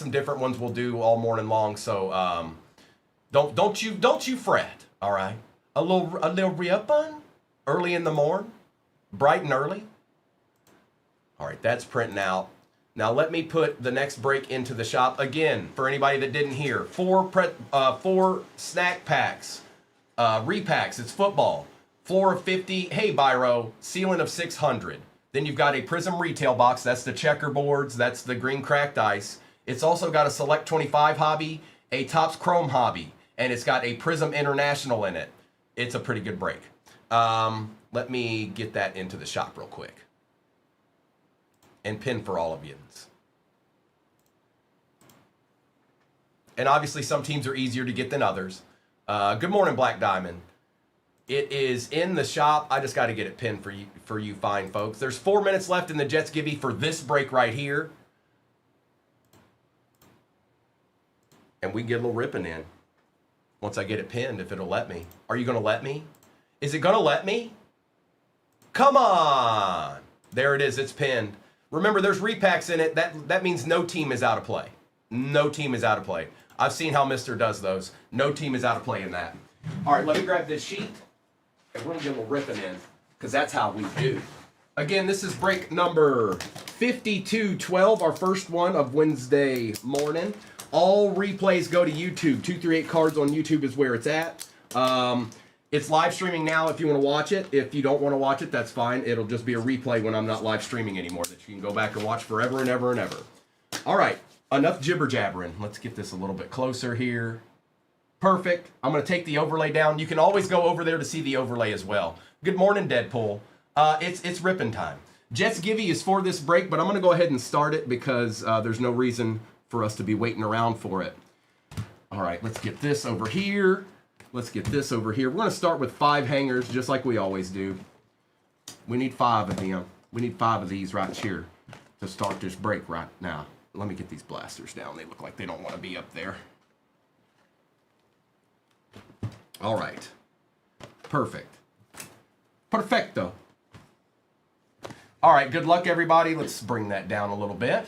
some different ones we'll do all morning long. So don't you fret. All right, a little ripping early in the morning, bright and early. All right, that's printing out. Now let me put the next break into the shop again. For anybody that didn't hear, four snack packs, repacks. It's football. Floor of 50. Hey, Byro. Ceiling of 600. Then you've got a Prism retail box. That's the checkerboards. That's the green cracked ice. It's also got a Select 25 hobby, a Topps Chrome hobby, and it's got a Prism International in it. It's a pretty good break. Let me get that into the shop real quick. And pin for all of you. And obviously some teams are easier to get than others. Good morning, Black Diamond. It is in the shop. I just got to get it pinned for you fine folks. There's 4 minutes left in the Jets Gibby for this break right here. And we can get a little ripping in once I get it pinned, if it'll let me. Are you going to let me? Is it going to let me? Come on. There it is. It's pinned. Remember, there's repacks in it. That means no team is out of play. No team is out of play. I've seen how Mr. does those. No team is out of play in that. All right, let me grab this sheet. And we're going to get a little ripping in, because that's how we do. Again, this is break number 5212, our first one of Wednesday morning. All replays go to YouTube. 238 Cards on YouTube is where it's at. It's live streaming now if you want to watch it. If you don't want to watch it, that's fine. It'll just be a replay when I'm not live streaming anymore that you can go back and watch forever and ever and ever. All right, enough jibber jabbering. Let's get this a little bit closer here. Perfect. I'm going to take the overlay down. You can always go over there to see the overlay as well. Good morning, Deadpool. It's ripping time. Jets Givey is for this break, but I'm going to go ahead and start it because there's no reason for us to be waiting around for it. All right, let's get this over here. Let's get this over here. We're going to start with 5 hangers, just like we always do. We need 5 of them. We need 5 of these right here to start this break right now. Let me get these blasters down. They look like they don't want to be up there. All right. Perfect. Perfecto. All right, good luck, everybody. Let's bring that down a little bit.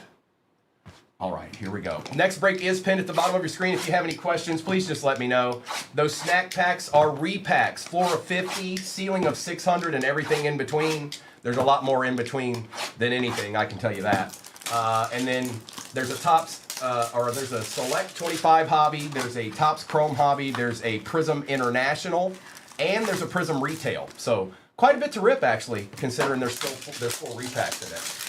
All right, here we go. Next break is pinned at the bottom of your screen. If you have any questions, please just let me know. Those snack packs are repacks. Floor of 50, ceiling of 600, and everything in between. There's a lot more in between than anything, I can tell you that. And then there's a Topps, there's a Select 25 hobby. There's a Topps Chrome hobby. There's a Prism International, and there's a Prism Retail. So quite a bit to rip, actually, considering there's 4 repacks in it.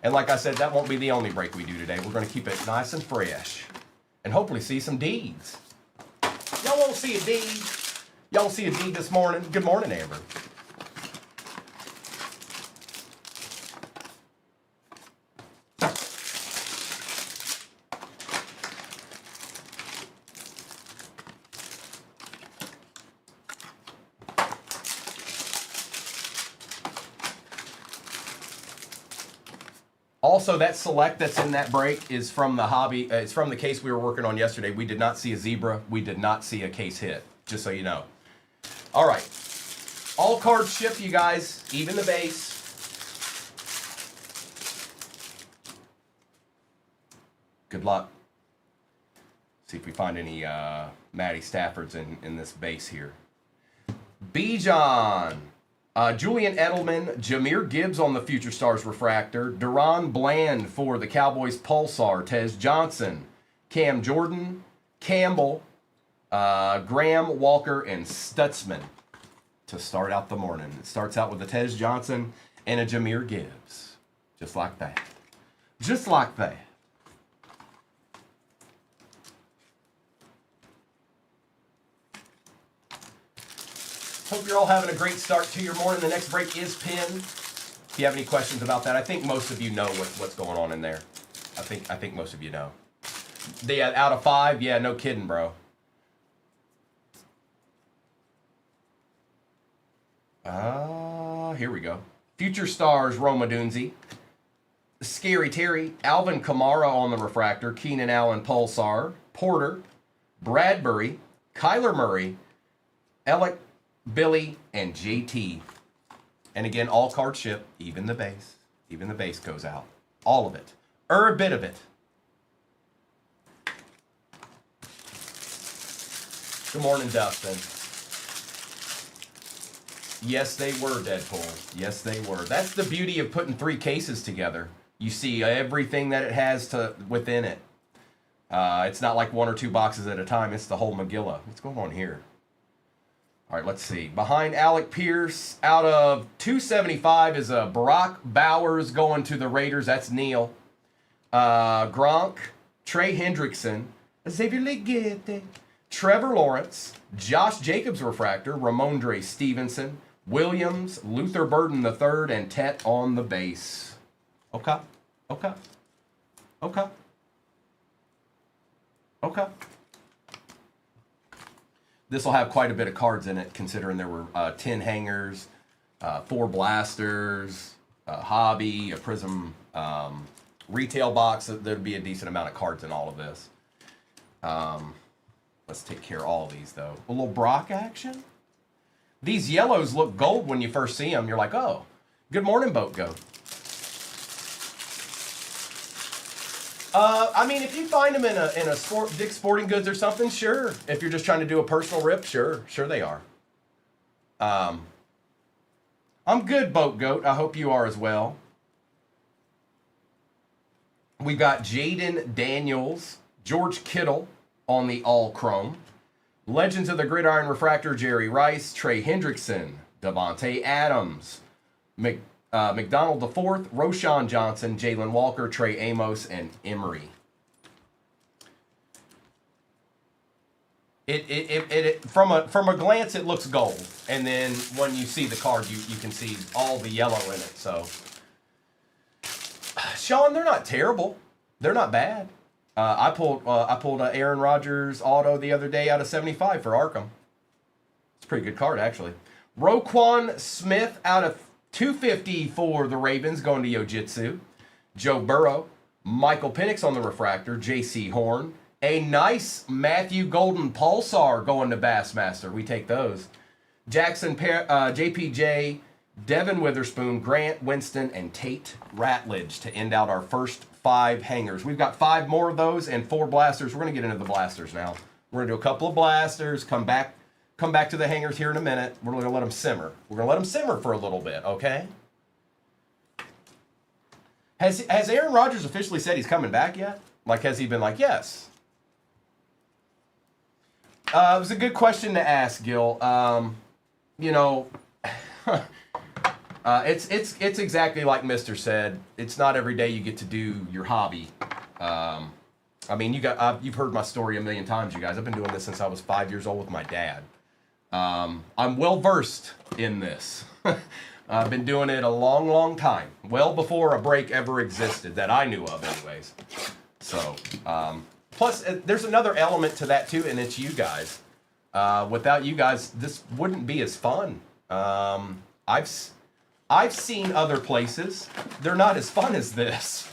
And like I said, that won't be the only break we do today. We're going to keep it nice and fresh. And hopefully see some deeds. Y'all won't see a deed. Y'all see a deed this morning. Good morning, Amber. Also, that Select that's in that break is from the hobby. It's from the case we were working on yesterday. We did not see a zebra. We did not see a case hit, just so you know. All right. All cards shipped, you guys. Even the base. Good luck. See if we find any Matty Staffords in this base here. Bijan. Julian Edelman, Jahmyr Gibbs on the Future Stars Refractor, Deron Bland for the Cowboys Pulsar, Tez Johnson, Cam Jordan, Campbell, Graham, Walker, and Stutzman to start out the morning. It starts out with a Tez Johnson and a Jahmyr Gibbs. Just like that. Just like that. Hope you're all having a great start to your morning. The next break is pinned. If you have any questions about that, I think most of you know what's going on in there. I think most of you know. Out of 5, yeah, no kidding, bro. Here we go. Future Stars, Roma Dunzi. Scary Terry, Alvin Kamara on the Refractor, Keenan Allen Pulsar, Porter, Bradbury, Kyler Murray, Alec, Billy, and JT. And again, all cards ship, even the base. Even the base goes out. All of it. Or a bit of it. Good morning, Dustin. Yes, they were, Deadpool. Yes, they were. That's the beauty of putting 3 cases together. You see everything that it has within it. It's not like 1 or 2 boxes at a time. It's the whole Megillah. What's going on here? All right, let's see. Behind Alec Pierce, out of 275 is Barack Bowers going to the Raiders. That's Neil. Gronk, Trey Hendrickson, Xavier Legette, Trevor Lawrence, Josh Jacobs refractor, Ramondre Stevenson, Williams, Luther Burden III, and Tet on the base. Okay. Okay. Okay. Okay. This will have quite a bit of cards in it, considering there were 10 hangers, 4 blasters, a hobby, a prism retail box. There'd be a decent amount of cards in all of this. Let's take care of all of these, though. A little Brock action. These yellows look gold when you first see them. You're like, oh, good morning, Boat Goat. I mean, if you find them in a Dick's Sporting Goods or something, sure. If you're just trying to do a personal rip, sure they are. I'm good, Boat Goat. I hope you are as well. We've got Jaden Daniels, George Kittle on the all chrome. Legends of the Gridiron Refractor, Jerry Rice, Trey Hendrickson, Devontae Adams, McDonald IV, Roshan Johnson, Jalen Walker, Trey Amos, and Emery. From a glance, it looks gold, and then when you see the card, you can see all the yellow in it. So, Sean, they're not terrible. They're not bad. I pulled Aaron Rodgers auto the other day out of 75 for Arkham. It's a pretty good card, actually. Roquan Smith out of 250 for the Ravens, going to Yojitsu. Joe Burrow. Michael Penix on the refractor. J.C. Horn. A nice Matthew Golden Pulsar going to Bassmaster. We take those. Jackson, JPJ, Devin Witherspoon, Grant Winston, and Tate Ratledge to end out our first 5 hangers. We've got 5 more of those and 4 blasters. We're going to get into the blasters now. We're going to do a couple of blasters, come back to the hangers here in a minute. We're going to let them simmer. We're going to let them simmer for a little bit, okay? Has Aaron Rodgers officially said he's coming back yet? Like, has he been like, yes? It was a good question to ask, Gil. You know, it's exactly like Mister said. It's not every day you get to do your hobby. I mean, you've heard my story a million times, you guys. I've been doing this since I was 5 years old with my dad. I'm well versed in this. I've been doing it a long, long time. Well before a break ever existed that I knew of, anyways. So, plus, there's another element to that too, and it's you guys. Without you guys, this wouldn't be as fun. I've seen other places. They're not as fun as this.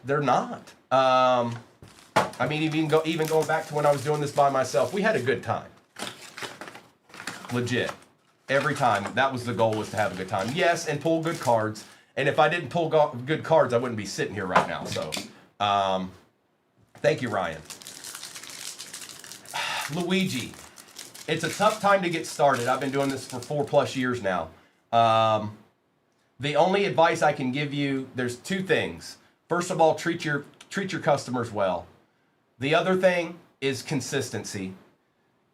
They're not. I mean, even going back to when I was doing this by myself, we had a good time. Legit. Every time, that was the goal, was to have a good time. Yes, and pull good cards. And if I didn't pull good cards, I wouldn't be sitting here right now. So, thank you, Ryan. Luigi. It's a tough time to get started. I've been doing this for 4+ years now. The only advice I can give you, there's 2 things. First of all, treat your customers well. The other thing is consistency.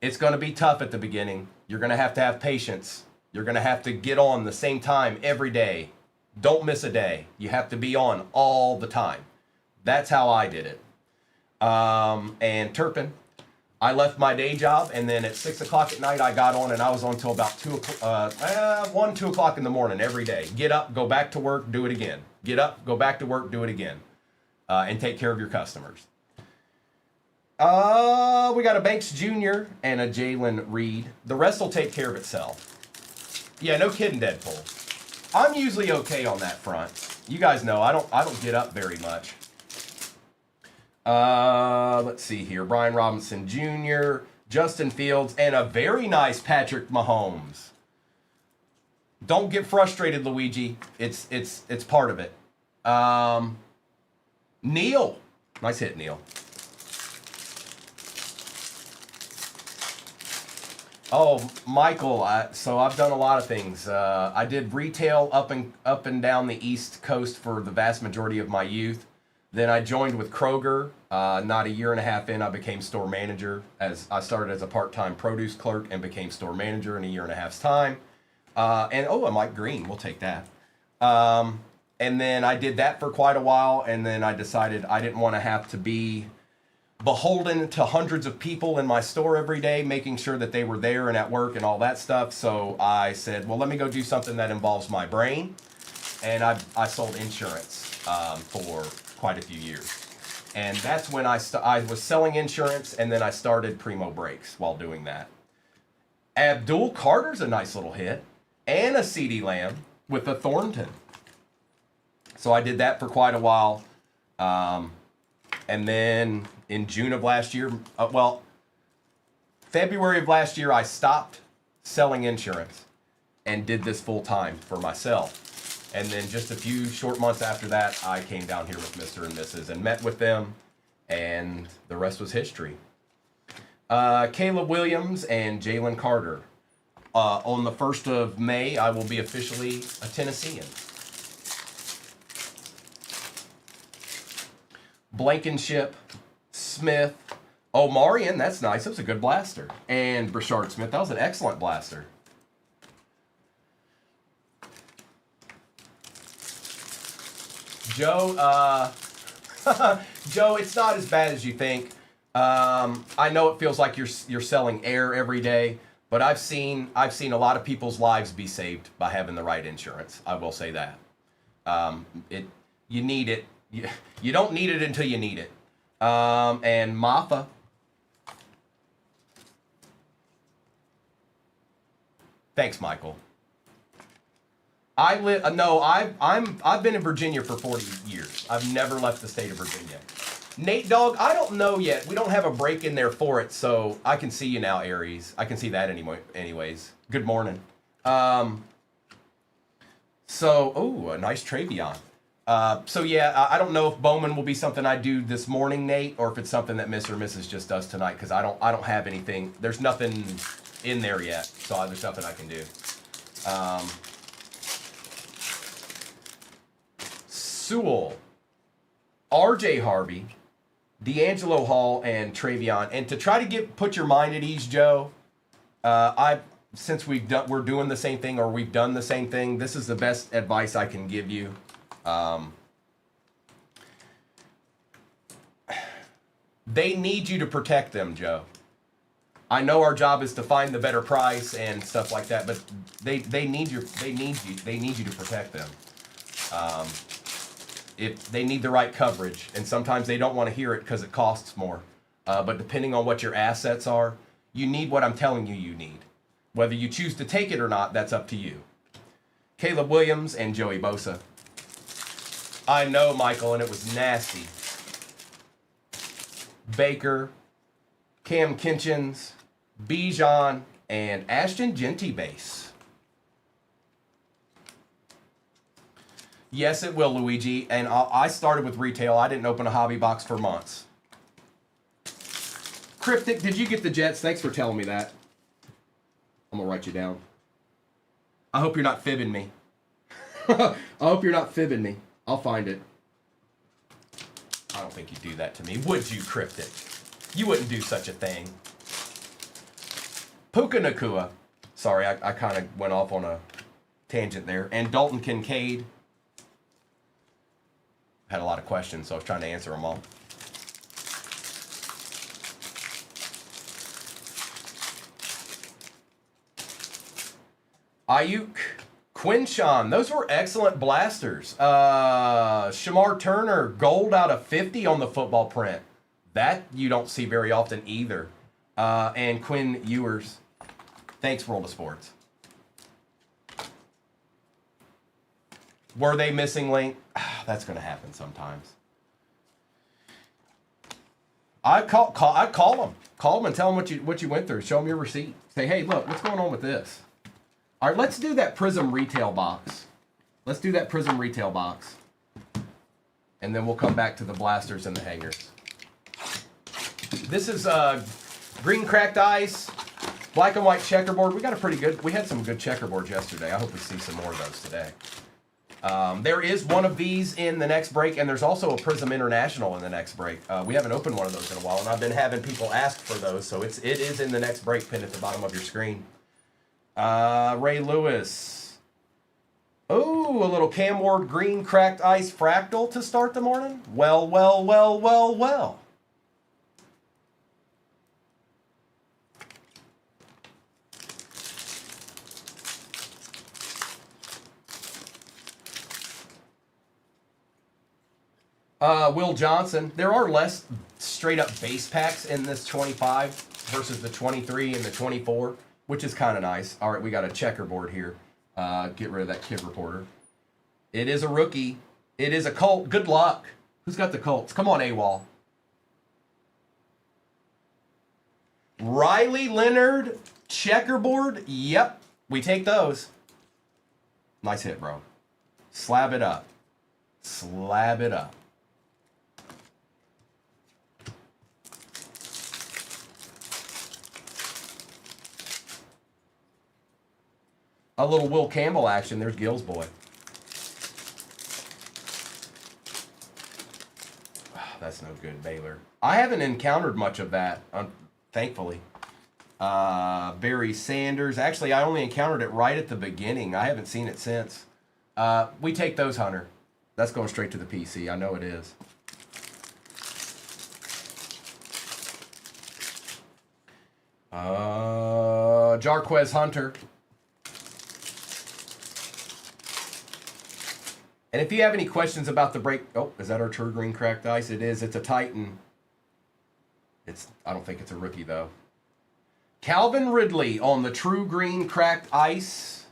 It's going to be tough at the beginning. You're going to have patience. You're going to have to get on the same time every day. Don't miss a day. You have to be on all the time. That's how I did it. And Turpin, I left my day job, and then at 6 o'clock at night, I got on, and I was on until about 2 o'clock in the morning every day. Get up, go back to work, do it again. Get up, go back to work, do it again. And take care of your customers. We got a Banks Jr. and a Jalen Reed. The rest will take care of itself. Yeah, no kidding, Deadpool. I'm usually okay on that front. You guys know I don't get up very much. Let's see here. Brian Robinson Jr., Justin Fields, and a very nice Patrick Mahomes. Don't get frustrated, Luigi. It's part of it. Neil. Nice hit, Neil. Oh, Michael, so I've done a lot of things. I did retail up and down the East Coast for the vast majority of my youth. Then I joined with Kroger. Not a year and a half in, I became store manager. As I started as a part-time produce clerk and became store manager in a year and a half's time. And Mike Green, we'll take that. And then I did that for quite a while, and then I decided I didn't want to have to be beholden to hundreds of people in my store every day, making sure that they were there and at work and all that stuff. So I said, well, let me go do something that involves my brain. And I sold insurance for quite a few years. And that's when I was selling insurance, and then I started Primo Brakes while doing that. Abdul Carter's a nice little hit, and a CeeDee Lamb with the Thornton. So I did that for quite a while. And then in June of last year, February of last year, I stopped selling insurance and did this full time for myself. And then just a few short months after that, I came down here with Mr. and Mrs. and met with them, and the rest was history. Caleb Williams and Jalen Carter. On the 1st of May, I will be officially a Tennessean. Blankenship, Smith, Omarion, that's nice. That was a good blaster. And Brashard Smith, that was an excellent blaster. Joe, Joe, it's not as bad as you think. I know it feels like you're selling air every day, but I've seen a lot of people's lives be saved by having the right insurance. I will say that. You need it. You don't need it until you need it. And Martha. Thanks, Michael. I've been in Virginia for 40 years. I've never left the state of Virginia. Nate Dogg, I don't know yet. We don't have a break in there for it, so I can see you now, Aries. I can see that anyways. Good morning. A nice Travion. So yeah, I don't know if Bowman will be something I do this morning, Nate, or if it's something that Mr. or Mrs. just does tonight, because I don't have anything. There's nothing in there yet, so there's nothing I can do. Sewell, R.J. Harvey, D'Angelo Hall, and Travion. And to try to put your mind at ease, Joe, since we're doing the same thing, or we've done the same thing, this is the best advice I can give you. They need you to protect them, Joe. I know our job is to find the better price and stuff like that, but they need you to protect them. If they need the right coverage, and sometimes they don't want to hear it because it costs more. But depending on what your assets are, you need what I'm telling you need. Whether you choose to take it or not, that's up to you. Caleb Williams and Joey Bosa. I know, Michael, and it was nasty. Baker, Cam Kinchins, Bijan, and Ashton Genty base. Yes, it will, Luigi. And I started with retail. I didn't open a hobby box for months. Cryptic, did you get the Jets? Thanks for telling me that. I'm going to write you down. I hope you're not fibbing me. I hope you're not fibbing me. I'll find it. I don't think you'd do that to me. Would you, Cryptic? You wouldn't do such a thing. Puka Nacua. Sorry, I kind of went off on a tangent there. And Dalton Kincaid. Had a lot of questions, so I was trying to answer them all. Ayuk, Quinshawn, those were excellent blasters. Shamar Turner, gold out of 50 on the football print. That you don't see very often either. And Quinn Ewers. Thanks, World of Sports. Were they missing link? That's going to happen sometimes. I call them. Call them and tell them what you went through. Show them your receipt. Say, hey, look, what's going on with this? All right, let's do that Prism retail box. Let's do that Prism retail box. And then we'll come back to the blasters and the hangers. This is green cracked ice, Black and white checkerboard. We got a pretty good, we had some good checkerboards yesterday. I hope we see some more of those today. There is one of these in the next break, and there's also a Prism International in the next break. We haven't opened one of those in a while, and I've been having people ask for those, so it is in the next break, pinned at the bottom of your screen. Ray Lewis. Oh, a little Cam Ward green cracked ice fractal to start the morning. Well, well, well, well, well. Will Johnson. There are less straight up base packs in this 25 versus the 23 and the 24, which is kind of nice. All right, we got a checkerboard here. Get rid of that kid reporter. It is a rookie. It is a Colt. Good luck. Who's got the Colts? Come on, AWOL. Riley Leonard checkerboard. Yep, we take those. Nice hit, bro. Slab it up. Slab it up. A little Will Campbell action. There's Gill's boy. Oh, that's no good, Baylor. I haven't encountered much of that, thankfully. Barry Sanders. Actually, I only encountered it right at the beginning. I haven't seen it since. We take those, Hunter. That's going straight to the PC. I know it is. Jarquez Hunter. And if you have any questions about the break, oh, is that our true green cracked ice? It is. It's a Titan. I don't think it's a rookie though. Calvin Ridley on the true green cracked ice.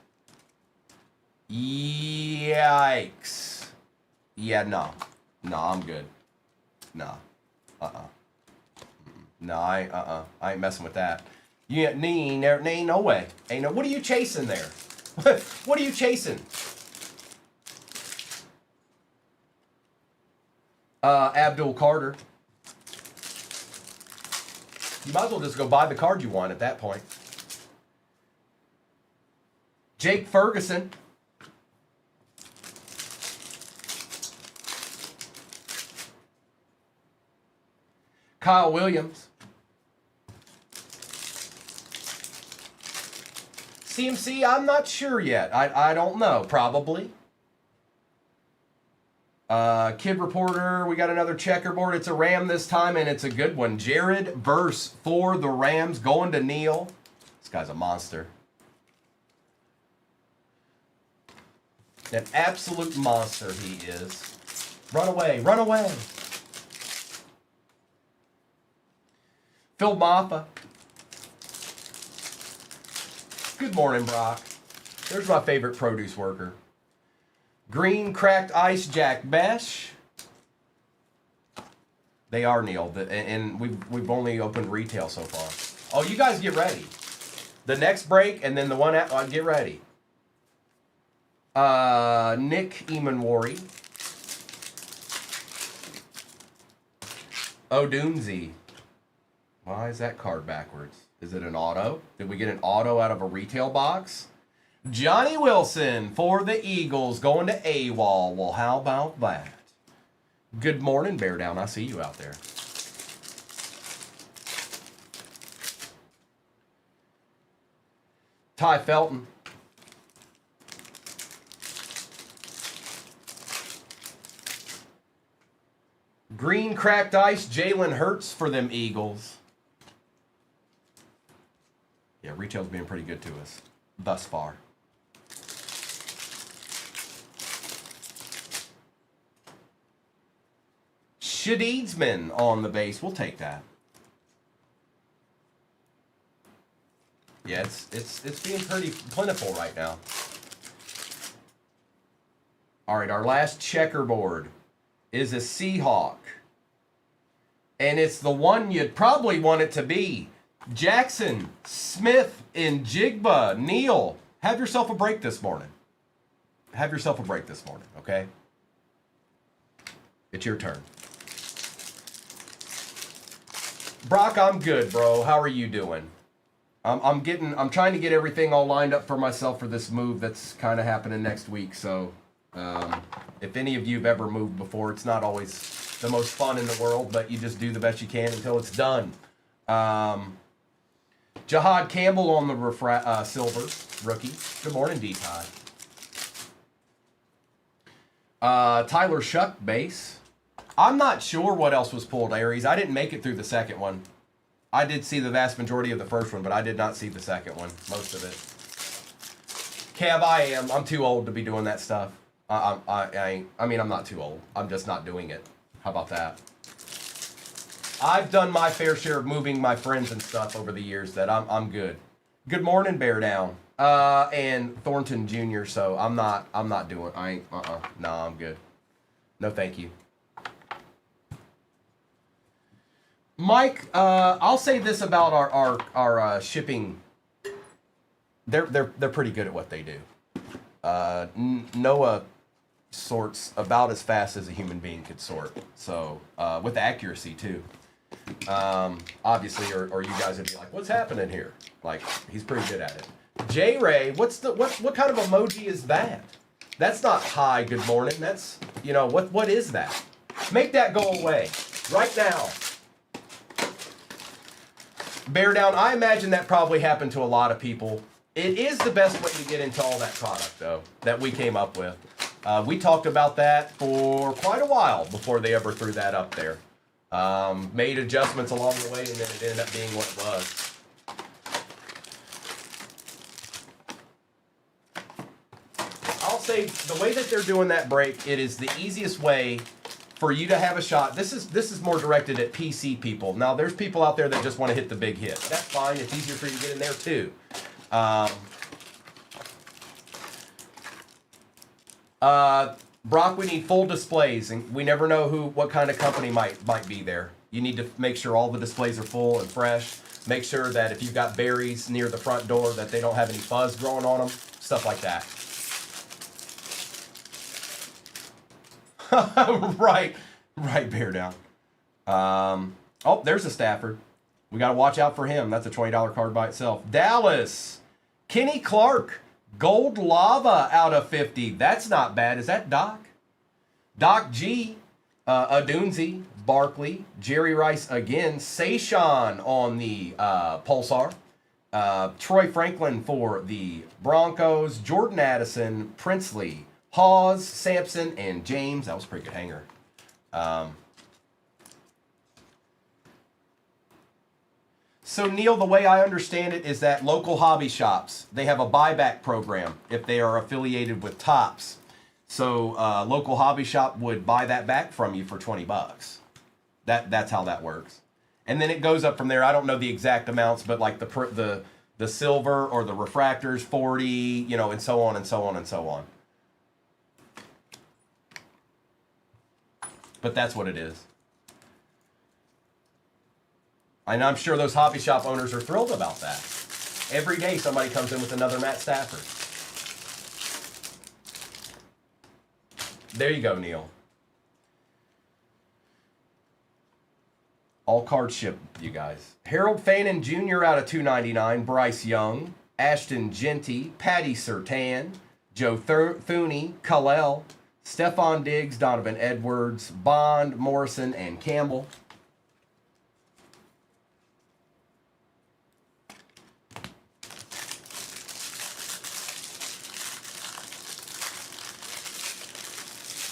Yikes. Yeah, no. No, I'm good. No. No, I ain't messing with that. Yeah, no way. Ain't no. What are you chasing there? What are you chasing? Abdul Carter. You might as well just go buy the card you want at that point. Jake Ferguson. Kyle Williams. CMC, I'm not sure yet. I don't know. Probably. Kid Reporter, we got another checkerboard. It's a Ram this time, and it's a good one. Jared Verse for the Rams, going to Neil. This guy's a monster. An absolute monster he is. Run away, run away. Phil Maffa. Good morning, Brock. There's my favorite produce worker. Green cracked ice Jack Besh. They are, Neil, and we've only opened retail so far. Oh, you guys get ready. The next break and then the one at get ready. Nick Emanwari. Odunzi. Why is that card backwards? Is it an auto? Did we get an auto out of a retail box? Johnny Wilson for the Eagles going to AWOL. Well, how about that? Good morning, Bear Down. I see you out there. Ty Felton. Green cracked ice, Jalen Hurts for them Eagles. Yeah, retail's being pretty good to us thus far. Shadeedsman on the base. We'll take that. Yeah, it's being pretty plentiful right now. All right, our last checkerboard is a Seahawk. And it's the one you'd probably want it to be. Jackson, Smith, and Jigba. Neil, have yourself a break this morning. Have yourself a break this morning, okay? It's your turn. Brock, I'm good, bro. How are you doing? I'm trying to get everything all lined up for myself for this move that's kind of happening next week. So, if any of you have ever moved before, it's not always the most fun in the world, but you just do the best you can until it's done. Jahad Campbell on the silver rookie. Good morning, D-Tide. Tyler Shuck base. I'm not sure what else was pulled, Aries. I didn't make it through the second one. I did see the vast majority of the first one, but I did not see the second one, most of it. Cab, I'm too old to be doing that stuff. I mean, I'm not too old. I'm just not doing it. How about that? I've done my fair share of moving my friends and stuff over the years that I'm good. Good morning, Bear Down. And Thornton Jr., so I'm not doing, no, I'm good. No, thank you. Mike, I'll say this about our shipping. They're pretty good at what they do. Noah sorts about as fast as a human being could sort. So with accuracy too. Obviously, or you guys would be like, "What's happening here?" Like he's pretty good at it. J Ray, what kind of emoji is that? That's not hi, good morning. That's what is that? Make that go away right now. Bear down. I imagine that probably happened to a lot of people. It is the best way to get into all that product, though, that we came up with. We talked about that for quite a while before they ever threw that up there. Made adjustments along the way, and then it ended up being what it was. I'll say the way that they're doing that break, it is the easiest way for you to have a shot. This is more directed at PC people. Now, there's people out there that just want to hit the big hit. That's fine. It's easier for you to get in there, too. Brock, we need full displays, and we never know what kind of company might be there. You need to make sure all the displays are full and fresh. Make sure that if you've got berries near the front door that they don't have any fuzz growing on them. Stuff like that. right, bear down. Oh, there's a Stafford. We got to watch out for him. That's a $20 card by itself. Dallas, Kenny Clark, Gold Lava out of 50. That's not bad. Is that Doc? Doc G, Adunzi, Barkley, Jerry Rice again, Sayshawn on the Pulsar, Troy Franklin for the Broncos, Jordan Addison, Princely, Hawes, Sampson, and James. That was a pretty good hanger. So, Neil, the way I understand it is that local hobby shops, they have a buyback program if they are affiliated with Topps. So, local hobby shop would buy that back from you for $20. That's how that works. And then it goes up from there. I don't know the exact amounts, but like the silver or the refractors, 40, and so on and so on and so on. But that's what it is. And I'm sure those hobby shop owners are thrilled about that. Every day somebody comes in with another Matt Stafford. There you go, Neil. All cards shipped, you guys. Harold Fannin Jr. out of $2.99. Bryce Young, Ashton Genty, Patty Surtain, Joe Thuney, Khalil, Stephon Diggs, Donovan Edwards, Bond, Morrison, and Campbell.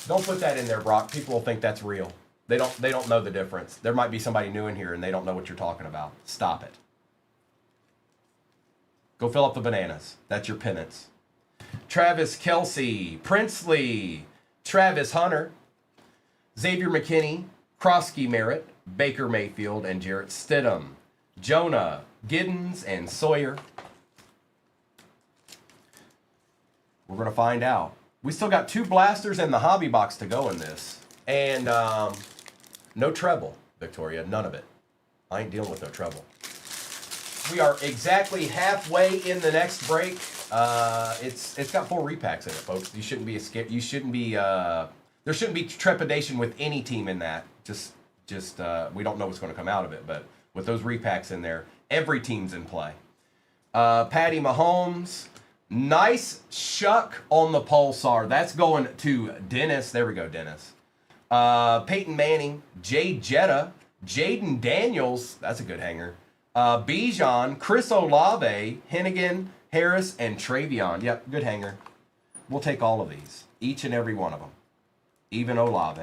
Don't put that in there, Brock. People will think that's real. They don't know the difference. There might be somebody new in here and they don't know what you're talking about. Stop it. Go fill up the bananas. That's your penance. Travis Kelce, Princely, Travis Hunter, Xavier McKinney, Krosky Merritt, Baker Mayfield, and Jarrett Stidham, Jonah, Giddens, and Sawyer. We're going to find out. We still got 2 blasters and the hobby box to go in this. And no treble, Victoria. None of it. I ain't dealing with no treble. We are exactly halfway in the next break. It's got 4 repacks in it, folks. You shouldn't be scared. You shouldn't be. There shouldn't be trepidation with any team in that. Just we don't know what's going to come out of it. But with those repacks in there, every team's in play. Patty Mahomes. Nice shuck on the Pulsar. That's going to Dennis. There we go, Dennis. Peyton Manning. Jay Jetta. Jaden Daniels. That's a good hanger. Bijan. Chris Olave. Hennigan. Harris. And Travion. Yep, good hanger. We'll take all of these. Each and every one of them. Even Olave.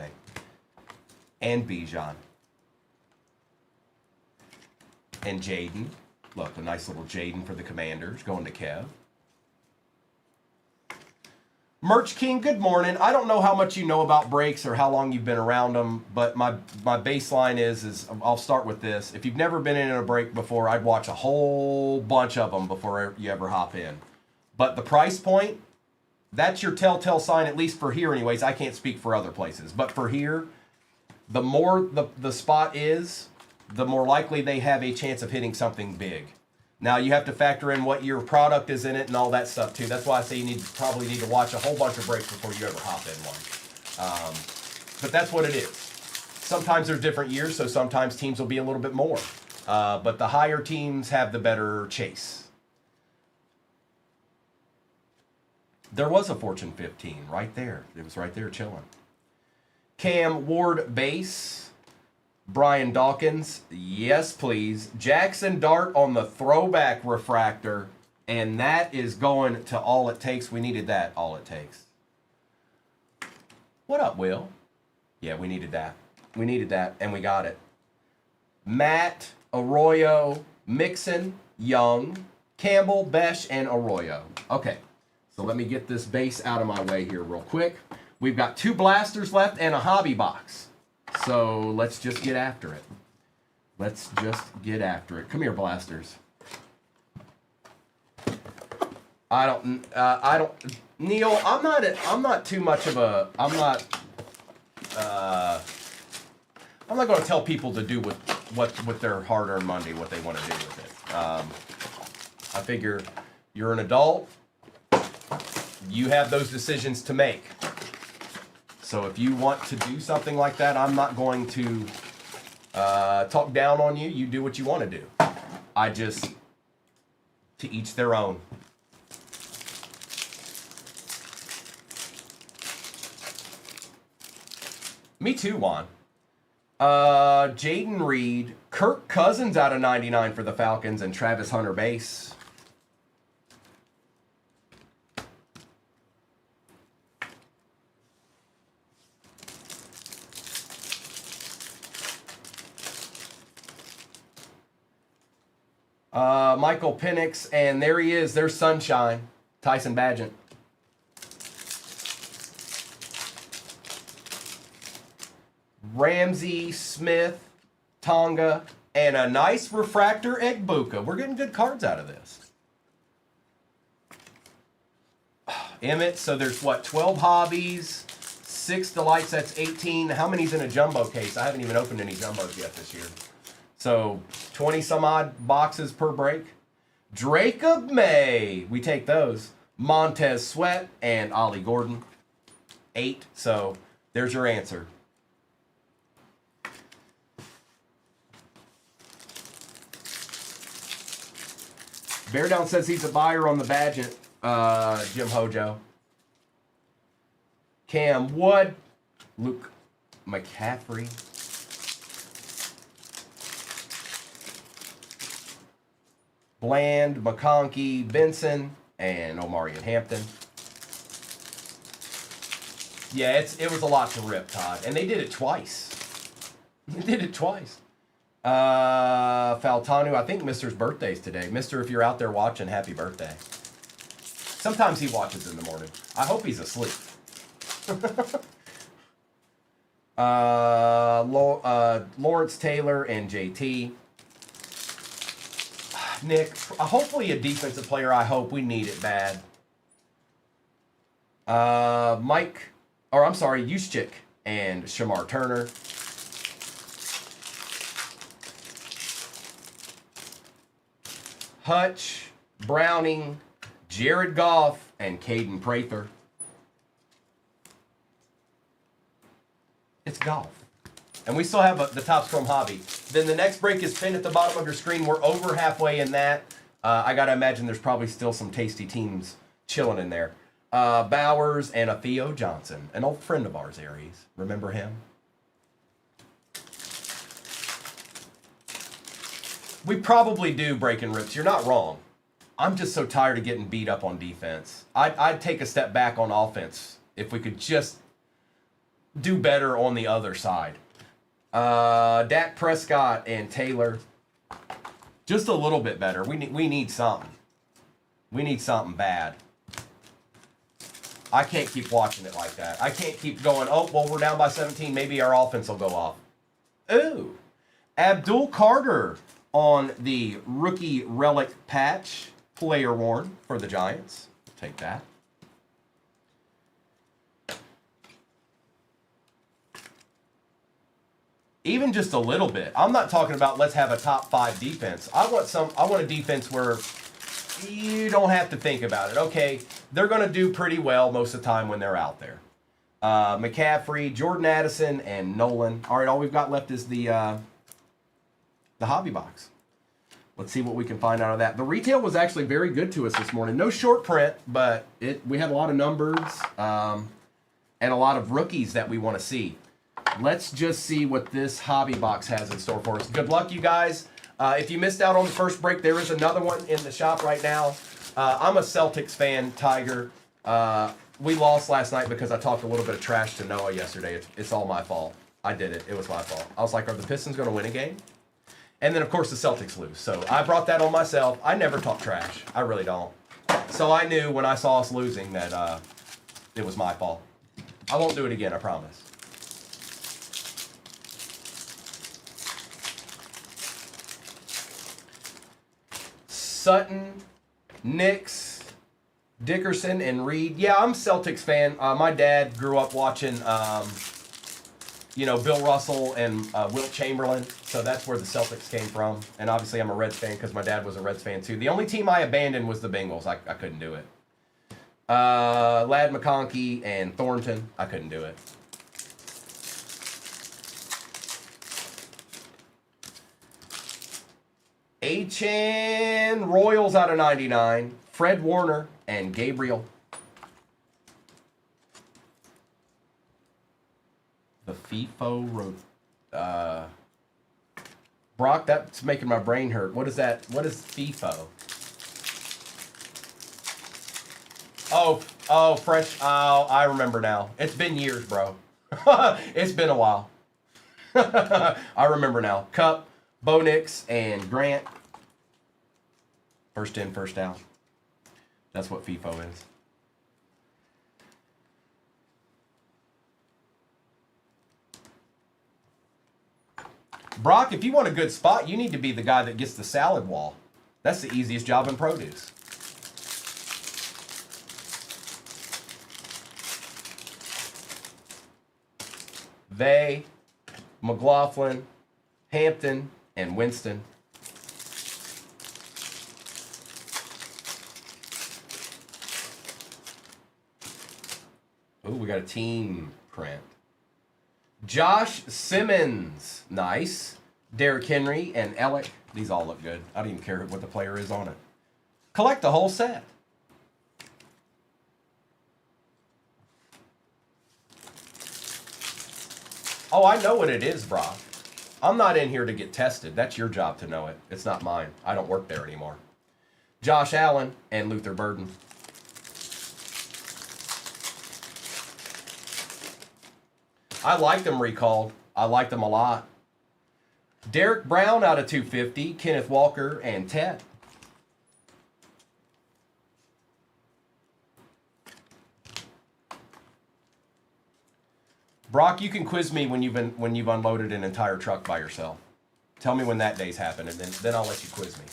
And Bijan. And Jaden. Look, a nice little Jaden for the Commanders. Going to Kev. Merch King, good morning. I don't know how much you know about breaks or how long you've been around them, but my baseline is I'll start with this. If you've never been in a break before, I'd watch a whole bunch of them before you ever hop in. But the price point, that's your telltale sign, at least for here anyways. I can't speak for other places. But for here, the more the spot is, the more likely they have a chance of hitting something big. Now, you have to factor in what your product is in it and all that stuff, too. That's why I say you probably need to watch a whole bunch of breaks before you ever hop in one. But that's what it is. Sometimes there's different years, so sometimes teams will be a little bit more. But the higher teams have the better chase. There was a Fortune 15 right there. It was right there chilling. Cam Ward base. Brian Dawkins, yes please. Jackson Dart on the throwback refractor, and that is going to All It Takes. We needed that, All It Takes. What up, Will? Yeah, we needed that. We needed that, and we got it. Matt, Arroyo, Mixon, Young, Campbell, Besh, and Arroyo. Okay, so let me get this base out of my way here real quick. We've got 2 blasters left and a hobby box. So let's just get after it. Let's just get after it. Come here, blasters. I don't, Neil, I'm not too much of a, I'm not going to tell people to do with their hard-earned money, what they want to do with it. I figure you're an adult. You have those decisions to make. So if you want to do something like that, I'm not going to talk down on you. You do what you want to do. To each their own. Me too, Juan. Jaden Reed, Kirk Cousins out of 99 for the Falcons, and Travis Hunter base. Michael Penix, and there he is. There's Sunshine. Tyson Bagent. Ramsey, Smith, Tonga, and a nice refractor Egbuka. We're getting good cards out of this. Emmett, so there's what, 12 hobbies, 6 delights, that's 18. How many's in a jumbo case? I haven't even opened any jumbos yet this year. So 20 some odd boxes per break. Jacob May, we take those. Montez Sweat and Ollie Gordon. 8. So there's your answer. Bear Down says he's a buyer on the Badgett, Jim Hojo. Cam Wood, Luke McCaffrey. Bland, McConkey, Benson, and Omarion Hampton. Yeah, it was a lot to rip, Todd. And they did it twice. They did it twice. Faltanu, I think Mister's birthday's today. Mister, if you're out there watching, happy birthday. Sometimes he watches in the morning. I hope he's asleep. Lawrence Taylor and JT. Nick, hopefully a defensive player. I hope. We need it bad. Juszczyk and Shamar Turner. Hutch, Browning, Jared Goff, and Caden Prather. It's golf. And we still have the Topps Chrome Hobby. Then the next break is pinned at the bottom of your screen. We're over halfway in that. I got to imagine there's probably still some tasty teams chilling in there. Bowers and a Theo Johnson, an old friend of ours, Aries. Remember him? We probably do breaking rips. You're not wrong. I'm just so tired of getting beat up on defense. I'd take a step back on offense if we could just do better on the other side. Dak Prescott and Taylor, just a little bit better. We need something. We need something bad. I can't keep watching it like that. I can't keep going, oh, well, we're down by 17. Maybe our offense will go off. Ooh. Abdul Carter on the rookie relic patch. Player worn for the Giants. Take that. Even just a little bit. I'm not talking about let's have a top 5 defense. I want a defense where you don't have to think about it. Okay, they're going to do pretty well most of the time when they're out there. McCaffrey, Jordan Addison, and Nolan. All right, all we've got left is the hobby box. Let's see what we can find out of that. The retail was actually very good to us this morning. No short print, but we had a lot of numbers and a lot of rookies that we want to see. Let's just see what this hobby box has in store for us. Good luck, you guys. If you missed out on the first break, there is another one in the shop right now. I'm a Celtics fan, Tiger. We lost last night because I talked a little bit of trash to Noah yesterday. It's all my fault. I did it. It was my fault. I was like, are the Pistons going to win a game? And then, of course, the Celtics lose. So I brought that on myself. I never talk trash. I really don't. So I knew when I saw us losing that it was my fault. I won't do it again, I promise. Sutton, Knicks, Dickerson, and Reed. Yeah, I'm a Celtics fan. My dad grew up watching, Bill Russell and Wilt Chamberlain. So that's where the Celtics came from. And obviously I'm a Reds fan because my dad was a Reds fan too. The only team I abandoned was the Bengals. I couldn't do it. Ladd McConkey and Thornton. I couldn't do it. Achan Royals out of 99. Fred Warner and Gabriel. The FIFO wrote. Brock, that's making my brain hurt. What is that? What is FIFO? Oh, fresh. Oh, I remember now. It's been years, bro. It's been a while. I remember now. Cup, Bo Nix, and Grant. First in, first out. That's what FIFO is. Brock, if you want a good spot, you need to be the guy that gets the salad wall. That's the easiest job in produce. They, McLaughlin, Hampton, and Winston. Ooh, we got a team print. Josh Simmons. Nice. Derrick Henry and Alec. These all look good. I don't even care what the player is on it. Collect the whole set. Oh, I know what it is, Brock. I'm not in here to get tested. That's your job to know it. It's not mine. I don't work there anymore. Josh Allen and Luther Burden. I like them recalled. I like them a lot. Derek Brown out of 250. Kenneth Walker and Ted. Brock, you can quiz me when you've unloaded an entire truck by yourself. Tell me when that day's happened, and then I'll let you quiz me.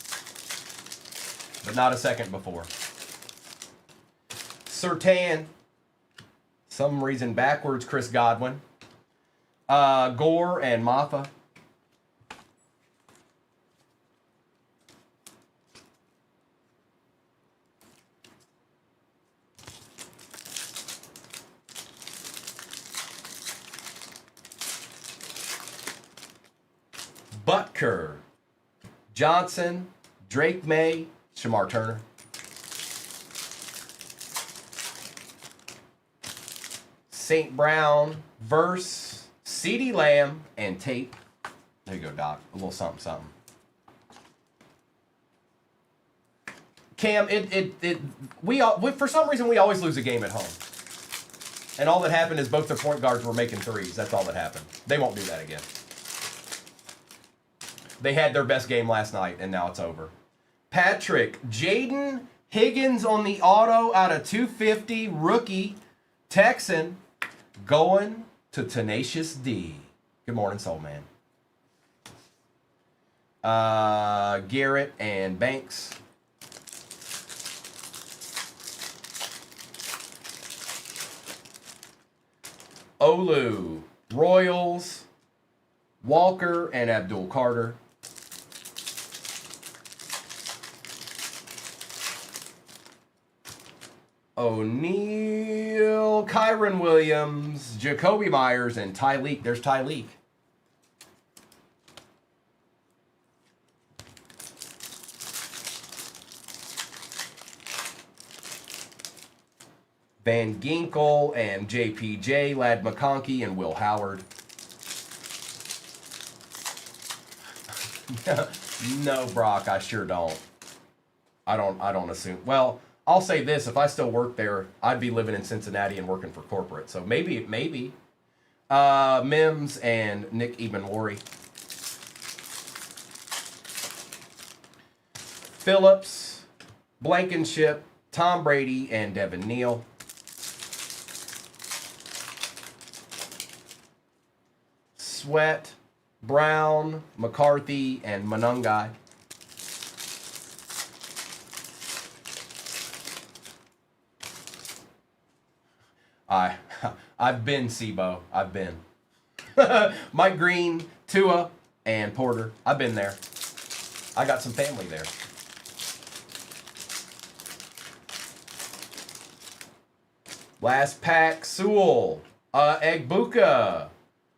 But not a second before. Surtain. Some reason backwards, Chris Godwin. Gore and Maffa. Butker, Johnson, Drake May, Shamar Turner. St. Brown, Verse, CeeDee Lamb, and tape. There you go, Doc. A little something, something. Cam, we for some reason we always lose a game at home. And all that happened is both the point guards were making threes. That's all that happened. They won't do that again. They had their best game last night, and now it's over. Patrick, Jaden Higgins on the auto out of 250, rookie, Texan, going to Tenacious D. Good morning, Soul Man. Garrett and Banks. Olu, Royals, Walker, and Abdul Carter. O'Neal, Kyron Williams, Jacoby Myers, and Tyleek. There's Tyleek. Van Ginkel and JPJ, Lad McConkey, and Will Howard. No, Brock, I sure don't. I don't assume. Well, I'll say this: if I still worked there, I'd be living in Cincinnati and working for corporate. So maybe. Mims and Nick Ebenwari. Phillips, Blankenship, Tom Brady, and Devin Neal. Sweat, Brown, McCarthy, and Monungai. I've been SIBO. I've been. Mike Green, Tua, and Porter. I've been there. I got some family there. Last pack, Sewell, Egbuka,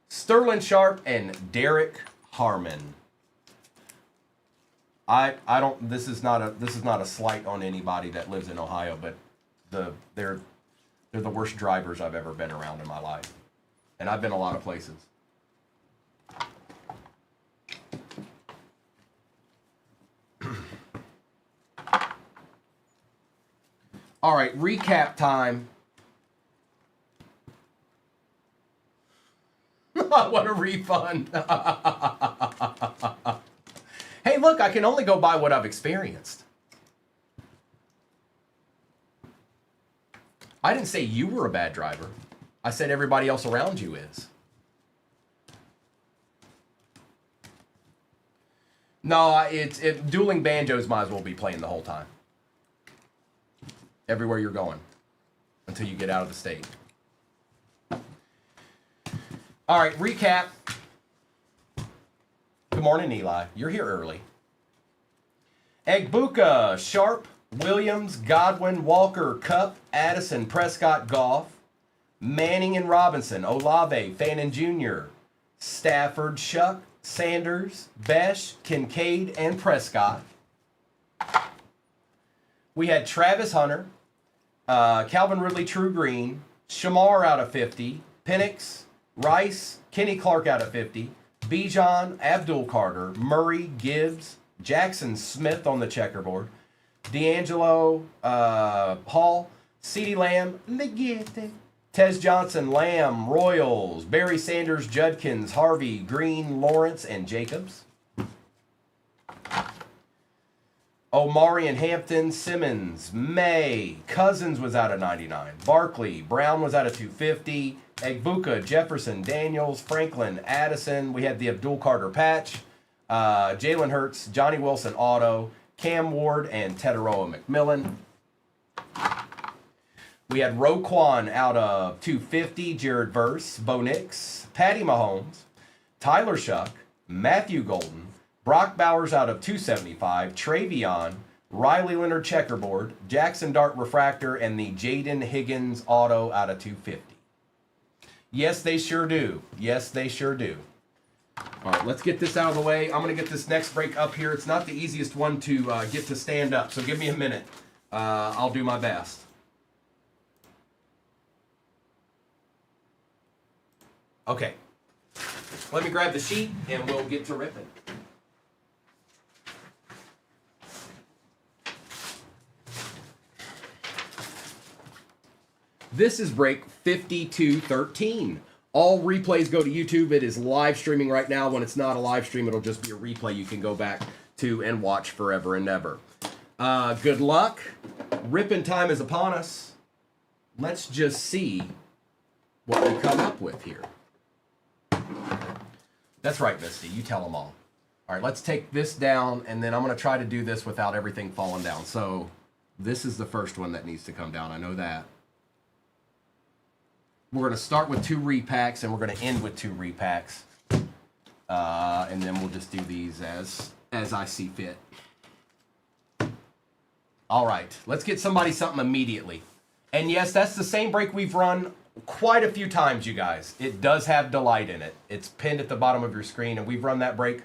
Sterling Sharp, and Derek Harmon. I don't. This is not a slight on anybody that lives in Ohio, but they're the worst drivers I've ever been around in my life, and I've been a lot of places. All right, recap time. What a refund. Hey, look, I can only go by what I've experienced. I didn't say you were a bad driver. I said everybody else around you is. No, dueling banjos might as well be playing the whole time. Everywhere you're going. Until you get out of the state. All right, recap. Good morning, Eli. You're here early. Egbuka, Sharp, Williams, Godwin, Walker, Cup, Addison, Prescott, Goff, Manning and Robinson, Olave, Fannin Jr., Stafford, Shuck, Sanders, Besh, Kincaid, and Prescott. We had Travis Hunter, Calvin Ridley, True Green, Shamar out of 50, Penix, Rice, Kenny Clark out of 50, Bijan, Abdul Carter, Murray, Gibbs, Jackson Smith on the checkerboard, D'Angelo, Hall, CeeDee Lamb, Legete, Tez Johnson, Lamb, Royals, Barry Sanders, Judkins, Harvey, Green, Lawrence, and Jacobs. Omari and Hampton, Simmons, May, Cousins was out of 99, Barkley, Brown was out of 250, Egbuka, Jefferson, Daniels, Franklin, Addison. We had the Abdul Carter patch, Jalen Hurts, Johnny Wilson auto, Cam Ward, and Teteroa McMillan. We had Roquan out of 250, Jared Verse, Bo Nix, Patty Mahomes, Tyler Shuck, Matthew Golden, Brock Bowers out of 275, Travion, Riley Leonard checkerboard, Jackson Dart refractor, and the Jaden Higgins auto out of 250. Yes, they sure do. Yes, they sure do. All right, let's get this out of the way. I'm going to get this next break up here. It's not the easiest one to get to stand up, so give me a minute. I'll do my best. Okay. Let me grab the sheet, and we'll get to ripping. This is break 5213. All replays go to YouTube. It is live streaming right now. When it's not a live stream, it'll just be a replay you can go back to and watch forever and ever. Good luck. Ripping time is upon us. Let's just see what we come up with here. That's right, Misty. You tell them all. All right, let's take this down, and then I'm going to try to do this without everything falling down. So this is the first one that needs to come down. I know that. We're going to start with 2 repacks, and we're going to end with 2 repacks. And then we'll just do these as I see fit. All right, let's get somebody something immediately. And yes, that's the same break we've run quite a few times, you guys. It does have Delight in it. It's pinned at the bottom of your screen, and we've run that break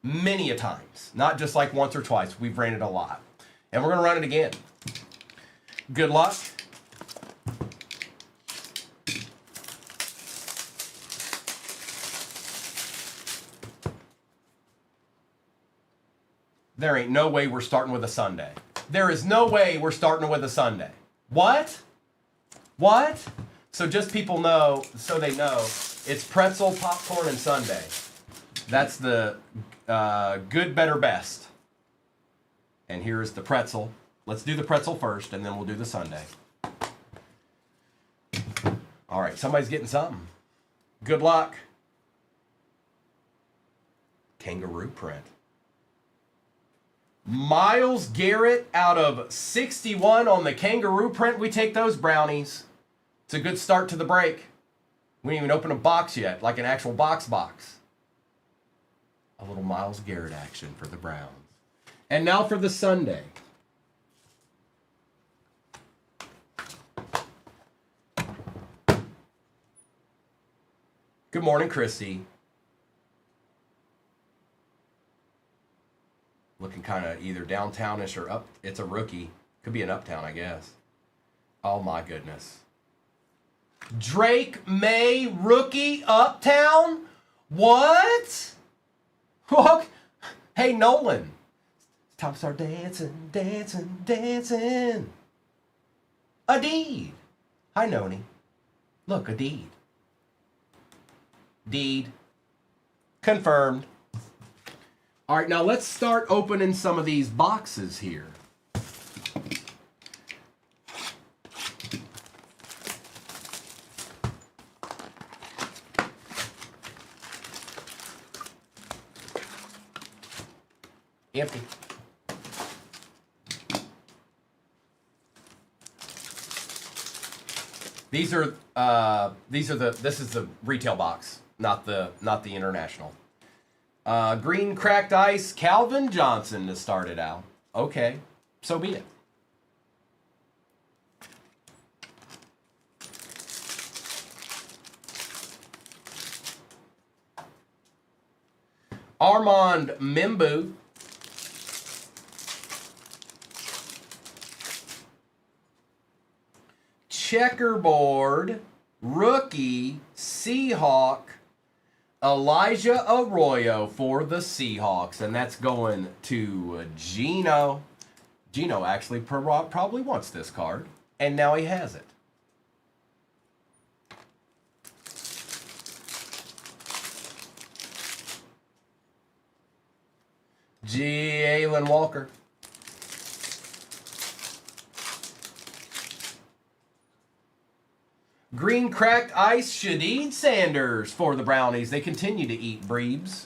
many a times. Not just like once or twice. We've ran it a lot. And we're going to run it again. Good luck. There ain't no way we're starting with a sundae. There is no way we're starting with a sundae. What? What? So just people know, so they know, it's pretzel, popcorn, and sundae. That's the good, better, best. And here is the pretzel. Let's do the pretzel first, and then we'll do the sundae. All right, somebody's getting something. Good luck. Kangaroo print. Miles Garrett out of 61 on the kangaroo print. We take those brownies. It's a good start to the break. We didn't even open a box yet, like an actual box. A little Miles Garrett action for the Browns. And now for the sundae. Good morning, Christy. Looking kind of either downtownish or up. It's a rookie. Could be an uptown, I guess. Oh, my goodness. Drake May rookie uptown? What? What? Hey, Nolan. Time to start dancing, dancing, dancing. A deed. Hi, Noni. Look, a deed. Deed. Confirmed. All right, now let's start opening some of these boxes here. Empty. This is the retail box, not the international. Green cracked ice, Calvin Johnson to start it out. Okay, so be it. Armand Mimbu. Checkerboard, rookie, Seahawk, Elijah Arroyo for the Seahawks. And that's going to Gino. Gino actually probably wants this card. And now he has it. Jalen Walker. Green cracked ice, Shadeed Sanders for the Brownies. They continue to eat Breebs.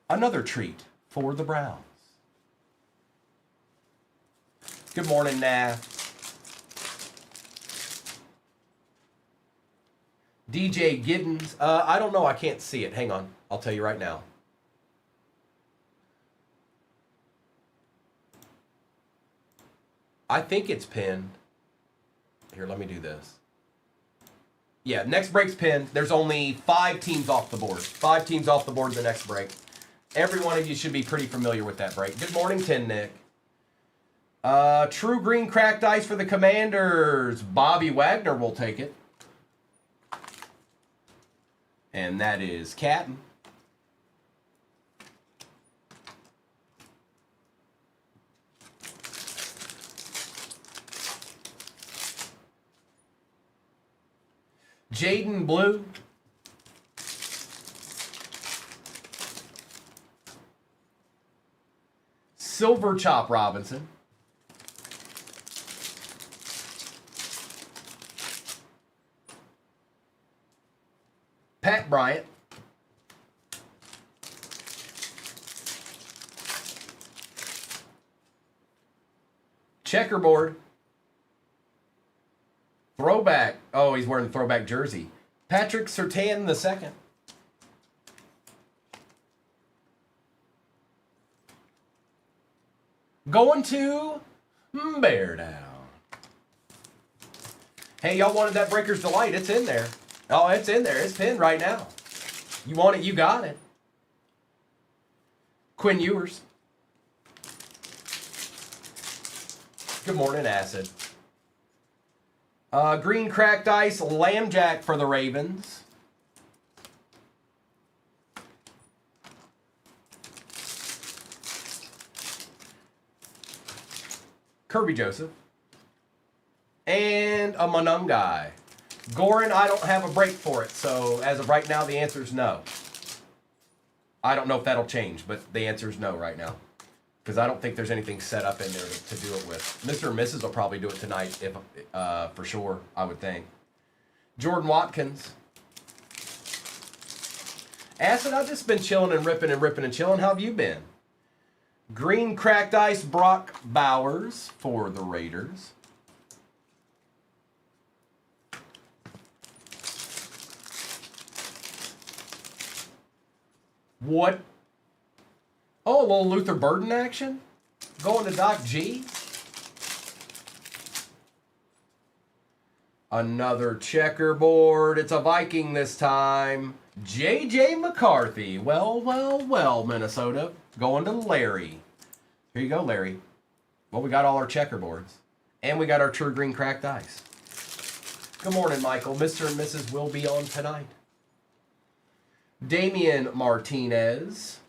Another treat for the Browns. Good morning, Nah. DJ Giddens. I don't know. I can't see it. Hang on. I'll tell you right now. I think it's pinned. Here, let me do this. Yeah, next break's pinned. There's only 5 teams off the board. 5 teams off the board the next break. Every one of you should be pretty familiar with that break. Good morning, Tin Nick. True green cracked ice for the Commanders. Bobby Wagner will take it. And that is Captain. Jaden Blue. Silver Chop Robinson. Pat Bryant. Checkerboard. Throwback. Oh, he's wearing the throwback jersey. Patrick Surtain II. Going to Bear Down. Hey, y'all wanted that Breaker's Delight. It's in there. Oh, it's in there. It's pinned right now. You want it, you got it. Quinn Ewers. Good morning, Acid. Green cracked ice, Lambjack for the Ravens. Kirby Joseph. And a Manung guy. Goran, I don't have a break for it, so as of right now, the answer is no. I don't know if that'll change, but the answer is no right now. Because I don't think there's anything set up in there to do it with. Mr. and Mrs. will probably do it tonight, if for sure, I would think. Jordan Watkins. Acid, I've just been chilling and ripping and chilling. How have you been? Green cracked ice, Brock Bowers for the Raiders. What? Oh, a little Luther Burden action? Going to Doc G? Another checkerboard. It's a Viking this time. J.J. McCarthy. Well, well, well, Minnesota. Going to Larry. Here you go, Larry. Well, we got all our checkerboards. And we got our True Green Cracked Ice. Good morning, Michael. Mr. and Mrs. will be on tonight. Damian Martinez.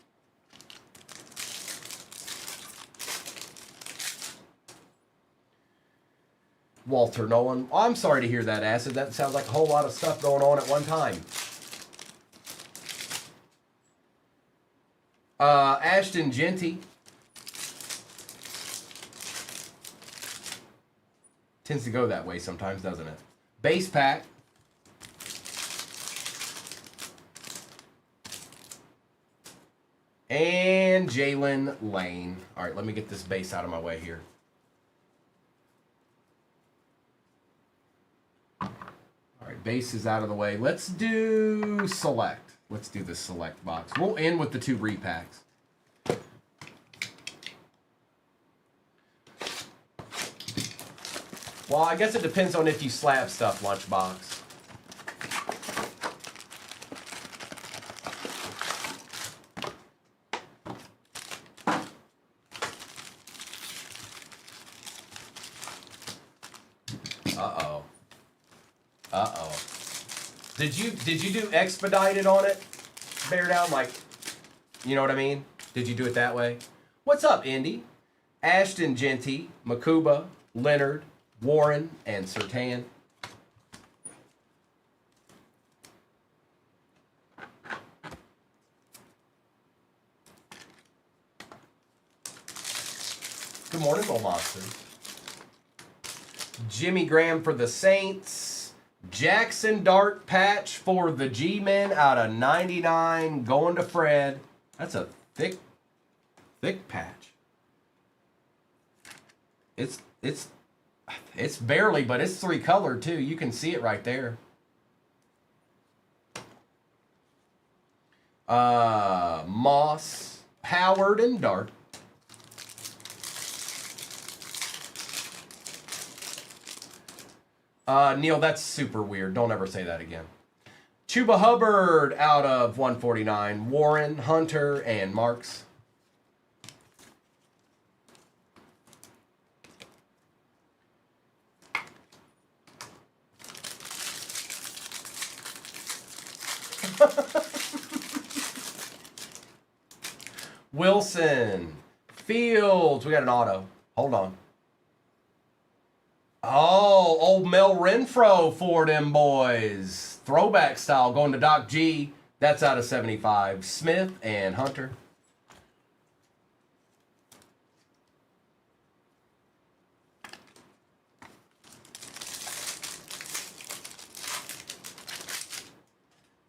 Walter Nolan. Oh, I'm sorry to hear that, Acid. That sounds like a whole lot of stuff going on at one time. Ashton Genty. Tends to go that way sometimes, doesn't it? Base pack. And Jalen Lane. All right, let me get this base out of my way here. All right, base is out of the way. Let's do select. Let's do the select box. We'll end with the 2 repacks. Well, I guess it depends on if you slab stuff, Lunchbox. Uh-oh. Uh-oh. Did you do expedited on it? Bear down, like, you know what I mean? Did you do it that way? What's up, Indy? Ashton Genty, Makuba, Leonard, Warren, and Surtain. Good morning, Little Monsters. Jimmy Graham for the Saints. Jackson Dart patch for the G-Men out of 99. Going to Fred. That's a thick patch. It's barely, but it's 3-colored too. You can see it right there. Moss, Howard, and Dart. Neil, that's super weird. Don't ever say that again. Chuba Hubbard out of 149. Warren, Hunter, and Marks. Wilson. Fields. We got an auto. Hold on. Oh, old Mel Renfro for them boys. Throwback style going to Doc G. That's out of 75. Smith and Hunter.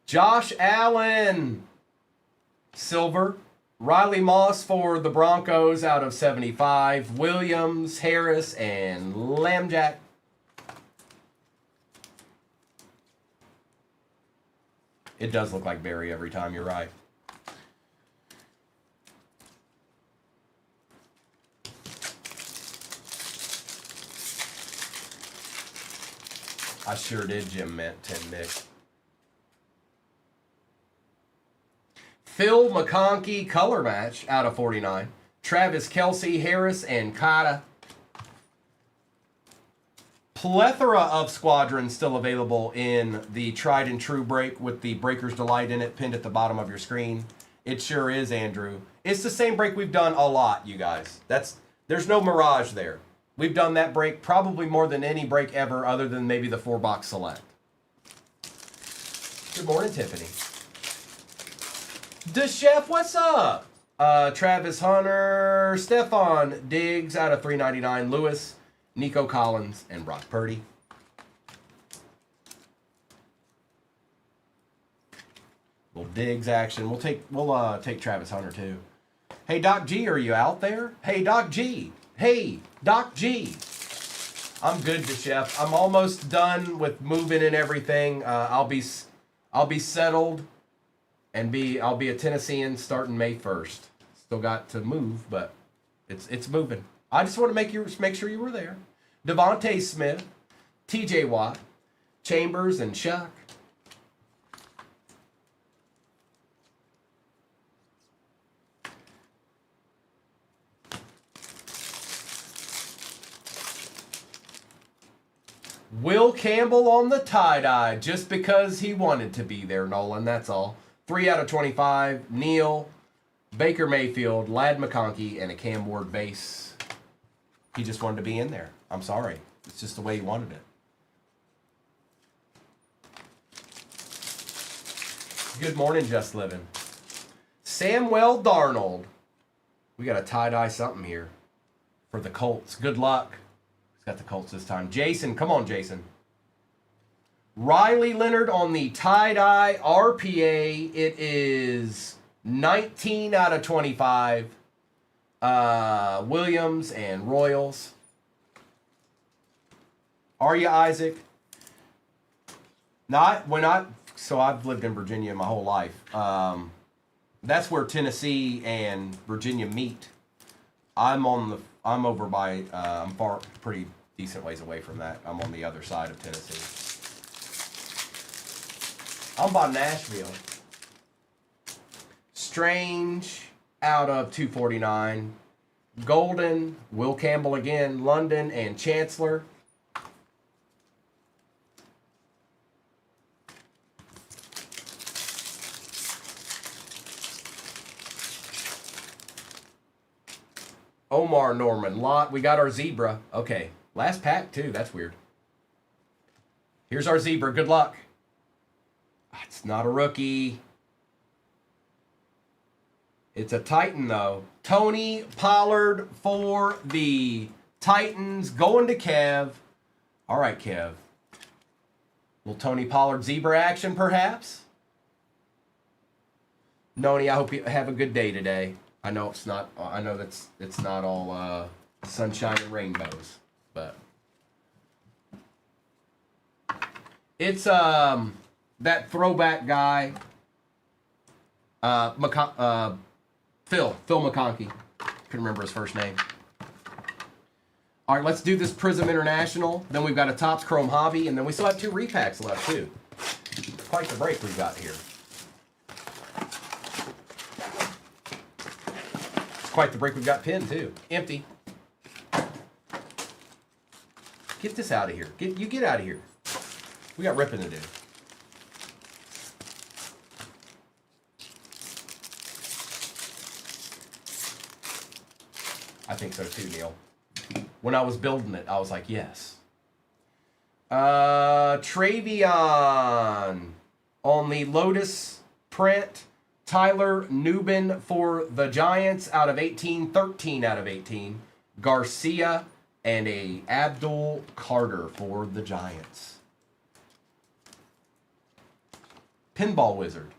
Josh Allen. Silver. Riley Moss for the Broncos out of 75. Williams, Harris, and Lambjack. It does look like Barry every time, you're right. I sure did, Jim meant 10 Nick. Phil McConkey color match out of 49. Travis Kelce, Harris, and Kata. Plethora of squadrons still available in the tried and true break with the Breaker's Delight in it pinned at the bottom of your screen. It sure is, Andrew. It's the same break we've done a lot, you guys. There's no mirage there. We've done that break probably more than any break ever other than maybe the 4-box select. Good morning, Tiffany. The Chef, what's up? Travis Hunter, Stephon Diggs out of 399, Lewis, Nico Collins, and Brock Purdy. Little Diggs action. We'll take Travis Hunter too. Hey Doc G, are you out there? Hey Doc G. Hey Doc G. I'm good, the Chef. I'm almost done with moving and everything. I'll be settled. And I'll be a Tennessean starting May 1st. Still got to move, but it's moving. I just want to make sure you were there. Devontae Smith, T.J. Watt, Chambers, and Shuck. Will Campbell on the tie-dye just because he wanted to be there, Nolan. That's all. 3 out of 25. Neal, Baker Mayfield, Ladd McConkey, and a Cam Ward base. He just wanted to be in there. I'm sorry. It's just the way he wanted it. Good morning, Just Living. Samuel Darnold. We got a tie-dye something here for the Colts. Good luck. He's got the Colts this time. Jason, come on, Jason. Riley Leonard on the tie-dye RPA. It is 19 out of 25. Williams and Royals. Are you Isaac? So I've lived in Virginia my whole life. That's where Tennessee and Virginia meet. I'm over by, I'm pretty decent ways away from that. I'm on the other side of Tennessee. I'm by Nashville. Strange out of 249. Golden, Will Campbell again, London, and Chancellor. Omar Norman, Lot. We got our zebra. Okay, last pack too. That's weird. Here's our zebra. Good luck. It's not a rookie. It's a Titan, though. Tony Pollard for the Titans. Going to Kev. All right, Kev. Little Tony Pollard zebra action, perhaps? Noni, I hope you have a good day today. I know it's not. I know it's not all sunshine and rainbows, but it's that throwback guy, Phil McConkey. Couldn't remember his first name. All right, let's do this Prism International. Then we've got a Topps Chrome Hobby, and then we still have 2 repacks left, too. Quite the break we've got here. Quite the break we've got pinned, too. Empty. Get this out of here. You get out of here. We got ripping to do. I think so too, Neil. When I was building it, I was like, yes. Travion on the Lotus print. Tyler Nubin for the Giants out of 18. 13 out of 18. Garcia and a Abdul Carter for the Giants. Pinball Wizard.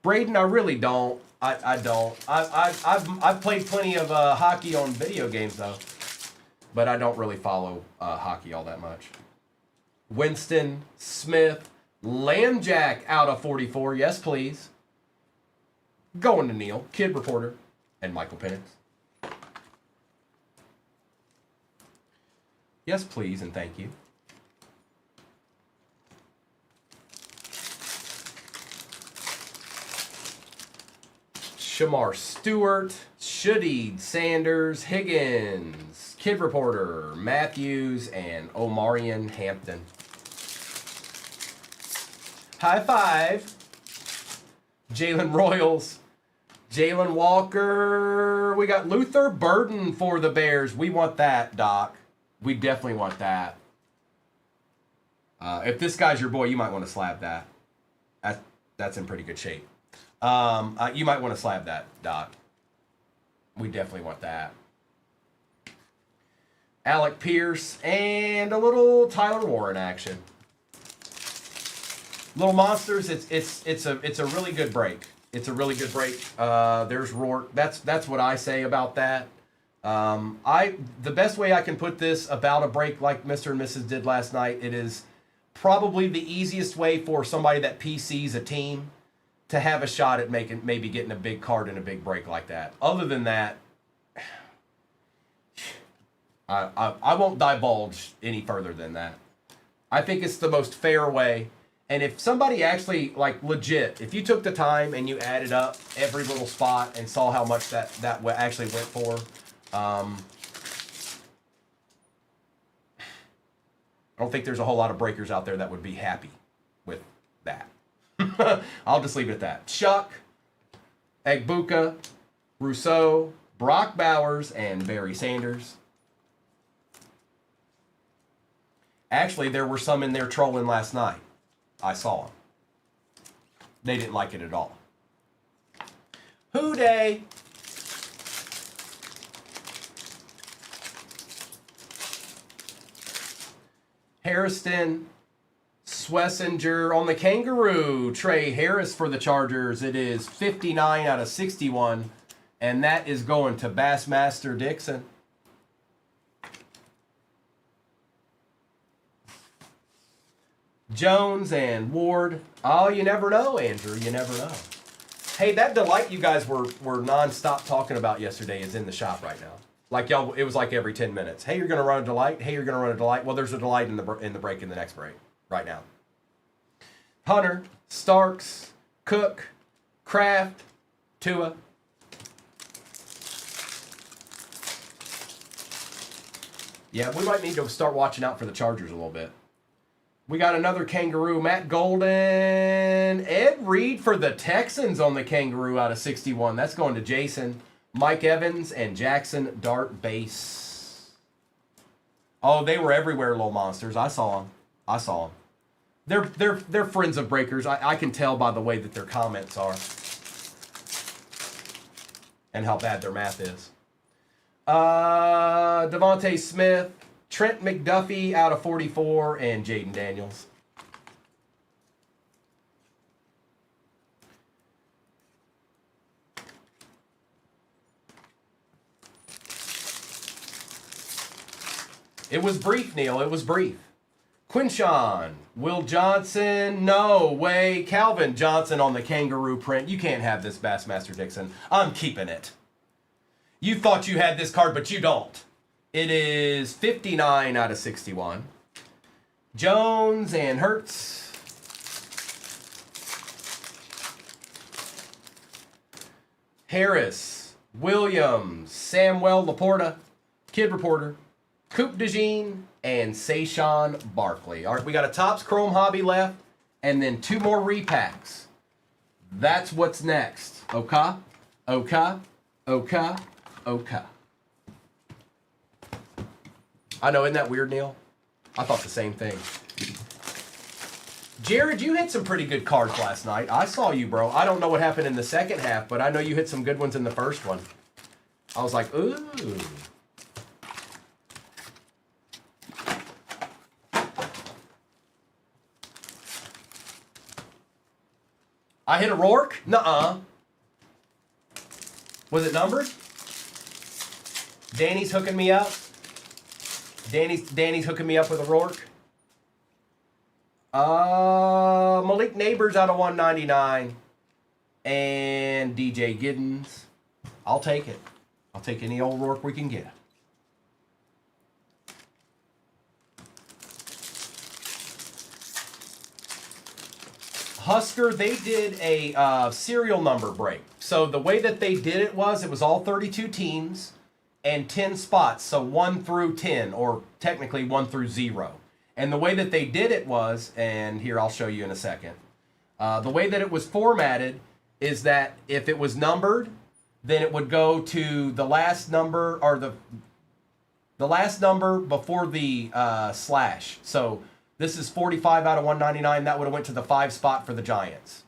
Braden, I really don't. I don't. I've played plenty of hockey on video games though, but I don't really follow hockey all that much. Winston Smith, Lambjack out of 44. Yes, please. Going to Neil, Kid Reporter, and Michael Penix. Yes, please, and thank you. Shamar Stewart, Shudid, Sanders, Higgins, Kid Reporter, Matthews, and Omarion Hampton. High five. Jalen Royals, Jalen Walker. We got Luther Burden for the Bears. We want that, Doc. We definitely want that. If this guy's your boy, you might want to slab that. That's in pretty good shape. You might want to slab that, Doc. We definitely want that. Alec Pierce and a little Tyler Warren action. Little Monsters, it's a really good break. It's a really good break. There's Rourke. That's what I say about that. The best way I can put this about a break like Mr. and Mrs. did last night, it is probably the easiest way for somebody that PCs a team to have a shot at maybe getting a big card in a big break like that. Other than that, I won't divulge any further than that. I think it's the most fair way. And if somebody actually, like legit, if you took the time and you added up every little spot and saw how much that actually went for, I don't think there's a whole lot of breakers out there that would be happy with that. I'll just leave it at that. Chuck, Egbuka, Rousseau, Brock Bowers, and Barry Sanders. Actually, there were some in there trolling last night. I saw them. They didn't like it at all. Hooday! Harrison, Swessinger on the Kangaroo. Trey Harris for the Chargers. It is 59 out of 61. And that is going to Bassmaster Dixon. Jones and Ward. Oh, you never know, Andrew. You never know. Hey, that delight you guys were nonstop talking about yesterday is in the shop right now. Like y'all, it was like every 10 minutes. Hey, you're gonna run a delight. Hey, you're gonna run a delight. Well, there's a delight in the break in the next break right now. Hunter, Starks, Cook, Kraft, Tua. Yeah, we might need to start watching out for the Chargers a little bit. We got another Kangaroo, Matt Golden. Ed Reed for the Texans on the Kangaroo out of 61. That's going to Jason. Mike Evans and Jackson Dart Base. Oh, they were everywhere, little monsters. I saw them. They're friends of breakers. I can tell by the way that their comments are. And how bad their math is. Devontae Smith. Trent McDuffie out of 44, and Jaden Daniels. It was brief, Neil. It was brief. Quinshawn, Will Johnson, no way. Calvin Johnson on the Kangaroo print. You can't have this, Bassmaster Dixon. I'm keeping it. You thought you had this card, but you don't. It is 59 out of 61. Jones and Hertz. Harris, Williams, Samuel Laporta, Kid Reporter, Coupe de Jean, and Saquon Barkley. All right, we got a Topps Chrome Hobby left, and then 2 more repacks. That's what's next. Okay? Okay? Okay? Okay. I know, isn't that weird, Neil? I thought the same thing. Jared, you hit some pretty good cards last night. I saw you, bro. I don't know what happened in the second half, but I know you hit some good ones in the first one. I was like, ooh. I hit a Rourke? Nuh-uh. Was it numbered? Danny's hooking me up. Danny's hooking me up with a Rourke. Malik Neighbors out of 199. And DJ Giddens. I'll take it. I'll take any old Rourke we can get. Husker, they did a serial number break. So the way that they did it was all 32 teams and 10 spots. So 1 through 10, or technically 1 through 0. And the way that they did it was, and here I'll show you in a second. The way that it was formatted is that if it was numbered, then it would go to the last number, or the last number before the slash. So this is 45 out of 199. That would have went to the 5 spot for the Giants.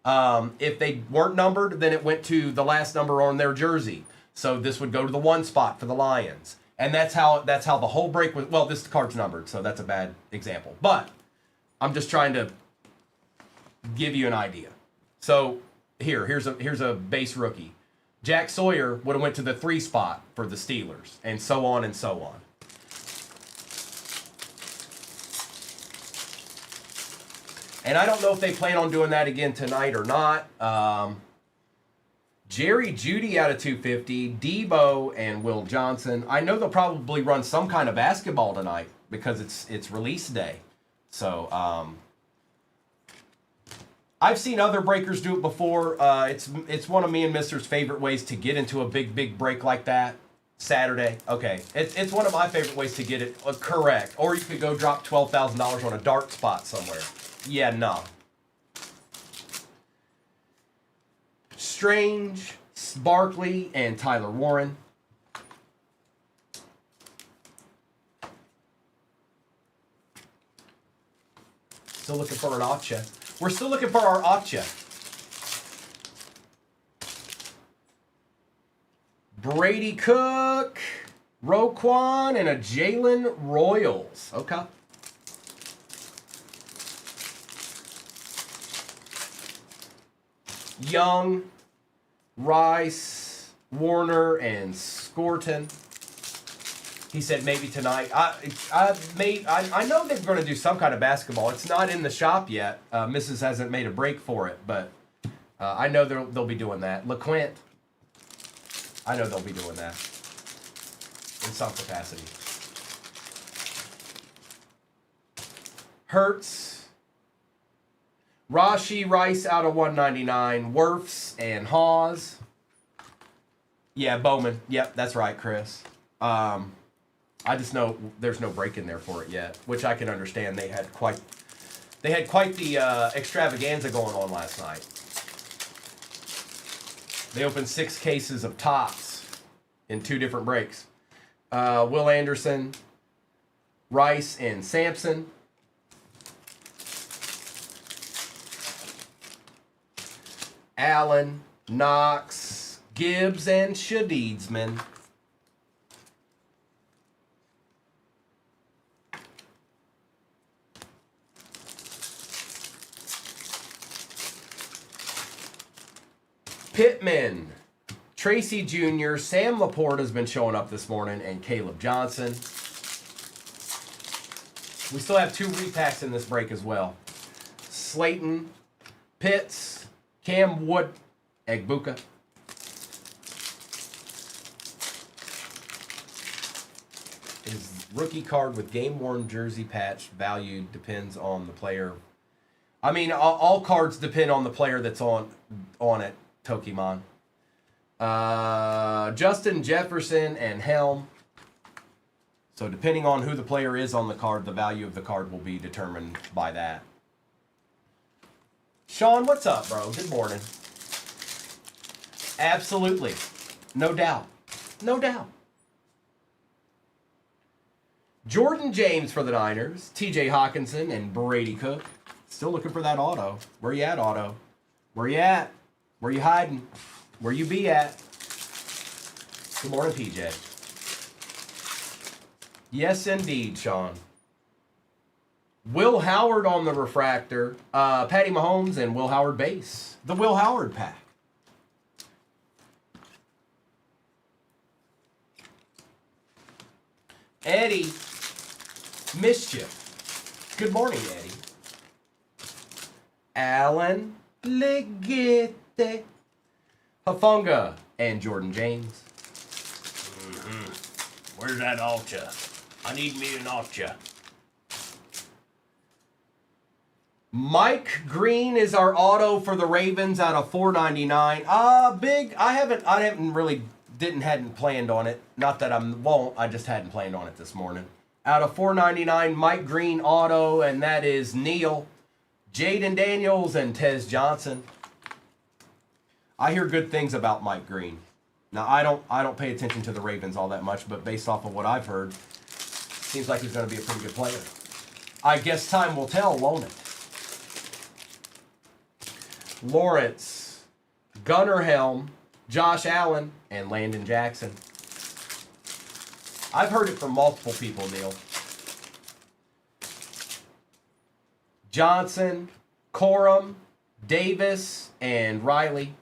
If they weren't numbered, then it went to the last number on their jersey. So this would go to the 1 spot for the Lions. And that's how the whole break was. Well, this card's numbered, so that's a bad example. But I'm just trying to give you an idea. So here's a base rookie. Jack Sawyer would have went to the 3 spot for the Steelers, and so on and so on. And I don't know if they plan on doing that again tonight or not. Jerry Jeudy out of 250, Debo and Will Johnson. I know they'll probably run some kind of basketball tonight because it's release day. So I've seen other breakers do it before. It's one of me and Mister's favorite ways to get into a big break like that. Saturday. Okay. It's one of my favorite ways to get it correct. Or you could go drop $12,000 on a dark spot somewhere. Yeah, no. Strange, Barkley, and Tyler Warren. Still looking for an Otcha. We're still looking for our Otcha. Brady Cook, Roquan, and a Jalen Royals. Okay. Young, Rice, Warner, and Scorton. He said maybe tonight. I know they're going to do some kind of basketball. It's not in the shop yet. Mrs. hasn't made a break for it, but I know they'll be doing that. LeQuint, I know they'll be doing that in some capacity. Hertz. Rashi Rice out of 199. Wirfs and Hawes. Yeah, Bowman. Yep, that's right, Chris. I just know there's no break in there for it yet, which I can understand. They had quite the extravaganza going on last night. They opened 6 cases of Topps in 2 different breaks. Will Anderson, Rice, and Sampson. Allen, Knox, Gibbs, and Shadeedsman. Pittman, Tracy Jr., Sam Laporta has been showing up this morning, and Caleb Johnson. We still have 2 repacks in this break as well. Slayton, Pitts, Cam Wood, Egbuka. is rookie card with game-worn jersey patch value depends on the player. I mean, all cards depend on the player that's on it, Tokimon. Justin Jefferson and Helm. So depending on who the player is on the card, the value of the card will be determined by that. Sean, what's up, bro? Good morning. Absolutely. No doubt. No doubt. Jordan James for the Niners, TJ Hawkinson, and Brady Cook. Still looking for that auto. Where you at, auto? Where you at? Where you hiding? Where you be at? Good morning, PJ. Yes, indeed, Sean. Will Howard on the refractor. Patty Mahomes and Will Howard base. The Will Howard pack. Eddie Mischief. Good morning, Eddie. Alan Legette. Hafunga and Jordan James. Where's that Alcha? I need me an Alcha. Mike Green is our auto for the Ravens out of $4.99. Big. I hadn't planned on it. Not that I won't. I just hadn't planned on it this morning. Out of $4.99, Mike Green auto, and that is Neil, Jaden Daniels, and Tez Johnson. I hear good things about Mike Green. Now I don't pay attention to the Ravens all that much, but based off of what I've heard, seems like he's going to be a pretty good player. I guess time will tell, won't it? Lawrence, Gunnar Helm, Josh Allen, and Landon Jackson. I've heard it from multiple people, Neil. Johnson, Corum, Davis, and Riley.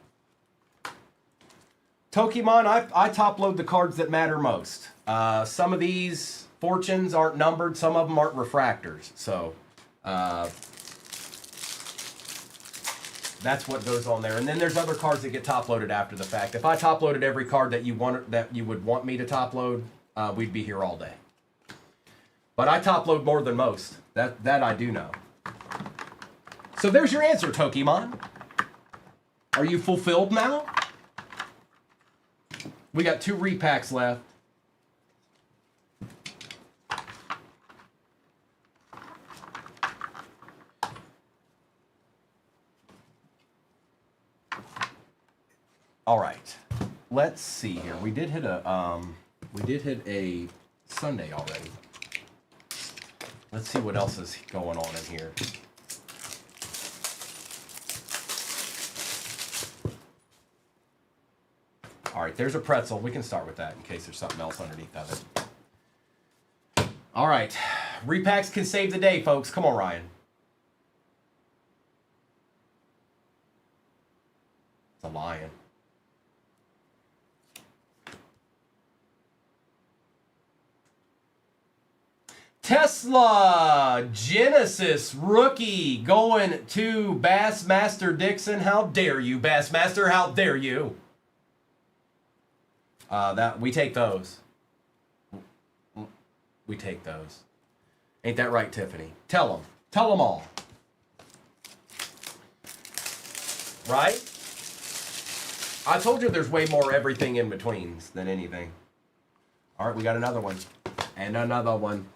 Tokimon, I top load the cards that matter most. Some of these fortunes aren't numbered. Some of them aren't refractors. So that's what goes on there. And then there's other cards that get top loaded after the fact. If I top loaded every card that you would want me to top load, we'd be here all day. But I top load more than most. That I do know. So there's your answer, Tokimon. Are you fulfilled now? We got 2 repacks left. All right. Let's see here. We did hit a Sunday already. Let's see what else is going on in here. All right, there's a pretzel. We can start with that in case there's something else underneath of it. All right, repacks can save the day, folks. Come on, Ryan. It's a lion. Tesla Genesis rookie going to Bassmaster Dixon. How dare you, Bassmaster? How dare you? That we take those. We take those. Ain't that right, Tiffany? Tell them. Tell them all. Right? I told you there's way more everything in betweens than anything. All right, we got another one. And another one.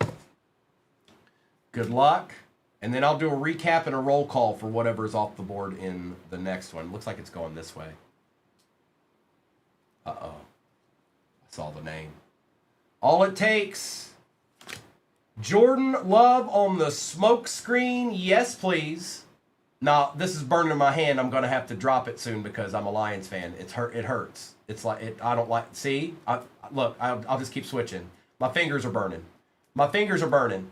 Good luck. And then I'll do a recap and a roll call for whatever's off the board in the next one. Looks like it's going this way. Uh-oh. I saw the name. All it takes. Jordan Love on the smoke screen. Yes, please. Now, this is burning in my hand. I'm going to have to drop it soon because I'm a Lions fan. It hurts. It's like, I don't like, see? Look, I'll just keep switching. My fingers are burning. My fingers are burning.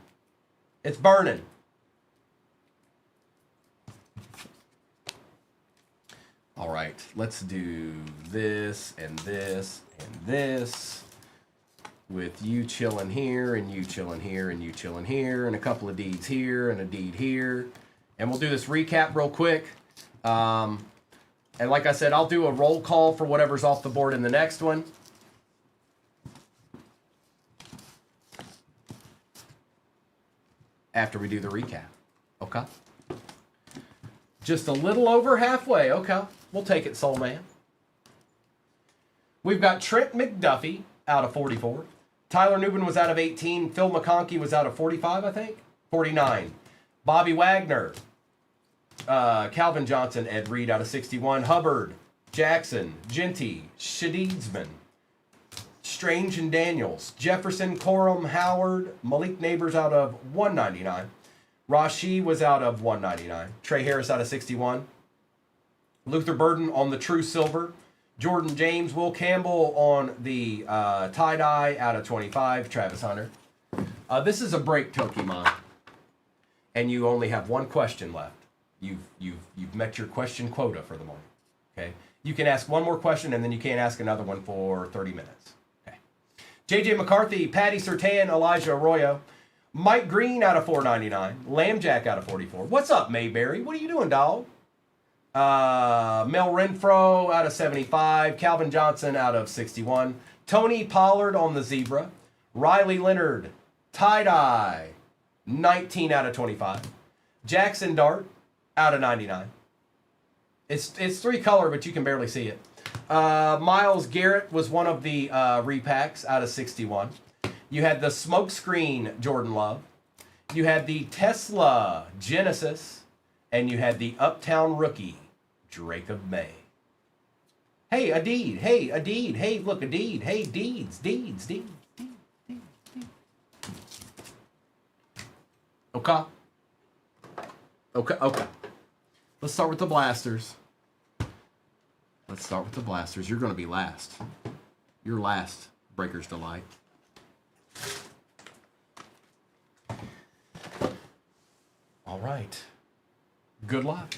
It's burning. All right, let's do this and this and this with you chilling here and you chilling here and you chilling here and a couple of deeds here and a deed here. And we'll do this recap real quick. And like I said, I'll do a roll call for whatever's off the board in the next one. after we do the recap. Okay? Just a little over halfway. Okay. We'll take it, Soul Man. We've got Trent McDuffie out of 44. Tyler Newman was out of 18. Phil McConkey was out of 45, I think. 49. Bobby Wagner. Calvin Johnson, Ed Reed out of 61. Hubbard, Jackson, Genty, Shadidsman, Strange and Daniels. Jefferson, Corum, Howard, Malik Neighbors out of 199. Rashi was out of 199. Trey Harris out of 61. Luther Burden on the True Silver. Jordan James, Will Campbell on the tie-dye out of 25. Travis Hunter. This is a break, Tokimon. And you only have one question left. You've met your question quota for the morning. Okay? You can ask one more question, and then you can't ask another one for 30 minutes. Okay. J.J. McCarthy, Patty Surtain, Elijah Arroyo. Mike Green out of 499. Lambjack out of 44. What's up, Mayberry? What are you doing, dog? Mel Renfro out of 75. Calvin Johnson out of 61. Tony Pollard on the zebra. Riley Leonard, tie-dye, 19 out of 25. Jackson Dart out of 99. It's three color, but you can barely see it. Miles Garrett was one of the repacks out of 61. You had the Smokescreen Jordan Love. You had the Tesla Genesis. And you had the Uptown Rookie Jacob May. Hey, Adeed. Hey, Adeed. Hey, look, Adeed. Hey, Deeds. Okay. Let's start with the blasters. You're going to be last. You're last, Breaker's Delight. All right. Good luck.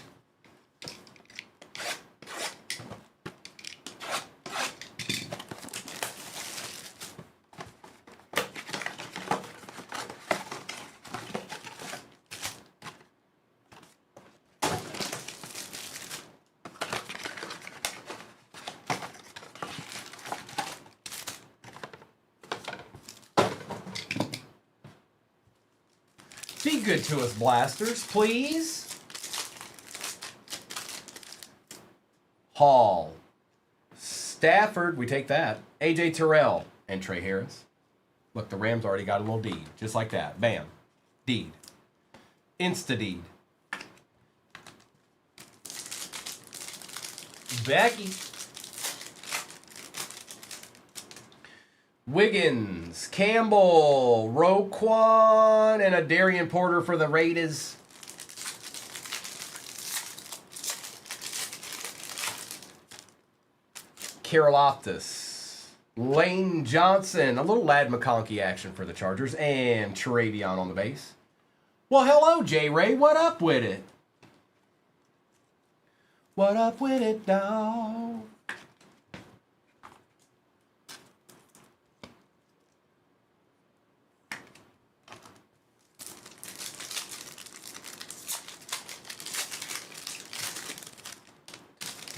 Be good to us, blasters, please. Hall, Stafford, we take that. AJ Terrell and Trey Harris. Look, the Rams already got a little deed, just like that. Bam, deed, insta deed. Becky, Wiggins, Campbell, Roquan, and a Darian Porter for the Raiders. Karlaftis, Lane Johnson, a little Lad McConkey action for the Chargers, and Travion on the base. Well, hello, J-Ray. What up with it? What up with it, dawg?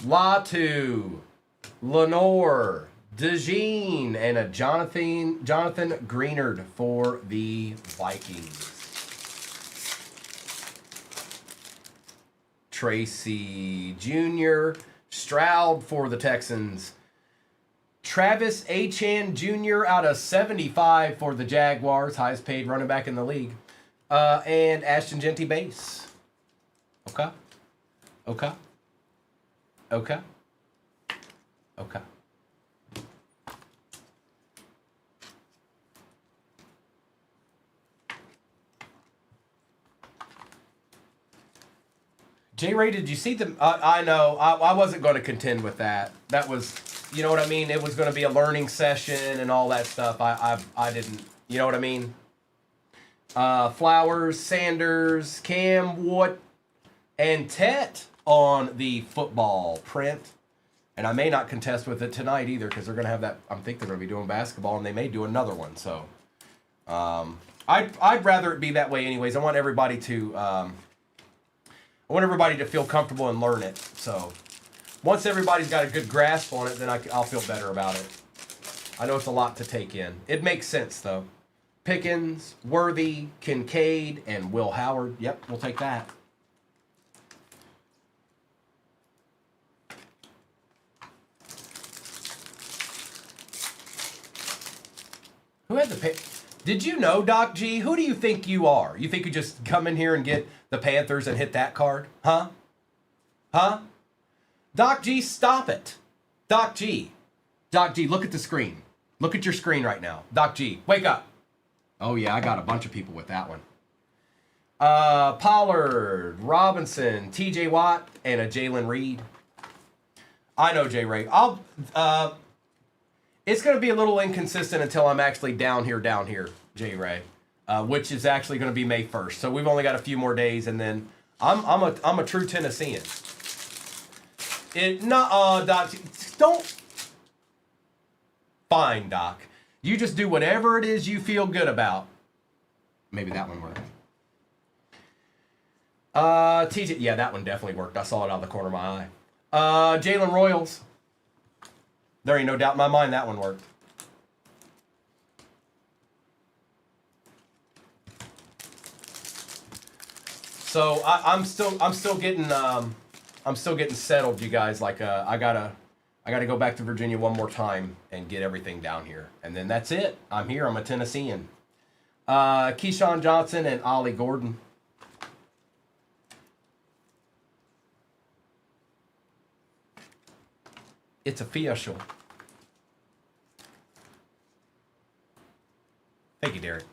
Latu, Lenore, DeJean, and a Jonathan Greenard for the Vikings. Tracy Jr., Stroud for the Texans. Travis Achan Jr. out of 75 for the Jaguars, highest paid running back in the league. And Ashton Genty base. Okay. J-Ray, did you see the... I know. I wasn't going to contend with that. That was... You know what I mean? It was going to be a learning session and all that stuff. I didn't... You know what I mean? Flowers, Sanders, Cam Wood, and Tet on the football print. And I may not contest with it tonight either because they're going to have that... I think they're going to be doing basketball and they may do another one. So I'd rather it be that way anyways. I want everybody to... I want everybody to feel comfortable and learn it. So once everybody's got a good grasp on it, then I'll feel better about it. I know it's a lot to take in. It makes sense, though. Pickens, Worthy, Kincaid, and Will Howard. Yep, we'll take that. Who had the pick? Did you know, Doc G? Who do you think you are? You think you just come in here and get the Panthers and hit that card? Huh? Huh? Doc G, stop it. Doc G. Doc G, look at the screen. Look at your screen right now. Doc G, wake up. Oh, yeah, I got a bunch of people with that one. Pollard, Robinson, TJ Watt, and a Jalen Reed. I know, J. Ray. It's going to be a little inconsistent until I'm actually down here, J. Ray, which is actually going to be May 1st. So we've only got a few more days, and then I'm a true Tennessean. Doc, don't. Fine, Doc. You just do whatever it is you feel good about. Maybe that one worked. TJ, yeah, that one definitely worked. I saw it out of the corner of my eye. Jalen Royals. There ain't no doubt in my mind that one worked. So I'm still getting settled, you guys. Like I gotta go back to Virginia one more time and get everything down here, and then that's it. I'm here. I'm a Tennessean. Keyshawn Johnson and Ollie Gordon. It's official. Thank you, Derek.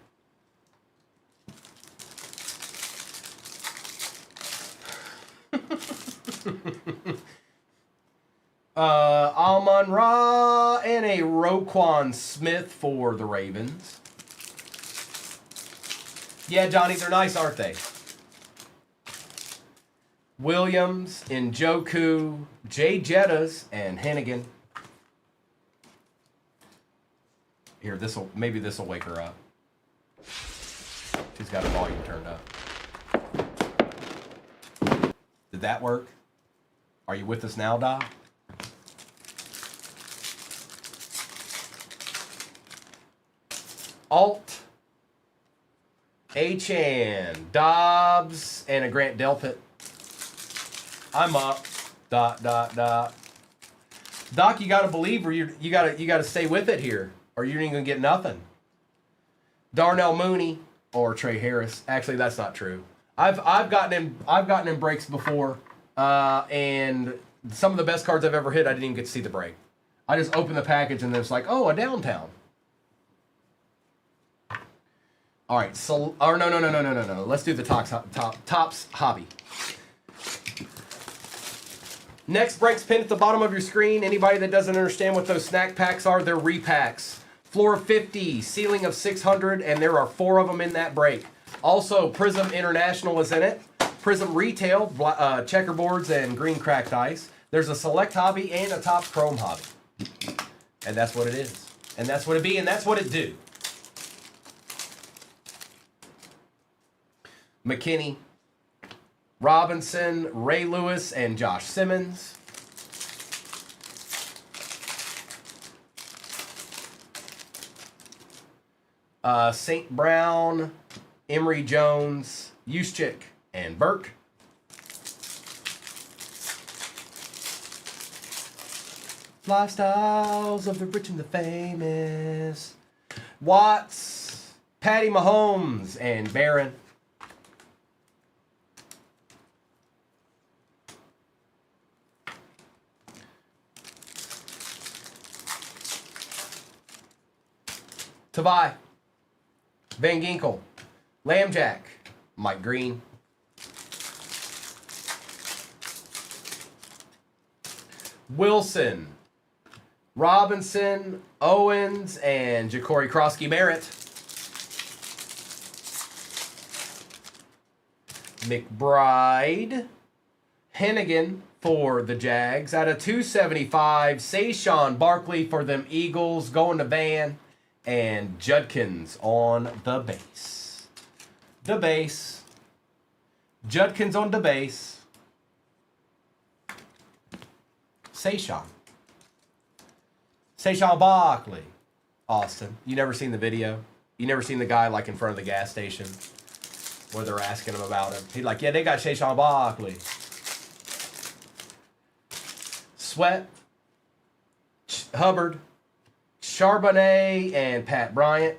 Amon Ra and a Roquan Smith for the Ravens. Yeah, Johnny, they're nice, aren't they? Williams, Njoku, Jay Jettas, and Hennigan. Here, maybe this'll wake her up. She's got her volume turned up. Did that work? Are you with us now, Doc? Alt, Achan, Dobbs, and a Grant Delpit. I'm up. ... Doc, you gotta believe, or you gotta stay with it here, or you ain't gonna get nothing. Darnell Mooney or Trey Harris. Actually, that's not true. I've gotten in breaks before, and some of the best cards I've ever hit, I didn't even get to see the break. I just opened the package and then it's like, oh, a downtown. All right, so no. Let's do the Topps hobby. Next breaks pinned at the bottom of your screen. Anybody that doesn't understand what those snack packs are, they're repacks. Floor of 50, ceiling of 600, and there are 4 of them in that break. Also, Prism International is in it. Prism Retail, checkerboards, and green cracked ice. There's a Select Hobby and a Top Chrome Hobby. And that's what it is. And that's what it be, and that's what it do. McKinney, Robinson, Ray Lewis, and Josh Simmons. St. Brown, Emory Jones, Juszczyk, and Burke. Lifestyles of the rich and the famous. Watts, Patty Mahomes, and Barron. Tavai, Van Ginkel, Lambjack, Mike Green. Wilson, Robinson, Owens, and Ja'Cory Krosky-Merritt. McBride, Hennigan for the Jags. Out of 275, Saquon Barkley for them Eagles, going to Van. And Judkins on the base. The base. Judkins on the base. Saquon Barkley. Austin. You never seen the video? You never seen the guy like in front of the gas station where they're asking him about him. He's like, yeah, they got Saquon Barkley. Sweat, Hubbard, Charbonnet, and Pat Bryant.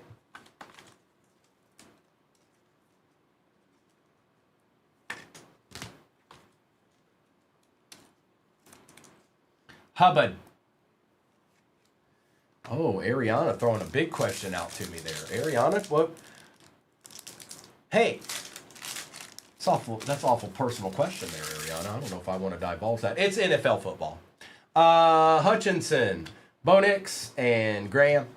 Hubbard. Oh, Ariana throwing a big question out to me there. Ariana, what? Hey, it's awful. That's an awful personal question there, Ariana. I don't know if I want to divulge that. It's NFL football. Hutchinson, Bo Nix, and Graham.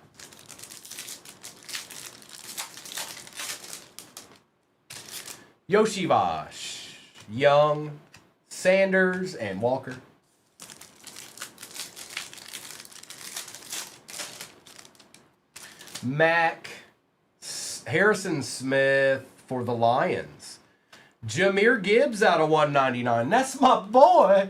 Yoshivash, Young, Sanders, and Walker. Mack, Harrison Smith for the Lions. Jahmyr Gibbs out of 199. That's my boy.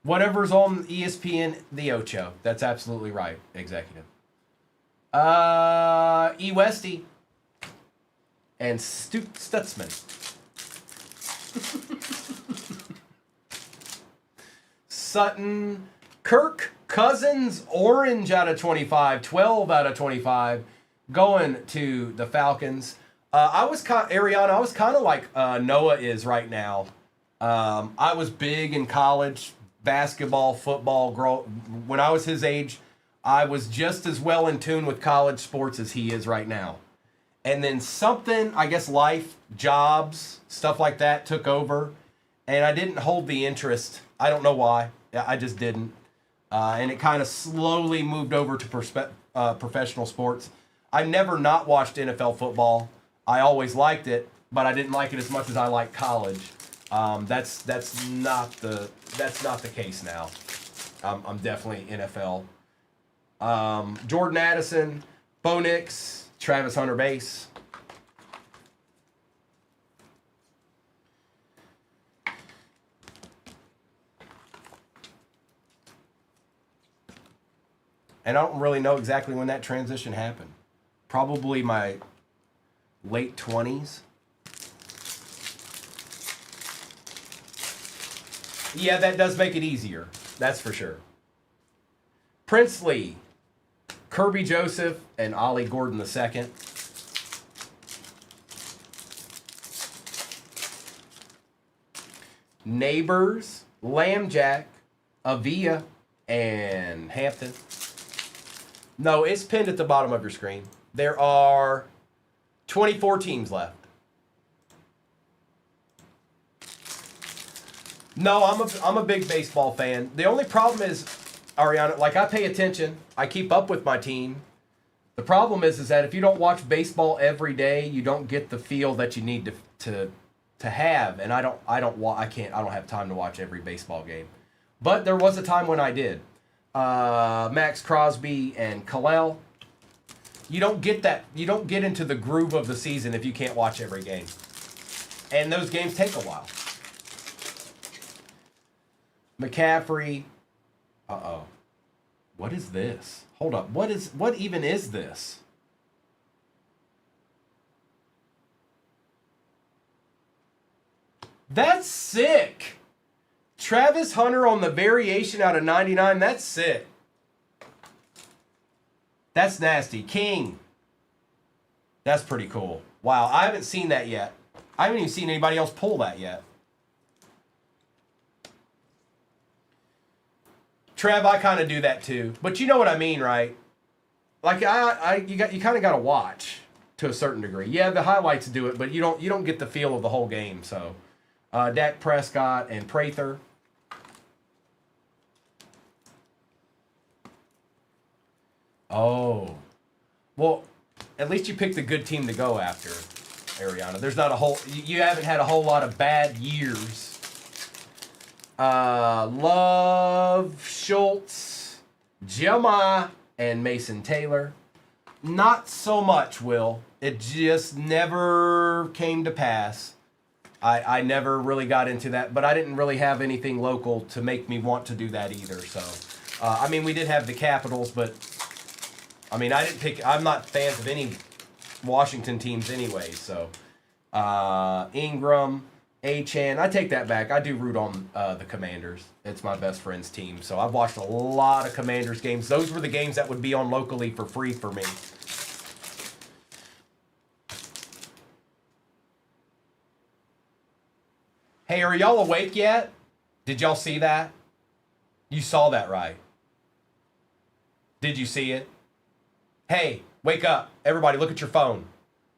Whatever's on ESPN, the Ocho. That's absolutely right, executive. E. Westy and Stutzman. Sutton, Kirk Cousins, orange out of 25, 12 out of 25, going to the Falcons. Ariana, I was kind of like Noah is right now. I was big in college, basketball, football. When I was his age, I was just as well in tune with college sports as he is right now. And then something, I guess life, jobs, stuff like that took over. And I didn't hold the interest. I don't know why. I just didn't. And it kind of slowly moved over to professional sports. I never not watched NFL football. I always liked it, but I didn't like it as much as I liked college. That's not the case now. I'm definitely NFL. Jordan Addison, Bo Nix, Travis Hunter base. And I don't really know exactly when that transition happened. Probably my late 20s. Yeah, that does make it easier. That's for sure. Princely, Kirby Joseph, and Ollie Gordon II. Neighbors, Lambjack, Avia, and Hampton. No, it's pinned at the bottom of your screen. There are 24 teams left. No, I'm a big baseball fan. The only problem is, Ariana, like I pay attention. I keep up with my team. The problem is that if you don't watch baseball every day, you don't get the feel that you need to have. And I don't have time to watch every baseball game. But there was a time when I did. Max Crosby and Kalel. You don't get that. You don't get into the groove of the season if you can't watch every game. And those games take a while. McCaffrey. Uh-oh. What is this? Hold up. What even is this? That's sick. Travis Hunter on the variation out of 99. That's sick. That's nasty. King. That's pretty cool. Wow, I haven't seen that yet. I haven't even seen anybody else pull that yet. Trev, I kind of do that too. But you know what I mean, right? Like you kind of got to watch to a certain degree. Yeah, the highlights do it, but you don't get the feel of the whole game. So, Dak Prescott and Prather. Oh, well, at least you picked a good team to go after, Ariana. There's not you haven't had a whole lot of bad years. Love, Schultz, Jeremiah, and Mason Taylor. Not so much, Will. It just never came to pass. I never really got into that, but I didn't really have anything local to make me want to do that either. So, I mean, we did have the Capitals, but I mean, I'm not fans of any Washington teams anyway, so. Ingram, Achan. I take that back. I do root on the Commanders. It's my best friend's team, so I've watched a lot of Commanders games. Those were the games that would be on locally for free for me. Hey, are y'all awake yet? Did y'all see that? You saw that, right? Did you see it? Hey, wake up. Everybody, look at your phone.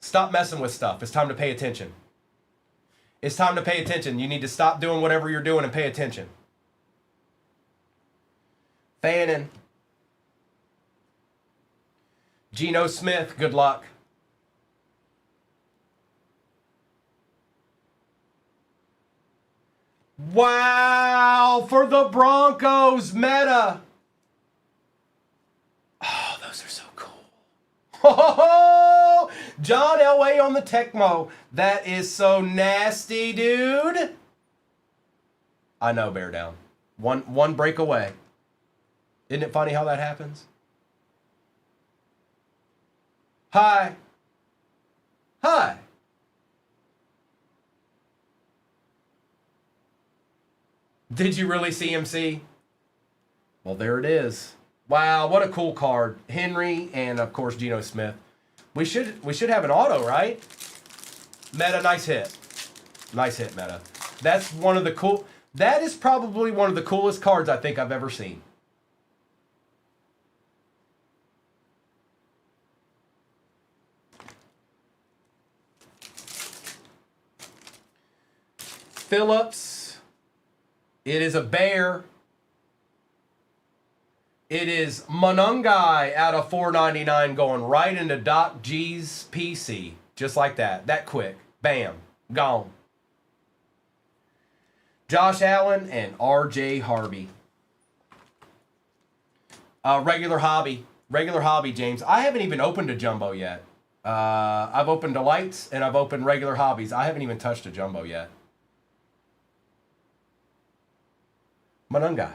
Stop messing with stuff. It's time to pay attention. It's time to pay attention. You need to stop doing whatever you're doing and pay attention. Fannin. Geno Smith, good luck. Wow, for the Broncos, Meta. Oh, those are so cool. Oh, John Elway on the Tecmo. That is so nasty, dude. I know, bear down. One break away. Isn't it funny how that happens? Hi. Hi. Did you really see CMC? Well, there it is. Wow, what a cool card. Henry and, of course, Geno Smith. We should have an auto, right? Meta, nice hit. Nice hit, Meta. That is probably one of the coolest cards I think I've ever seen. Phillips. It is a bear. It is Monungai out of $4.99 going right into Doc G's PC. Just like that. That quick. Bam. Gone. Josh Allen and R.J. Harvey. Regular hobby. Regular hobby, James. I haven't even opened a jumbo yet. I've opened delights and I've opened regular hobbies. I haven't even touched a jumbo yet. Monungai.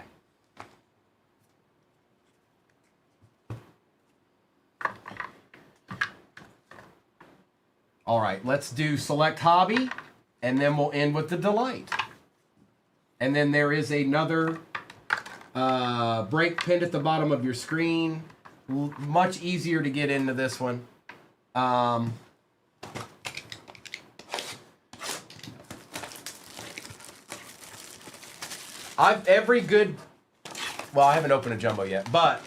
All right, let's do select hobby, and then we'll end with the delight. And then there is another break pinned at the bottom of your screen. Much easier to get into this one. I haven't opened a jumbo yet, but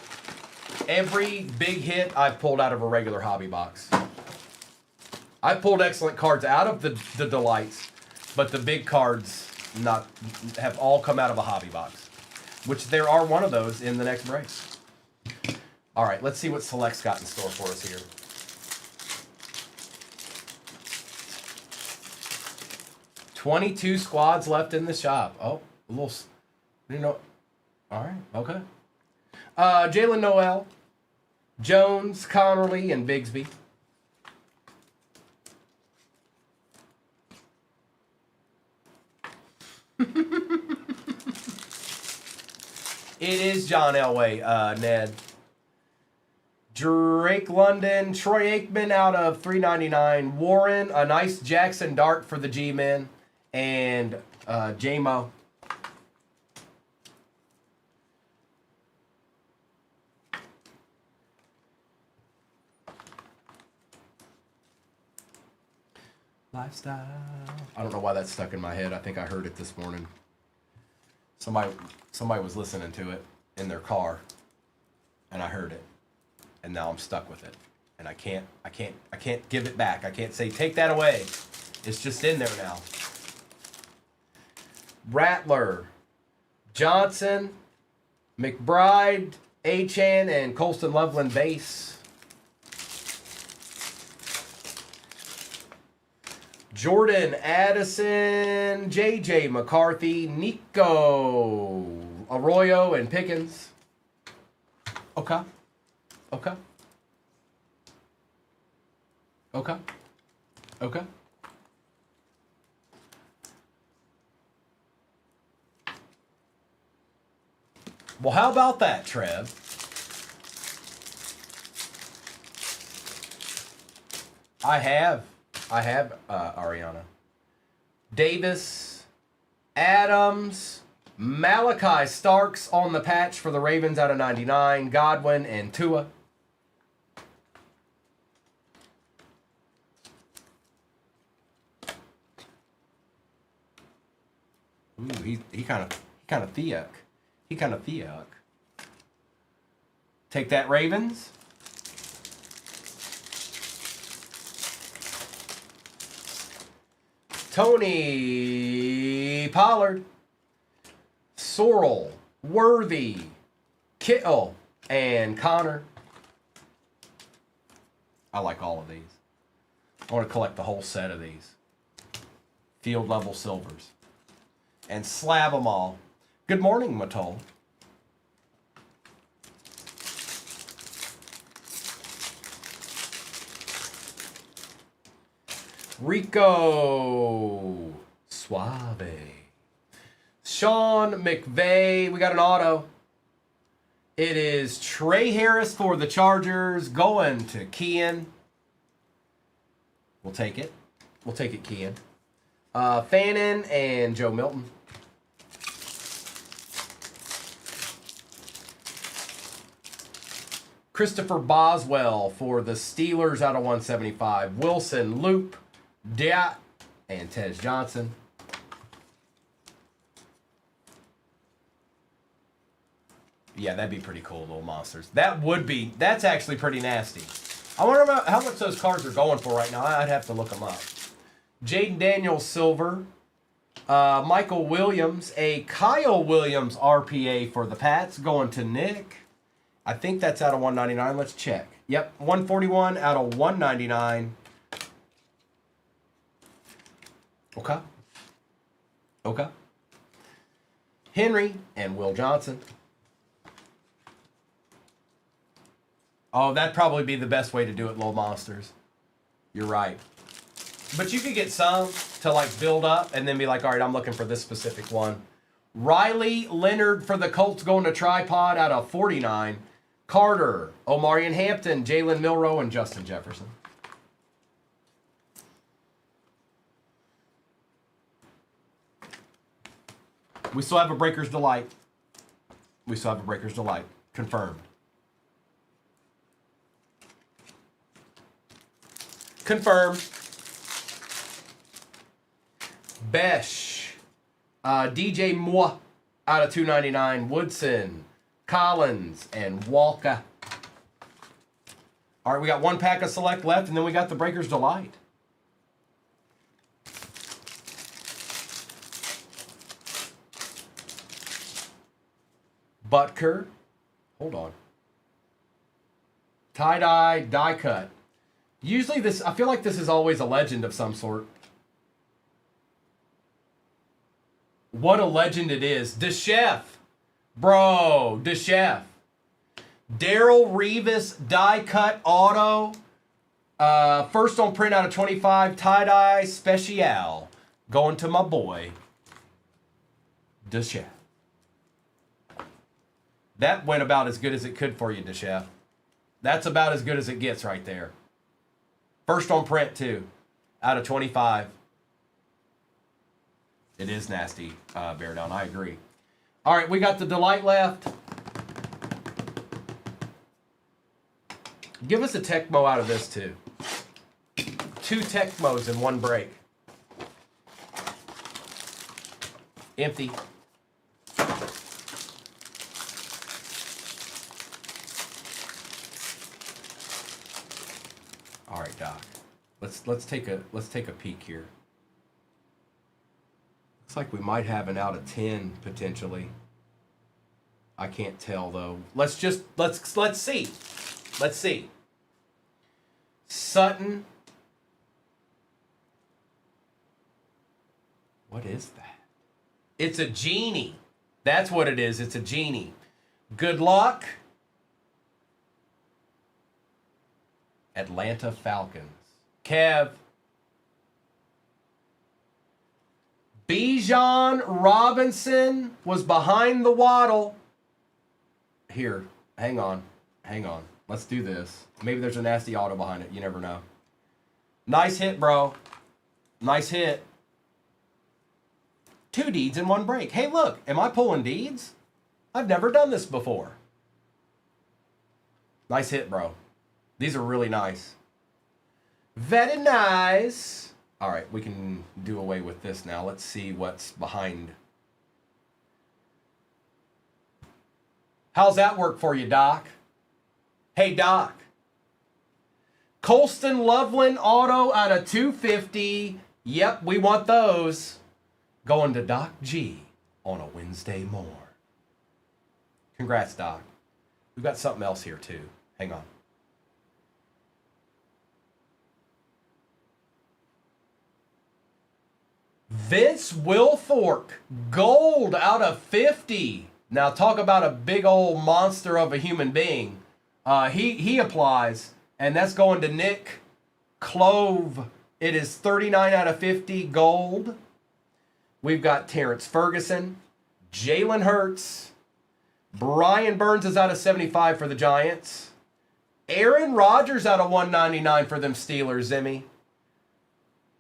every big hit I've pulled out of a regular hobby box. I've pulled excellent cards out of the delights, but the big cards have all come out of a hobby box, which there are one of those in the next break. All right, let's see what Select's got in store for us here. $22 squads left in the shop. Oh, a little, all right, okay. Jalen Noel, Jones, Connerly, and Bigsby. It is John Elway, Ned. Drake London, Troy Aikman out of $3.99. Warren, a nice Jackson Dart for the G-Men. And J-Mo. Lifestyle. I don't know why that's stuck in my head. I think I heard it this morning. Somebody was listening to it in their car, and I heard it, and now I'm stuck with it, and I can't give it back. I can't say take that away. It's just in there now. Rattler, Johnson, McBride, Achan, and Colston Loveland base. Jordan, Addison, JJ, McCarthy, Nico, Arroyo, and Pickens. Okay. Okay. Okay. Okay. Well, how about that, Trev? I have, Ariana. Davis, Adams, Malachi Starks on the patch for the Ravens out of 99. Godwin and Tua. Ooh, he kind of theok. He kind of theok. Take that, Ravens. Tony Pollard, Sorrell, Worthy, Kittle, and Connor. I like all of these. I want to collect the whole set of these. Field level silvers. And slab them all. Good morning, Matol. Rico Suave. Sean McVay. We got an auto. It is Trey Harris for the Chargers going to Kian. We'll take it. We'll take it, Kian. Fannin and Joe Milton. Christopher Boswell for the Steelers out of 175. Wilson, Loop, Diat, and Tej Johnson. Yeah, that'd be pretty cool, little monsters. That would be. That's actually pretty nasty. I wonder about how much those cards are going for right now. I'd have to look them up. Jaden Daniels, silver. Michael Williams, a Kyle Williams RPA for the Pats, going to Nick. I think that's out of 199. Let's check. Yep, 141 out of 199. Okay. Okay. Henry and Will Johnson. Oh, that'd probably be the best way to do it, little monsters. You're right. But you could get some to like build up and then be like, all right, I'm looking for this specific one. Riley Leonard for the Colts going to tripod out of 49. Carter, Omarion Hampton, Jalen Milroe, and Justin Jefferson. We still have a Breaker's Delight. We still have a Breaker's Delight. Confirmed. Confirmed. Besh. DJ Moore out of 299. Woodson, Collins, and Walker. All right, we got one pack of select left, and then we got the Breaker's Delight. Butker. Hold on. Tie-dye, die cut. Usually this, I feel like this is always a legend of some sort. What a legend it is. DeChef. Bro, DeChef. Daryl Revis, die cut auto. First on print out of 25, tie-dye special. Going to my boy, DeChef. That went about as good as it could for you, DeChef. That's about as good as it gets right there. First on print, too, out of 25. It is nasty, Bear Down. I agree. All right, we got the Delight left. Give us a Tecmo out of this, too. 2 Tecmos in one break. Empty. All right, Doc. Let's take a peek here. Looks like we might have an out of 10 potentially. I can't tell though. Let's see. Let's see. Sutton. What is that? It's a genie. That's what it is. It's a genie. Good luck. Atlanta Falcons. Kev. Bijan Robinson was behind the waddle. Here, hang on. Let's do this. Maybe there's a nasty auto behind it. You never know. Nice hit, bro. Nice hit. 2 deeds in 1 break. Hey, look. Am I pulling deeds? I've never done this before. Nice hit, bro. These are really nice. Very nice. All right, we can do away with this now. Let's see what's behind. How's that work for you, Doc? Hey, Doc. Colston Loveland auto out of 250. Yep, we want those. Going to Doc G on a Wednesday more. Congrats, Doc. We've got something else here, too. Hang on. Vince Wilfork, gold out of 50. Now, talk about a big old monster of a human being. He applies, and that's going to Nick Clove. It is 39 out of 50 gold. We've got Terrence Ferguson, Jalen Hurts, Brian Burns is out of 75 for the Giants. Aaron Rodgers out of 199 for them Steelers, Zimmy.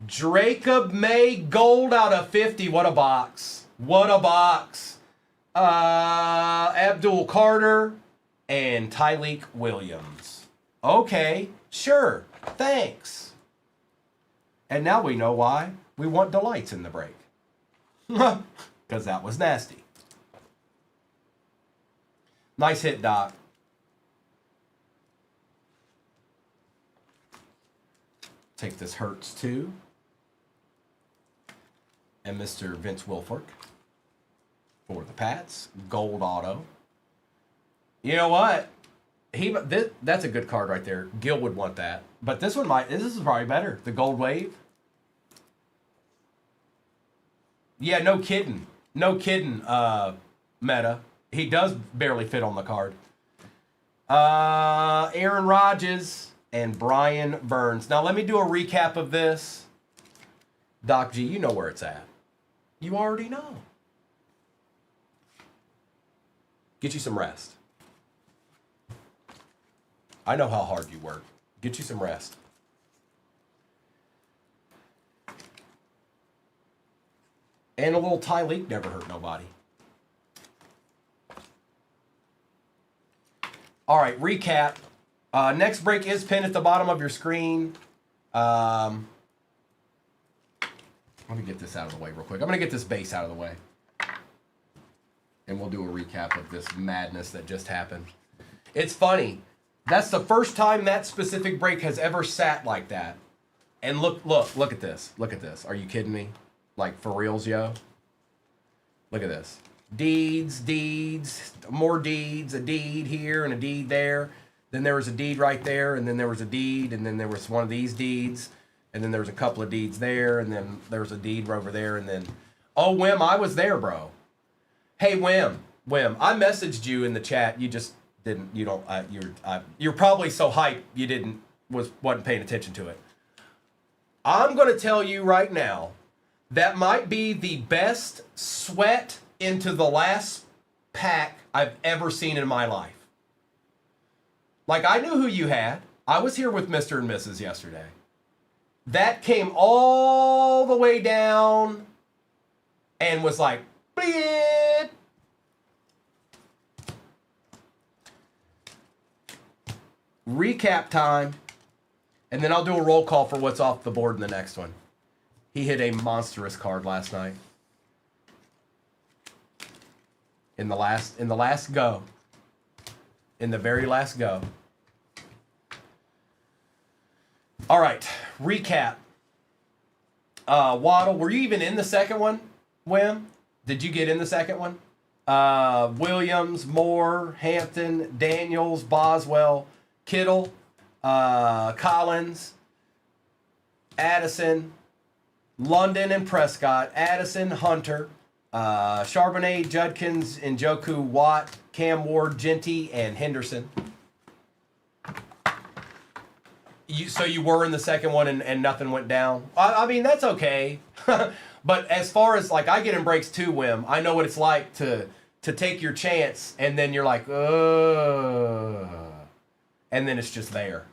Jacob May gold out of 50. What a box. What a box. Abdul Carter and Tyleek Williams. Okay, sure. Thanks. And now we know why we want delights in the break. Because that was nasty. Nice hit, Doc. Take this Hurts too. And Mr. Vince Wilfork for the Pats. Gold auto. You know what? That's a good card right there. Gil would want that. But this is probably better. The gold wave. Yeah, no kidding. No kidding, Meta. He does barely fit on the card. Aaron Rodgers and Brian Burns. Now, let me do a recap of this. Doc G, you know where it's at. You already know. Get you some rest. I know how hard you work. Get you some rest. And a little Tyleek never hurt nobody. All right, recap. Next break is pinned at the bottom of your screen. Let me get this out of the way real quick. I'm going to get this base out of the way. And we'll do a recap of this madness that just happened. It's funny. That's the first time that specific break has ever sat like that. And look at this. Look at this. Are you kidding me? Like, for reals, yo? Look at this. Deeds, more deeds, a deed here and a deed there. Then there was a deed right there, and then there was a deed, and then there was one of these deeds, and then there was a couple of deeds there, and then there was a deed over there, and then, oh, Wim, I was there, bro. Hey, Wim, I messaged you in the chat. You just didn't, you're probably so hyped you wasn't paying attention to it. I'm going to tell you right now, that might be the best sweat into the last pack I've ever seen in my life. Like, I knew who you had. I was here with Mr. and Mrs. yesterday. That came all the way down and was like, bleep. Recap time. And then I'll do a roll call for what's off the board in the next one. He hit a monstrous card last night. In the last go. In the very last go. All right, recap. Waddle, were you even in the second one, Wim? Did you get in the second one? Williams, Moore, Hampton, Daniels, Boswell, Kittle, Collins, Addison, London and Prescott, Addison, Hunter, Charbonnet, Judkins, Njoku, Watt, Cam Ward, Genty, and Henderson. So you were in the second one and nothing went down? I mean, that's okay. But as far as, like, I get in breaks too, Wim. I know what it's like to take your chance, and then you're like, ugh. And then it's just there.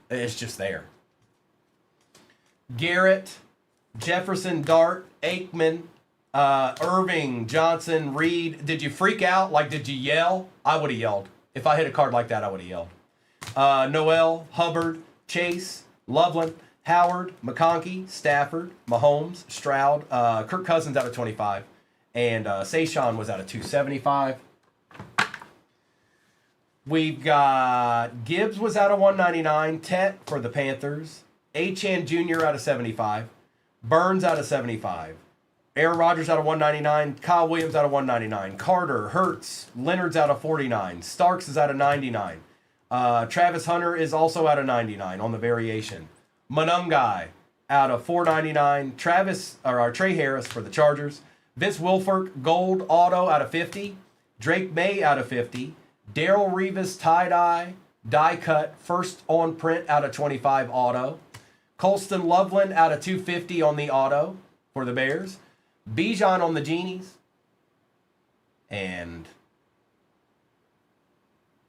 It's just there. Garrett, Jefferson, Dart, Aikman, Irving, Johnson, Reed. Did you freak out? Like, did you yell? I would have yelled. If I hit a card like that, I would have yelled. Noel, Hubbard, Chase, Loveland, Howard, McConkey, Stafford, Mahomes, Stroud, Kirk Cousins out of 25, and Saquon was out of 275. We've got Gibbs was out of 199, Tet for the Panthers, Achane Jr. out of 75, Burns out of 75, Aaron Rodgers out of 199, Kyle Williams out of 199, Carter, Hurts, Leonard's out of 49, Starks is out of 99, Travis Hunter is also out of 99 on the variation. Monungai out of 499. Trey Harris for the Chargers. Vince Wilfork gold auto out of 50. Drake May out of 50. Darrell Revis tie-dye die cut first on print out of 25 auto. Colston Loveland out of 250 on the auto for the Bears. Bijan on the Genies. And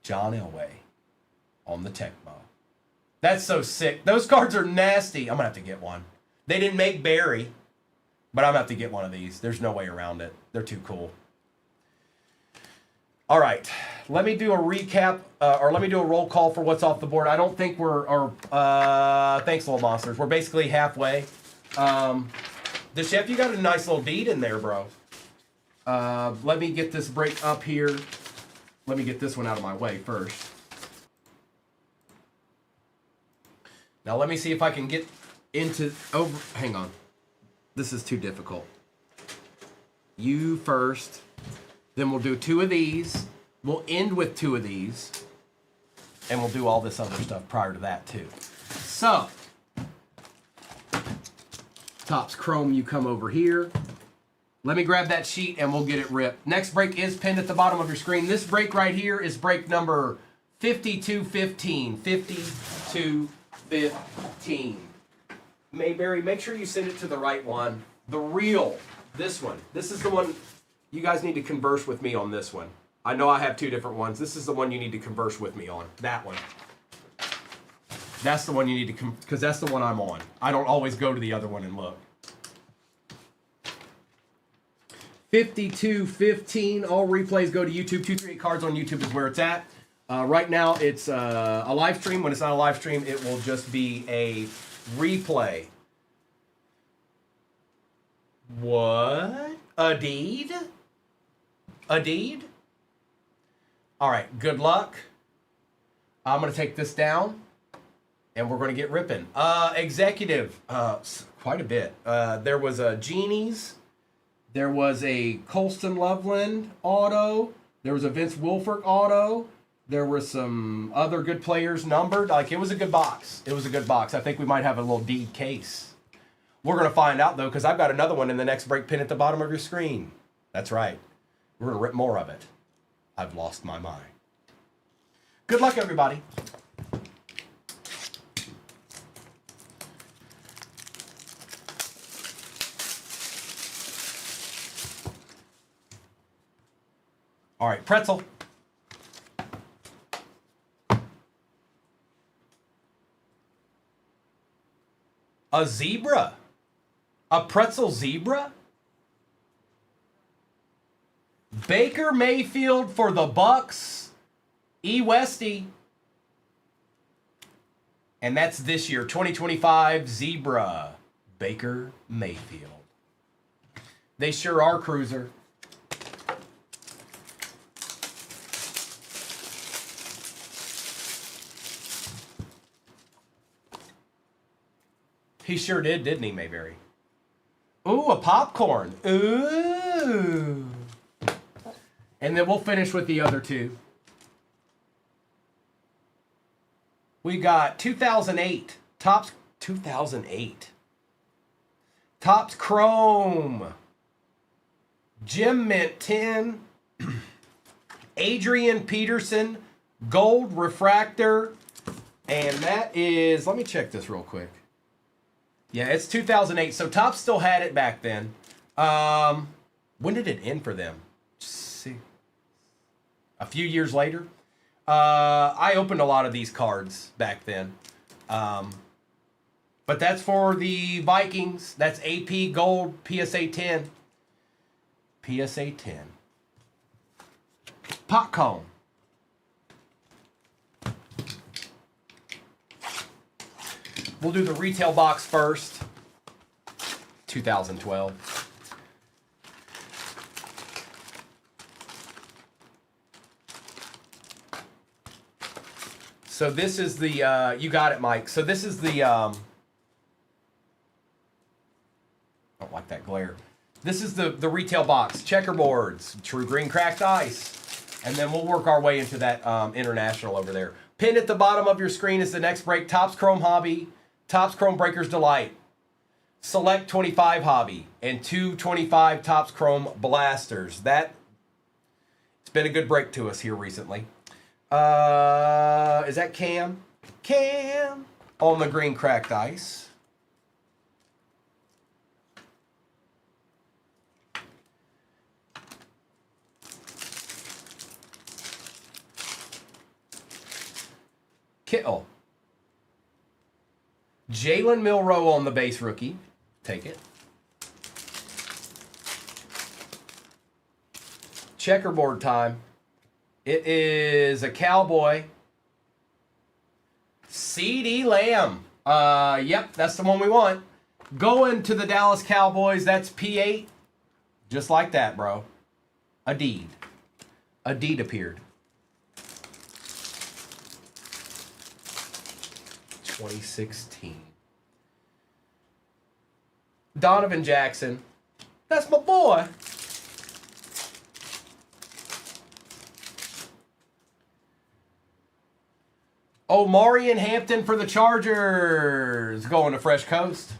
John Elway on the Tecmo. That's so sick. Those cards are nasty. I'm going to have to get one. They didn't make Barry, but I'm going to have to get one of these. There's no way around it. They're too cool. All right. Let me do a recap, or let me do a roll call for what's off the board. I don't think thanks, little monsters. We're basically halfway. The chef, you got a nice little deed in there, bro. Let me get this break up here. Let me get this one out of my way first. Now let me see if I can get hang on. This is too difficult. You first. Then we'll do 2 of these. We'll end with 2 of these. And we'll do all this other stuff prior to that too. So, Topps Chrome, you come over here. Let me grab that sheet and we'll get it ripped. Next break is pinned at the bottom of your screen. This break right here is break number 5215. 5215. Mayberry, make sure you send it to the right one. The real, this one. This is the one. You guys need to converse with me on this one. I know I have 2 different ones. This is the one you need to converse with me on. That one. That's the one you need to, because that's the one I'm on. I don't always go to the other one and look. 5215. All replays go to YouTube. 238 Cards on YouTube is where it's at. Right now, it's a live stream. When it's not a live stream, it will just be a replay. What? A deed? A deed? All right, good luck. I'm going to take this down, and we're going to get ripping. Executive, quite a bit. There was a Genies. There was a Colston Loveland auto. There was a Vince Wilfork auto. There were some other good players numbered. Like, it was a good box. It was a good box. I think we might have a little deed case. We're going to find out, though, because I've got another one in the next break pin at the bottom of your screen. That's right. We're going to rip more of it. I've lost my mind. Good luck, everybody. All right, pretzel. A zebra? A pretzel zebra? Baker Mayfield for the Bucks. E. Westy. And that's this year, 2025 Zebra. Baker Mayfield. They sure are, Cruiser. He sure did, didn't he, Mayberry? Ooh, a popcorn. Ooh. And then we'll finish with the other 2. We got 2008. Topps 2008. Topps Chrome. Jim Mint 10. Adrian Peterson. Gold Refractor. And that is, let me check this real quick. Yeah, it's 2008. So Topps still had it back then. When did it end for them? See. A few years later. I opened a lot of these cards back then. But that's for the Vikings. That's AP Gold PSA 10. PSA 10. Popcorn. We'll do the retail box first. 2012. So this is the, you got it, Mike. So this is the, don't like that glare. This is the retail box. Checkerboards, True Green Cracked Ice. And then we'll work our way into that international over there. Pinned at the bottom of your screen is the next break. Topps Chrome Hobby, Topps Chrome Breakers Delight, Select 25 Hobby, and 225 Topps Chrome Blasters. It's been a good break to us here recently. Is that Cam? Cam on the green cracked ice. Kittle. Jalen Milroe on the base rookie. Take it. Checkerboard time. It is a Cowboy. CeeDee Lamb. Yep, that's the one we want. Going to the Dallas Cowboys. That's P8. Just like that, bro. A deed. A deed appeared. 2016. Donovan Jackson. That's my boy. Omari and Hampton for the Chargers. Going to Fresh Coast.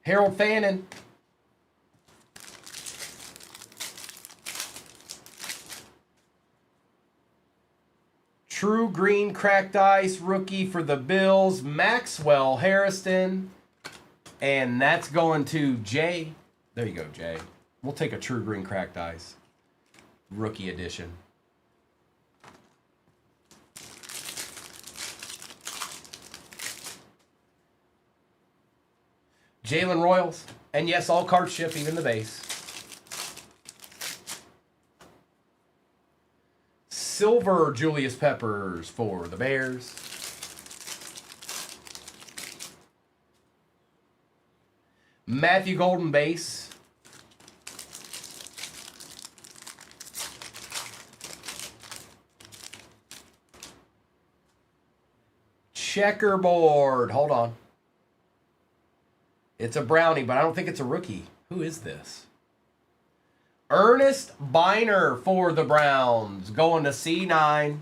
Harold Fannin. True Green Cracked Ice rookie for the Bills. Maxwell Harrison. And that's going to Jay. There you go, Jay. We'll take a True Green Cracked Ice. Rookie edition. Jalen Royals. And yes, all cards ship, even the base. Silver Julius Peppers for the Bears. Matthew Golden base. Checkerboard. Hold on. It's a brownie, but I don't think it's a rookie. Who is this? Ernest Biner for the Browns. Going to C9.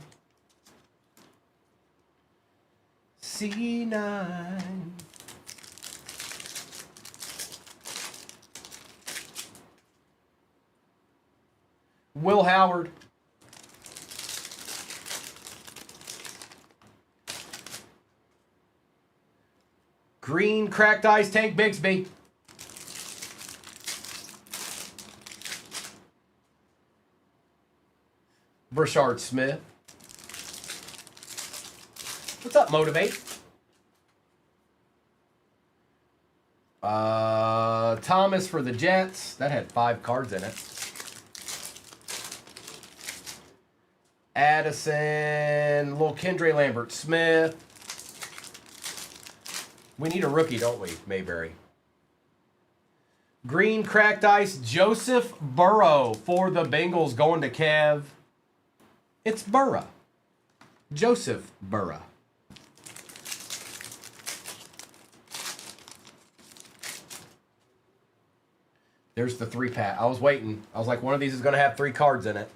C9. Will Howard. Green Cracked Ice Tank Bigsby. Brashard Smith. What's up, Motivate? Thomas for the Jets. That had 5 cards in it. Addison, little Kendra Lambert Smith. We need a rookie, don't we, Mayberry? Green Cracked Ice, Joseph Burrow for the Bengals, going to Kev. It's Burrow. Joseph Burrow. There's the 3-pack. I was waiting. I was like, one of these is going to have 3 cards in it.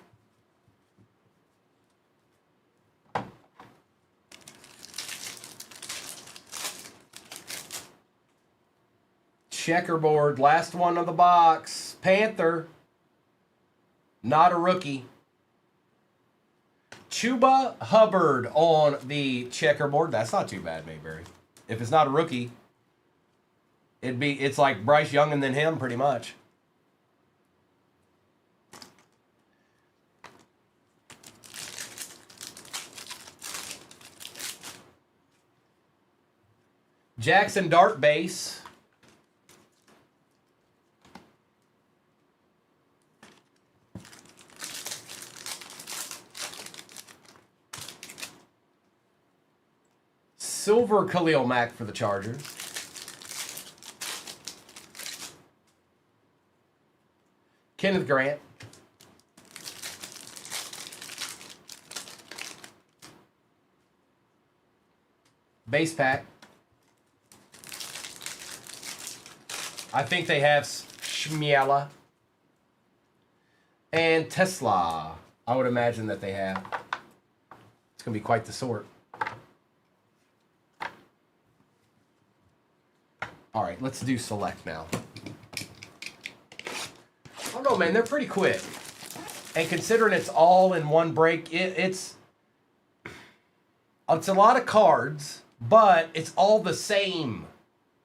Checkerboard, last one of the box. Panther. Not a rookie. Chuba Hubbard on the checkerboard. That's not too bad, Mayberry. If it's not a rookie, it's like Bryce Young and then him, pretty much. Jackson Dart base. Silver Khalil Mack for the Chargers. Kenneth Grant. Base pack. I think they have Shmiela. And Tesla. I would imagine that they have. It's going to be quite the sort. All right, let's do select now. I don't know, man. They're pretty quick. And considering it's all in one break, it's a lot of cards, but it's all the same.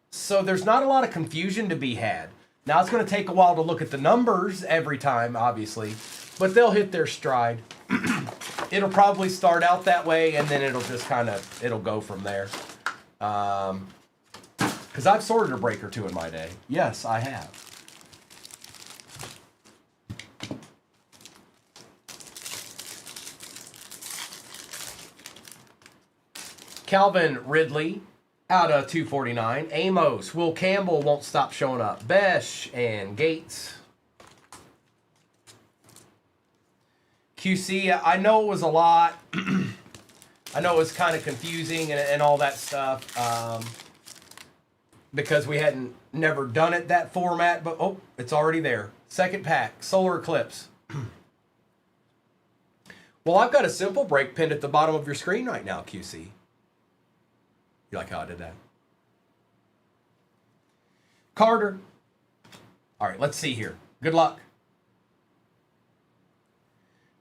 So there's not a lot of confusion to be had. Now, it's going to take a while to look at the numbers every time, obviously, but they'll hit their stride. It'll probably start out that way, and then it'll just it'll go from there. Because I've sorted a break or two in my day. Yes, I have. Calvin Ridley out of 249. Amos. Will Campbell won't stop showing up. Besh and Gates. QC, I know it was a lot. I know it was kind of confusing and all that stuff. Because we hadn't never done it that format, but oh, it's already there. Second pack, Solar Eclipse. Well, I've got a simple break pinned at the bottom of your screen right now, QC. You like how I did that? Carter. All right, let's see here. Good luck.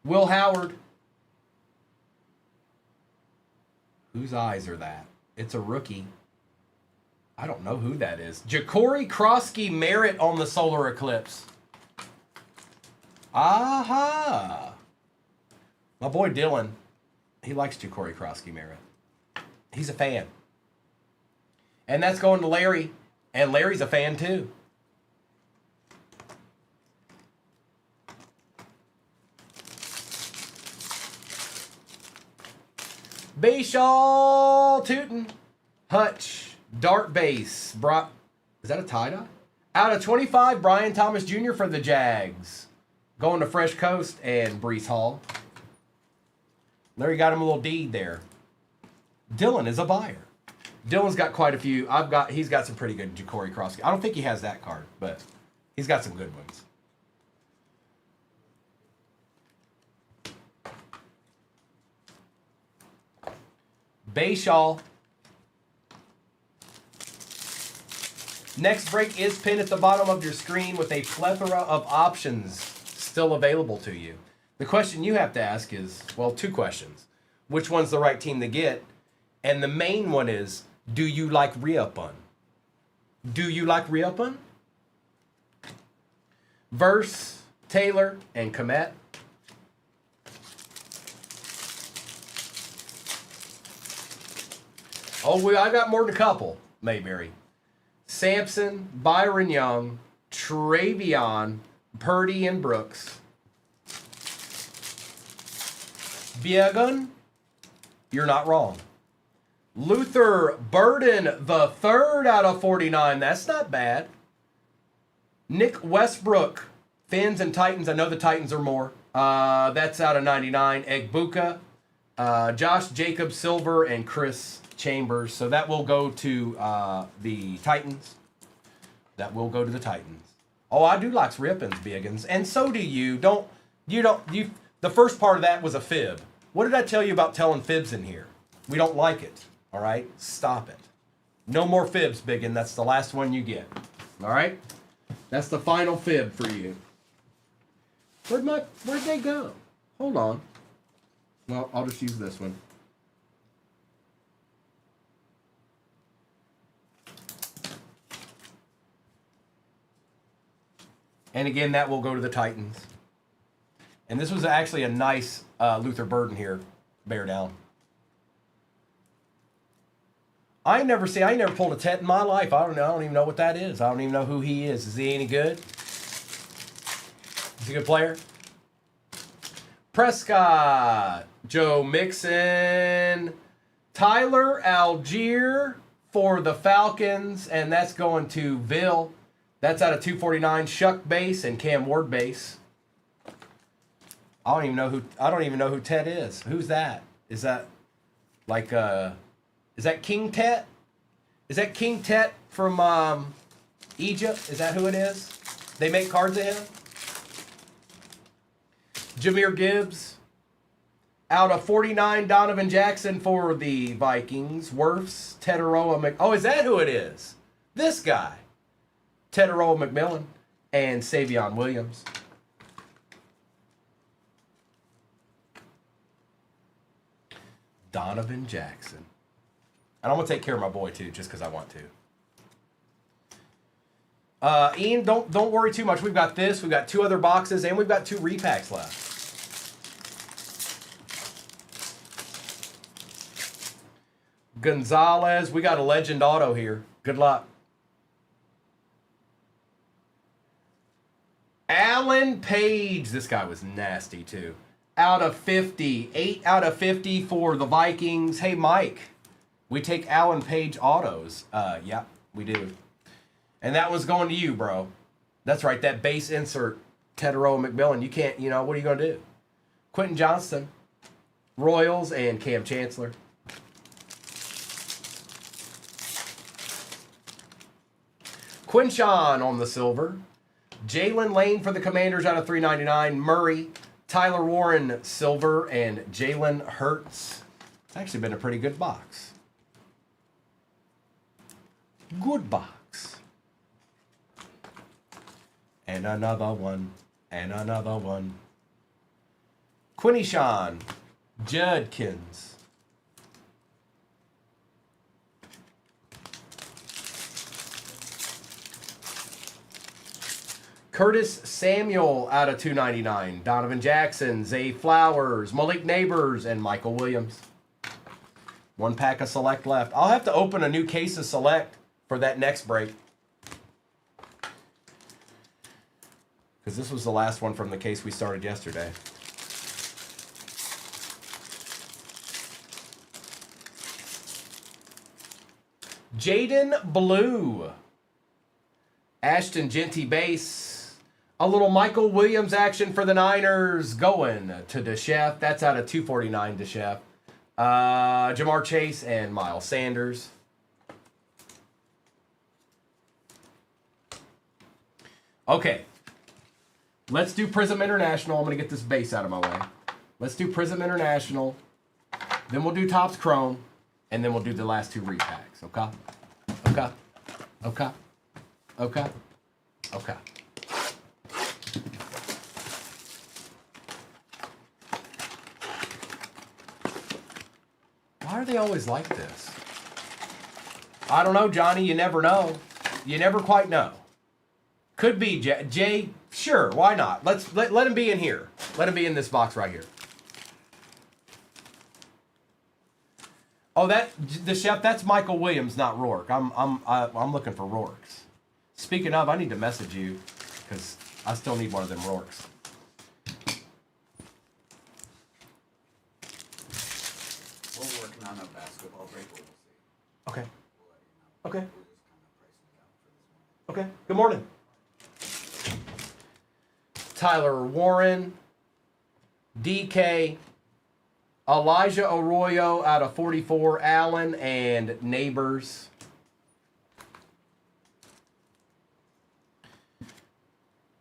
Will Howard. Whose eyes are that? It's a rookie. I don't know who that is. Ja'Cory Krosky Merritt on the Solar Eclipse. Aha! My boy Dylan, he likes Ja'Cory Krosky Merritt. He's a fan. And that's going to Larry. And Larry's a fan too. Bayshaw Tootin. Hutch. Dart base. Is that a tie-dye? Out of 25, Brian Thomas Jr. for the Jags. Going to Fresh Coast and Brees Hall. Larry got him a little deed there. Dylan is a buyer. Dylan's got quite a few. He's got some pretty good Ja'Cory Krosky. I don't think he has that card, but he's got some good ones. Bayshaw. Next break is pinned at the bottom of your screen with a plethora of options still available to you. The question you have to ask is, well, two questions. Which one's the right team to get? And the main one is, do you like Riopun? Do you like Riopun? Verse, Taylor, and Komet. Oh, I got more than a couple, Mayberry. Sampson, Byron Young, Travion, Purdy, and Brooks. Biegun, you're not wrong. Luther Burden, the third out of 49. That's not bad. Nick Westbrook, Fins and Titans. I know the Titans are more. That's out of 99. Egbuka, Josh Jacobs, Silver, and Chris Chambers. So that will go to the Titans. That will go to the Titans. Oh, I do like Rippins, Biggins, and so do you. The first part of that was a fib. What did I tell you about telling fibs in here? We don't like it. All right, stop it. No more fibs, Biggin. That's the last one you get. All right, that's the final fib for you. Where'd they go? Hold on. Well, I'll just use this one. And again, that will go to the Titans. And this was actually a nice Luther Burden here. Bear down. I ain't never pulled a Tet in my life. I don't even know what that is. I don't even know who he is. Is he any good? Is he a good player? Prescott, Joe Mixon, Tyler Algier for the Falcons, and that's going to Ville. That's out of 249. Shuck base and Cam Ward base. I don't even know who Tet is. Who's that? Is that like is that King Tet? Is that King Tet from Egypt? Is that who it is? They make cards of him? Jahmyr Gibbs. Out of 49, Donovan Jackson for the Vikings. Wirfs, Teteroa Oh, is that who it is? This guy. Teteroa McMillan and Savion Williams. Donovan Jackson. And I'm going to take care of my boy, too, just because I want to. Ian, don't worry too much. We've got this. We've got 2 other boxes, and we've got 2 repacks left. Gonzalez. We got a legend auto here. Good luck. Alan Page. This guy was nasty, too. Out of 50. 8 out of 50 for the Vikings. Hey, Mike. We take Alan Page autos. Yeah, we do. And that one's going to you, bro. That's right. That base insert, Teteroa McMillan. You can't, what are you going to do? Quentin Johnston, Royals, and Cam Chancellor. Quinshawn on the silver. Jalen Lane for the Commanders out of 399. Murray, Tyler Warren, silver, and Jalen Hurts. It's actually been a pretty good box. Good box. And another one. And another one. Quinshawn, Judkins. Curtis Samuel out of 299. Donovan Jackson, Zay Flowers, Malik Neighbors, and Michael Williams. 1 pack of Select left. I'll have to open a new case of Select for that next break. Because this was the last one from the case we started yesterday. Jaden Blue. Ashton Genty base. A little Michael Williams action for the Niners going to DeChef. That's out of 249 DeChef. Jamar Chase and Miles Sanders. Okay. Let's do Prism International. I'm going to get this base out of my way. Let's do Prism International. Then we'll do Topps Chrome. And then we'll do the last 2 repacks. Okay? Okay? Okay? Okay? Okay. Why are they always like this? I don't know, Johnny. You never know. You never quite know. Could be Jay. Sure, why not? Let him be in here. Let him be in this box right here. Oh, the chef. That's Michael Williams, not Rourke. I'm looking for Rourke's. Speaking of, I need to message you because I still need one of them Rourke's. We're working on a basketball break. We'll see. Okay. We'll let you know. Okay. We're just kind of pricing it out for this one. Okay. Good morning. Tyler Warren, DK, Elijah Arroyo out of 44, Allen, and Neighbors.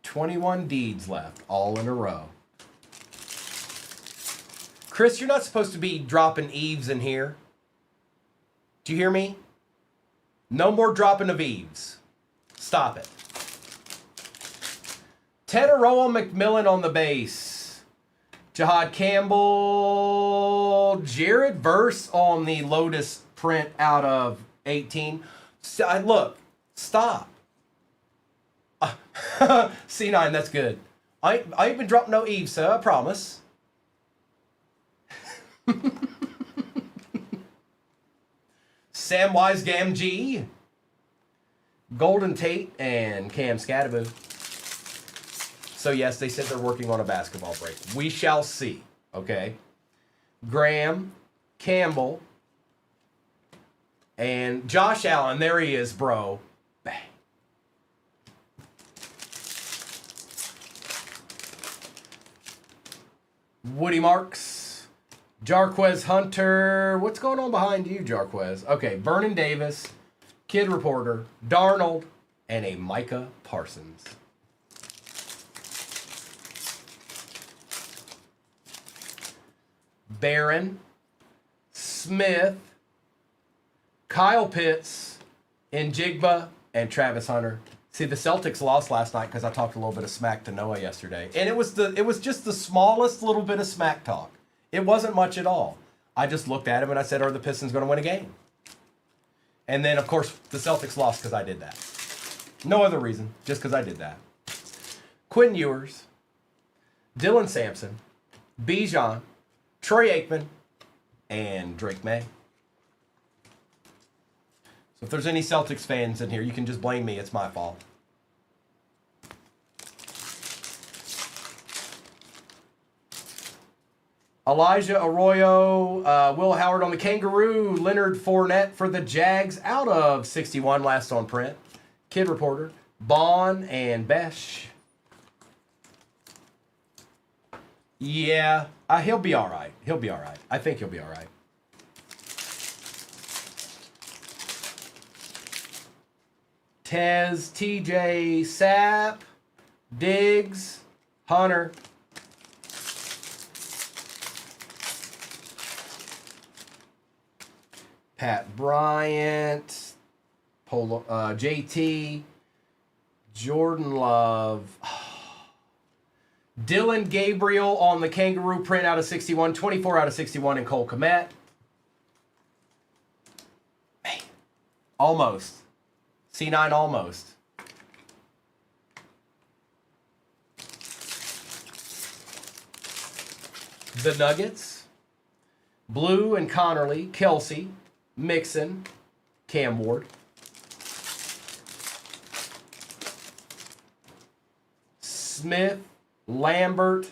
$21 deeds left, all in a row. Chris, you're not supposed to be dropping Eves in here. Do you hear me? No more dropping of Eves. Stop it. Teteroa McMillan on the base. Jahad Campbell. Jared Verse on the Lotus print out of 18. Look, stop. C9, that's good. I ain't been dropping no Eve, sir, I promise. Samwise Gamgee, Golden Tate, and Cam Scatterbo. So yes, they said they're working on a basketball break. We shall see. Okay. Graham, Campbell, and Josh Allen. There he is, bro. Bang. Woody Marks, Jarquez Hunter. What's going on behind you, Jarquez? Okay, Vernon Davis, Kid Reporter, Darnold, and a Micah Parsons. Barron, Smith, Kyle Pitts, Njigba, and Travis Hunter. See, the Celtics lost last night because I talked a little bit of smack to Noah yesterday. And it was just the smallest little bit of smack talk. It wasn't much at all. I just looked at him and I said, are the Pistons going to win a game? And then, of course, the Celtics lost because I did that. No other reason, just because I did that. Quinn Ewers, Dylan Sampson, Bijan, Troy Aikman, and Drake May. So if there's any Celtics fans in here, you can just blame me. It's my fault. Elijah Arroyo, Will Howard on the Kangaroo, Leonard Fournette for the Jags out of 61, last on print. Kid Reporter, Bond, and Besh. Yeah, he'll be all right. He'll be all right. I think he'll be all right. Tez, TJ, Sapp, Diggs, Hunter. Pat Bryant, JT, Jordan Love. Dylan Gabriel on the Kangaroo print out of 61, 24 out of 61, and Cole Kmet. Man, almost. C9 almost. The Nuggets. Blue and Connerly, Kelsey, Mixon, Cam Ward. Smith, Lambert,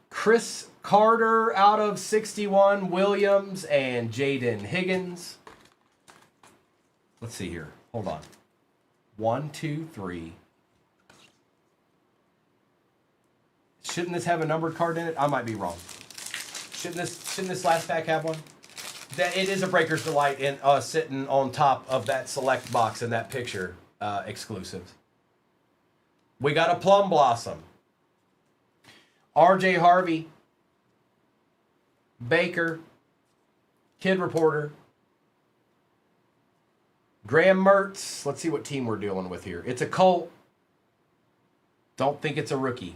Chris Carter out of 61, Williams, and Jaden Higgins. Let's see here. Hold on. 1, 2, 3. Shouldn't this have a numbered card in it? I might be wrong. Shouldn't this last pack have one? That it is a Breaker's Delight in sitting on top of that select box in that picture exclusive. We got a Plum Blossom. RJ Harvey, Baker, Kid Reporter, Graham Mertz. Let's see what team we're dealing with here. It's a Colt. Don't think it's a rookie.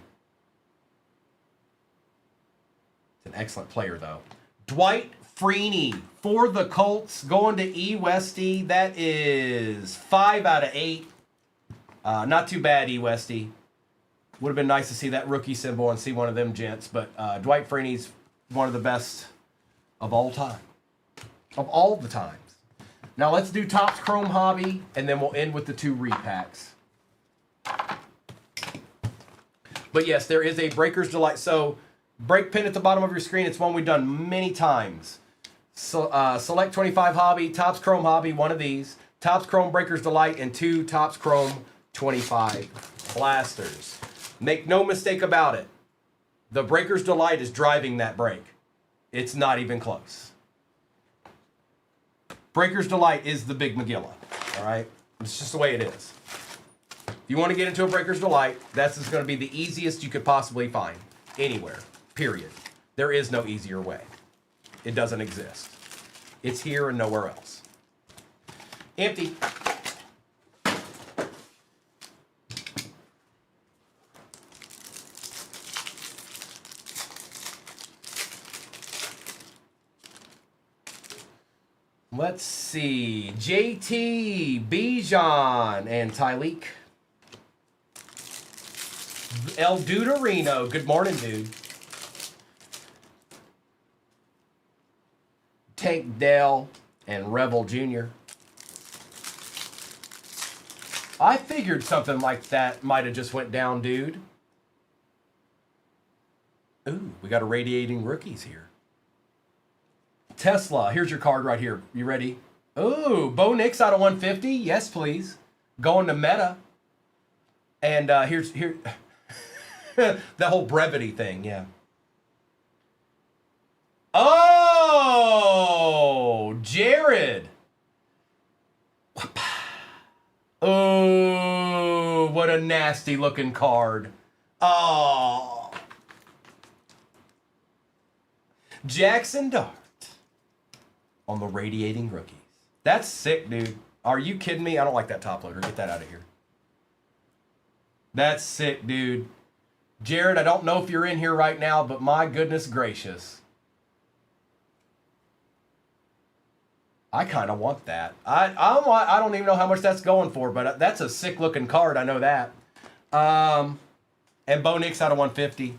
It's an excellent player, though. Dwight Freeney for the Colts, going to E. Westy. That is 5 out of 8. Not too bad, E. Westy. Would have been nice to see that rookie symbol and see one of them gents, but Dwight Freeney's one of the best of all time. Of all the times. Now let's do Topps Chrome Hobby, and then we'll end with the 2 repacks. But yes, there is a Breaker's Delight. So, break pin at the bottom of your screen. It's one we've done many times. So, Select 25 Hobby, Topps Chrome Hobby, one of these. Topps Chrome Breaker's Delight, and 2 Topps Chrome 25 Blasters. Make no mistake about it. The Breaker's Delight is driving that break. It's not even close. Breaker's Delight is the Big Magilla. All right? It's just the way it is. If you want to get into a Breaker's Delight, that's going to be the easiest you could possibly find anywhere. Period. There is no easier way. It doesn't exist. It's here and nowhere else. Empty. Let's see. JT, Bijan, and Tyleek. El Duderino. Good morning, dude. Tank Dell and Revel Jr. I figured something like that might have just went down, dude. Ooh, we got a radiating rookies here. Tesla, here's your card right here. You ready? Ooh, Bo Nix out of 150. Yes, please. Going to Meta. And here's the whole brevity thing, yeah. Oh, Jared. Oh, what a nasty looking card. Oh. Jackson Dart on the radiating rookies. That's sick, dude. Are you kidding me? I don't like that top loader. Get that out of here. That's sick, dude. Jared, I don't know if you're in here right now, but my goodness gracious. I kind of want that. I don't even know how much that's going for, but that's a sick looking card. I know that. And Bo Nix out of 150.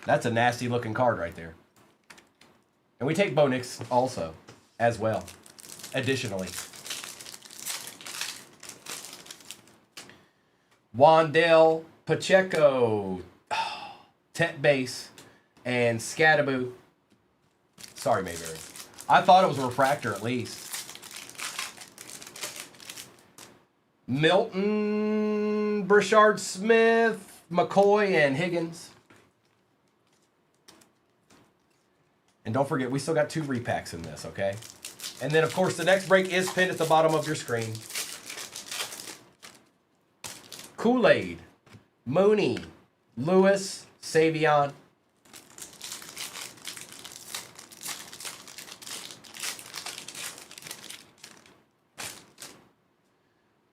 That's a nasty looking card right there. And we take Bo Nix also, as well. Additionally. Wandale Pacheco. Tet Base. And Scattaboo. Sorry, Mayberry. I thought it was a refractor at least. Milton, Brashard Smith, McCoy, and Higgins. And don't forget, we still got 2 repacks in this, okay? And then, of course, the next break is pinned at the bottom of your screen. Kool-Aid, Mooney, Lewis, Savion.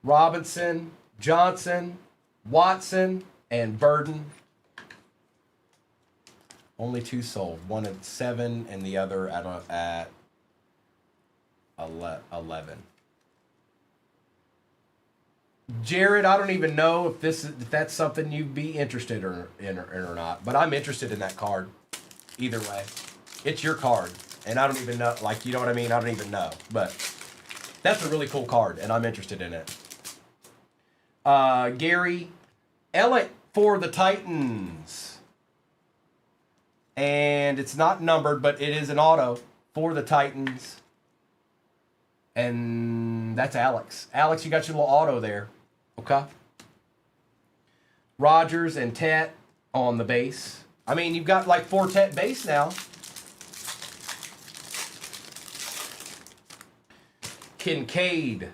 Robinson, Johnson, Watson, and Burden. Only 2 sold. One at 7 and the other at 11. Jared, I don't even know if that's something you'd be interested in or not, but I'm interested in that card. Either way, it's your card, and I don't even know. Like, you know what I mean? I don't even know, but that's a really cool card, and I'm interested in it. Gary Ellett for the Titans. And it's not numbered, but it is an auto for the Titans. And that's Alex. Alex, you got your little auto there. Okay. Rogers and Tet on the base. I mean, you've got like 4 Tet base now. Kincaid.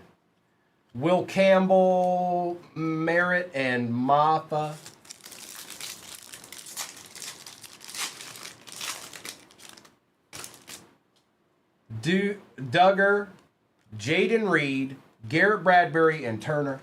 Will Campbell, Merritt, and Maffa. Duggar, Jaden Reed, Garrett Bradbury, and Turner.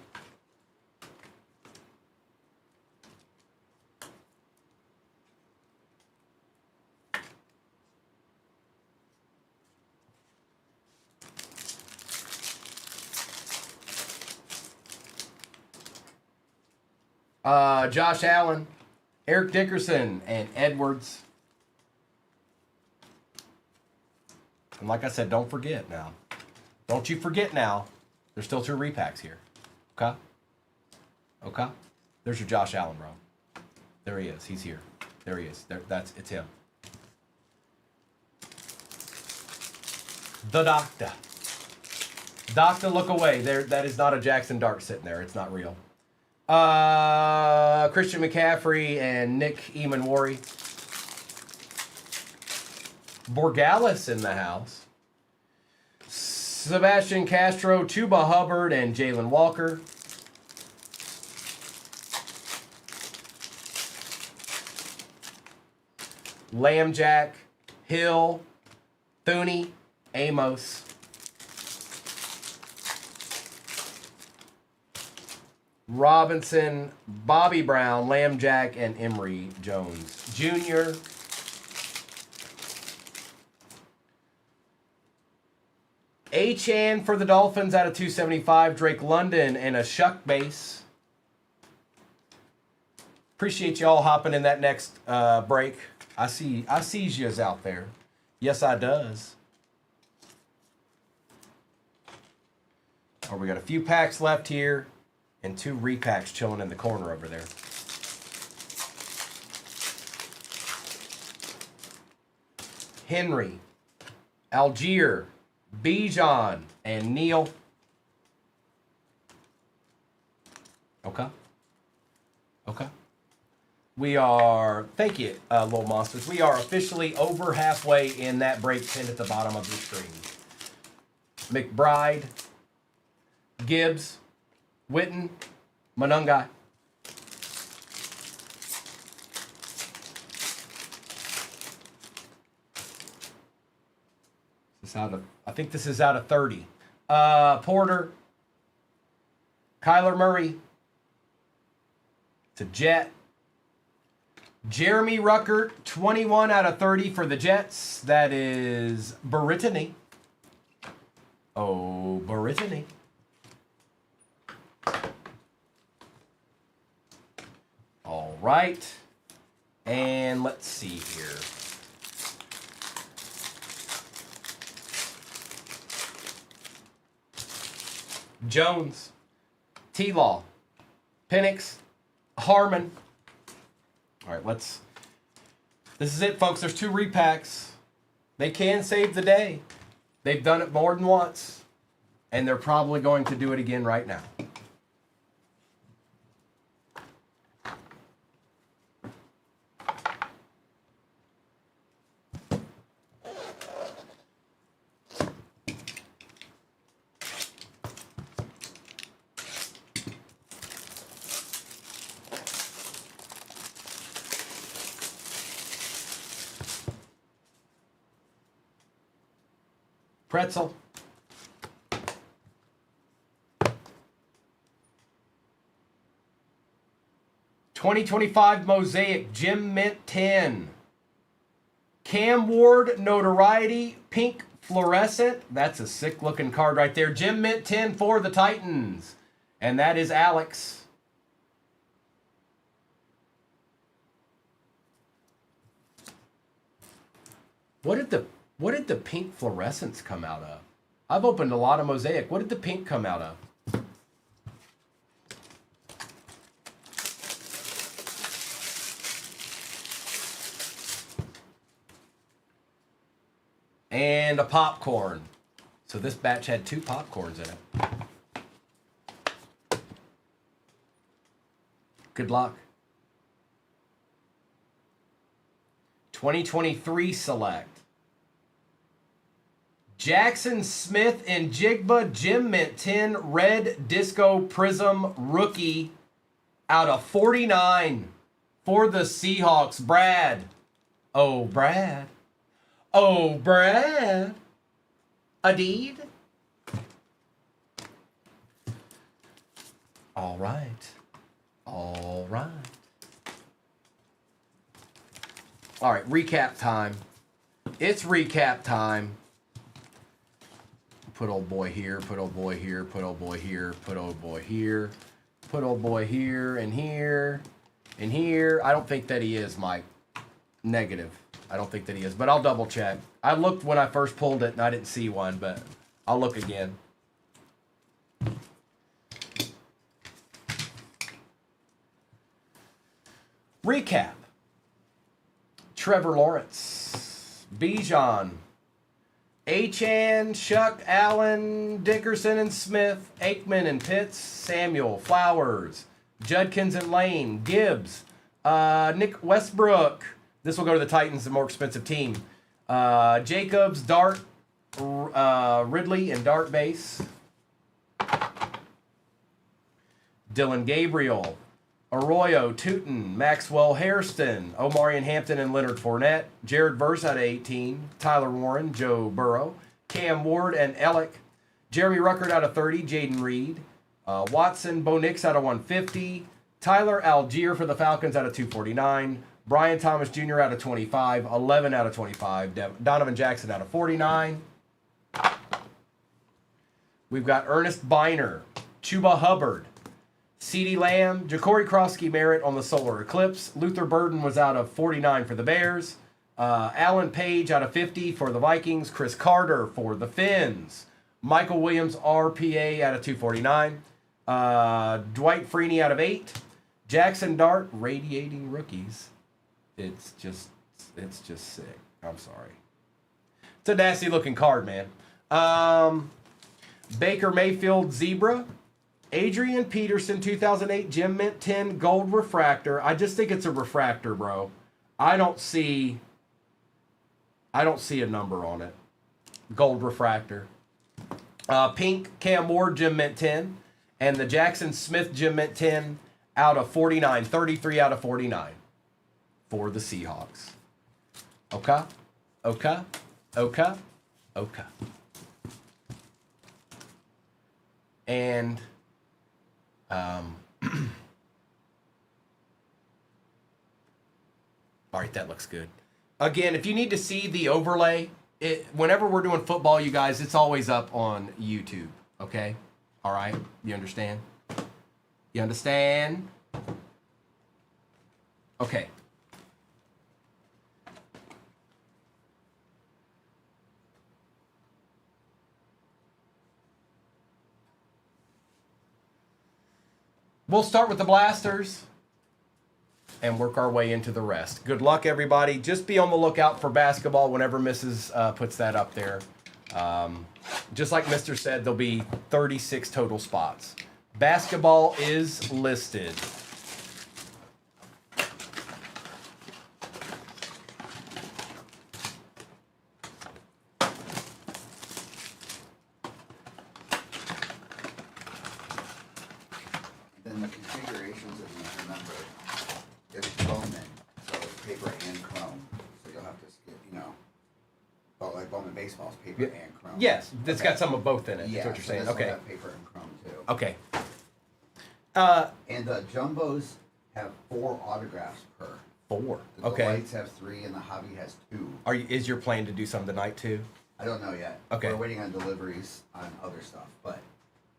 Josh Allen, Eric Dickerson, and Edwards. And like I said, don't forget now. Don't you forget now. There's still 2 repacks here. Okay? Okay? There's your Josh Allen, bro. There he is. He's here. There he is. It's him. The Doctor. Doctor, look away. That is not a Jackson Dart sitting there. It's not real. Christian McCaffrey and Nick Emanwari. Borgalis in the house. Sebastian Castro, Chuba Hubbard, and Jalen Walker. Lambjack, Hill, Thuney, Amos. Robinson, Bobby Brown, Lambjack, and Emory Jones Jr. Achan for the Dolphins out of 275. Drake London and a Shuck base. Appreciate y'all hopping in that next break. I sees yous out there. Yes, I does. Or we got a few packs left here and 2 repacks chilling in the corner over there. Henry, Algier, Bijan, and Neil. Okay. Okay. We are, thank you, Little Monsters. We are officially over halfway in that break pin at the bottom of the screen. McBride, Gibbs, Witten, Monungai. This is out of, I think this is out of 30. Porter, Kyler Murray, to Jet. Jeremy Ruckert, 21 out of 30 for the Jets. That is Brittany. Oh, Brittany. All right. And let's see here. Jones, T-Law, Penix, Harmon. All right, this is it, folks. There's 2 repacks. They can save the day. They've done it more than once, and they're probably going to do it again right now. Pretzel. '25 Mosaic Gem Mint 10. Cam Ward Notoriety Pink Fluorescent. That's a sick looking card right there. Gem Mint 10 for the Titans. And that is Alex. What did the pink fluorescence come out of? I've opened a lot of Mosaic. What did the pink come out of? And a popcorn. So this batch had 2 popcorns in it. Good luck. 2023 Select. Jackson Smith and Jigba Gem Mint 10 Red Disco Prism Rookie out of 49 for the Seahawks. Brad. Oh, Brad. Oh, Brad. Adeed. All right. All right. All right, recap time. It's recap time. Put old boy here, put old boy here, put old boy here, put old boy here, put old boy here and here and here. I don't think that he is, Mike. Negative. I don't think that he is, but I'll double check. I looked when I first pulled it and I didn't see one, but I'll look again. Recap. Trevor Lawrence, Bijan, Achan, Shuck, Allen, Dickerson and Smith, Aikman and Pitts, Samuel, Flowers, Judkins and Lane, Gibbs, Nick Westbrook. This will go to the Titans, the more expensive team. Jacobs, Dart, Ridley, and Dart base. Dylan Gabriel, Arroyo, Tootin, Maxwell Hairston, Omarion Hampton and Leonard Fournette, Jared Verse out of 18, Tyler Warren, Joe Burrow, Cam Ward and Ellick, Jeremy Ruckert out of 30, Jaden Reed, Watson, Bo Nix out of 150, Tyler Algier for the Falcons out of 249, Brian Thomas Jr. out of 25, 11 out of 25, Donovan Jackson out of 49. We've got Ernest Biner, Chuba Hubbard, CeeDee Lamb, Ja'Cory Krosky Merritt on the Solar Eclipse. Luther Burden was out of 49 for the Bears. Alan Page out of 50 for the Vikings. Chris Carter for the Finns. Michael Williams, RPA out of 249. Dwight Freeney out of 8. Jackson Dart, radiating rookies. It's just sick. I'm sorry. It's a nasty looking card, man. Baker Mayfield, Zebra. Adrian Peterson, 2008 Gem Mint 10 Gold Refractor. I just think it's a refractor, bro. I don't see a number on it. Gold Refractor. Pink Cam Ward Gem Mint 10. And the Jackson Smith Gem Mint 10 out of 49. 33 out of 49 for the Seahawks. Okay. And all right, that looks good. Again, if you need to see the overlay, whenever we're doing football, you guys, it's always up on YouTube. Okay? All right? You understand? You understand? Okay. We'll start with the blasters and work our way into the rest. Good luck, everybody. Just be on the lookout for basketball whenever Mrs. Puts that up there. Just like Mr. said, there'll be 36 total spots. Basketball is listed. Then the configurations, if you remember, it's Bowman, so it's paper and chrome. So you'll have to skip, but like Bowman baseball is paper and chrome. Yes, it's got some of both in it. Yeah, That's what you're so saying. this Okay. will have paper and chrome too. Okay. And the jumbos have 4 autographs per. 4. The Okay. lights have 3 and the hobby has 2. Is your plan to do some tonight too? I don't know yet. Okay. We're waiting on deliveries on other stuff, but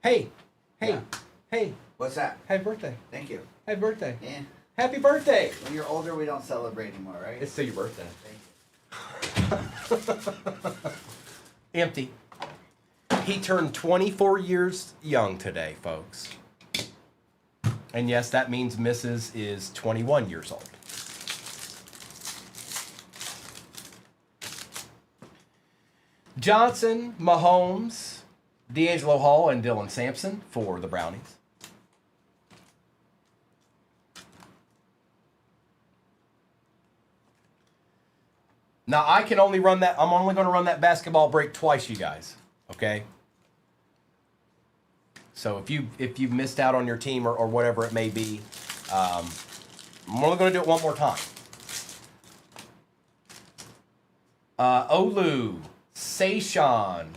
Hey. Yeah. Hey. what's that? Happy birthday. Thank you. Happy birthday. Yeah. Happy birthday. When you're older, we don't celebrate anymore, right? It's still your birthday. Thank you. Empty. He turned 24 years young today, folks. And yes, that means Mrs. is 21 years old. Johnson, Mahomes, D'Angelo Hall, and Dylan Sampson for the Brownies. Now, I can only run that. I'm only going to run that basketball break twice, you guys. Okay? So if you've missed out on your team or whatever it may be, I'm only going to do it one more time. Olu, Sayshawn,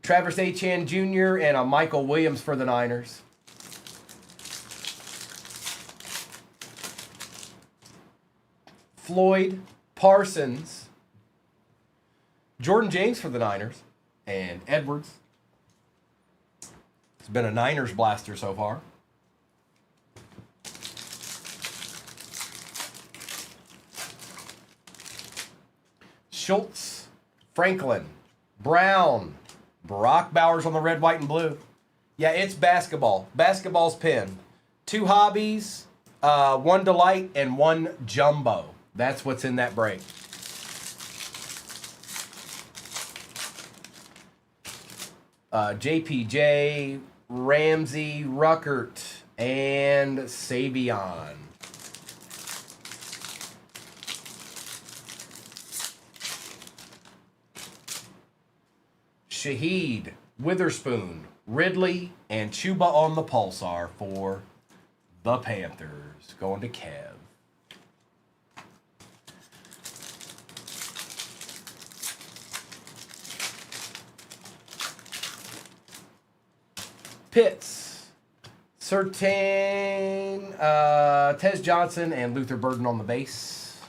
Travis Etienne Jr., and a Michael Williams for the Niners. Floyd, Parsons, Jordan James for the Niners, and Edwards. It's been a Niners blaster so far. Schultz, Franklin, Brown, Brock Bowers on the red, white, and blue. Yeah, it's basketball. Basketball's pinned. 2 hobbies, 1 delight, and 1 jumbo. That's what's in that break. JPJ, Ramsey, Ruckert, and Savion. Shaheed, Witherspoon, Ridley, and Chuba on the Pulsar for the Panthers. Going to Kev. Pitts, Surtain, Tez Johnson, and Luther Burden on the base.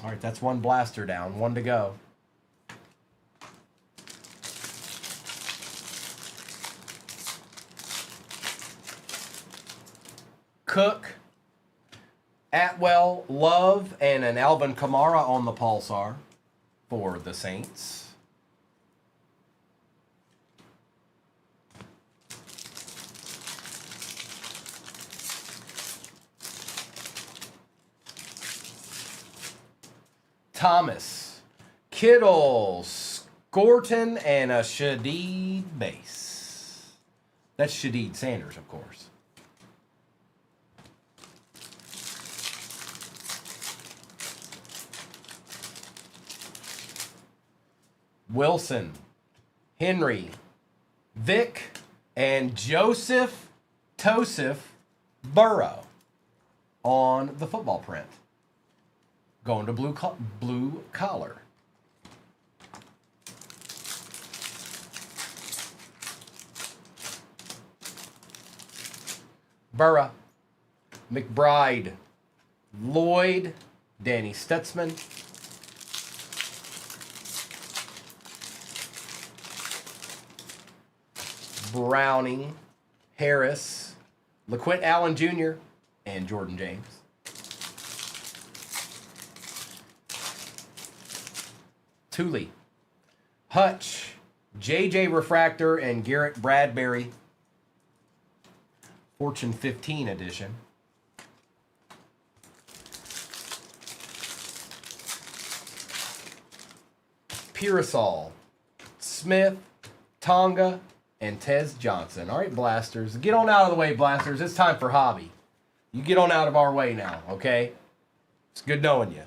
All right, that's 1 blaster down. 1 to go. Cook, Atwell, Love, and an Alvin Kamara on the Pulsar for the Saints. Thomas, Kittle, Scorton, and a Shadeed base. That's Shadeed Sanders, of course. Wilson, Henry, Vic, and Joseph Tosif Burrow on the football print. Going to blue collar. Burrow, McBride, Lloyd, Danny Stutzman, Browning, Harris, LaQuint Allen Jr., and Jordan James. Thule, Hutch, JJ Refractor, and Garrett Bradbury. Fortune 15 edition. Pearsall, Smith, Tonga, and Tez Johnson. All right, Blasters. Get on out of the way, Blasters. It's time for hobby. You get on out of our way now, okay? It's good knowing you.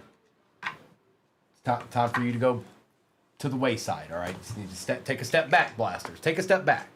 It's time for you to go to the wayside, all right? You need to take a step back, Blasters. Take a step back.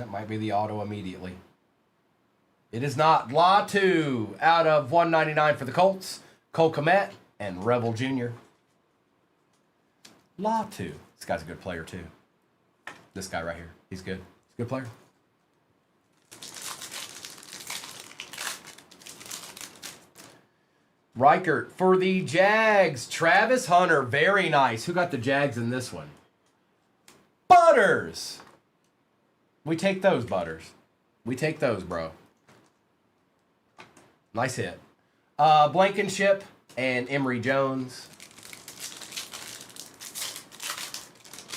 Might be the auto immediately. It is not. Latu out of 199 for the Colts. Cole Kmet and Rebel Jr. Latu. This guy's a good player too. This guy right here. He's good. He's a good player. Reichert for the Jags. Travis Hunter. Very nice. Who got the Jags in this one? Butters. We take those, Butters. We take those, bro. Nice hit. Blankenship and Emory Jones.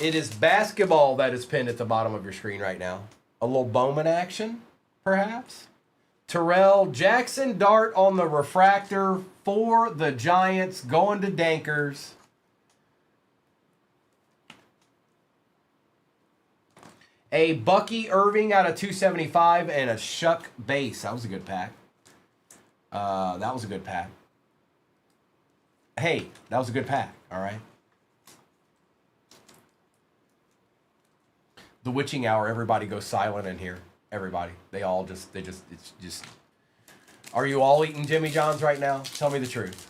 It is basketball that is pinned at the bottom of your screen right now. A little Bowman action, perhaps. Terrell Jackson Dart on the refractor for the Giants, going to Dankers. A Bucky Irving out of 275 and a Shuck base. That was a good pack. That was a good pack. Hey, that was a good pack. All right. The witching hour. Everybody goes silent in here. Everybody. It's just. Are you all eating Jimmy John's right now? Tell me the truth.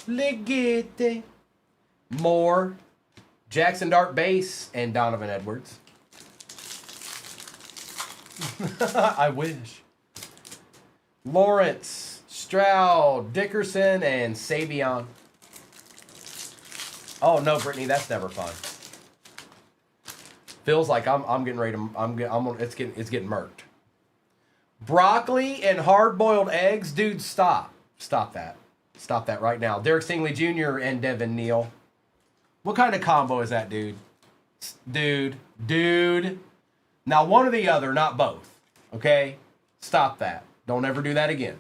Legate. Moore, Jackson Dart base, and Donovan Edwards. I wish. Lawrence, Stroud, Dickerson, and Savion. Oh no, Brittany, that's never fun. Feels like I'm getting ready to. It's getting murked. Broccoli and hard-boiled eggs, dude. Stop that. Stop that right now. Derek Stingley Jr. and Devin Neal. What kind of combo is that, dude? Dude. Now, one or the other, not both. Okay? Stop that. Don't ever do that again.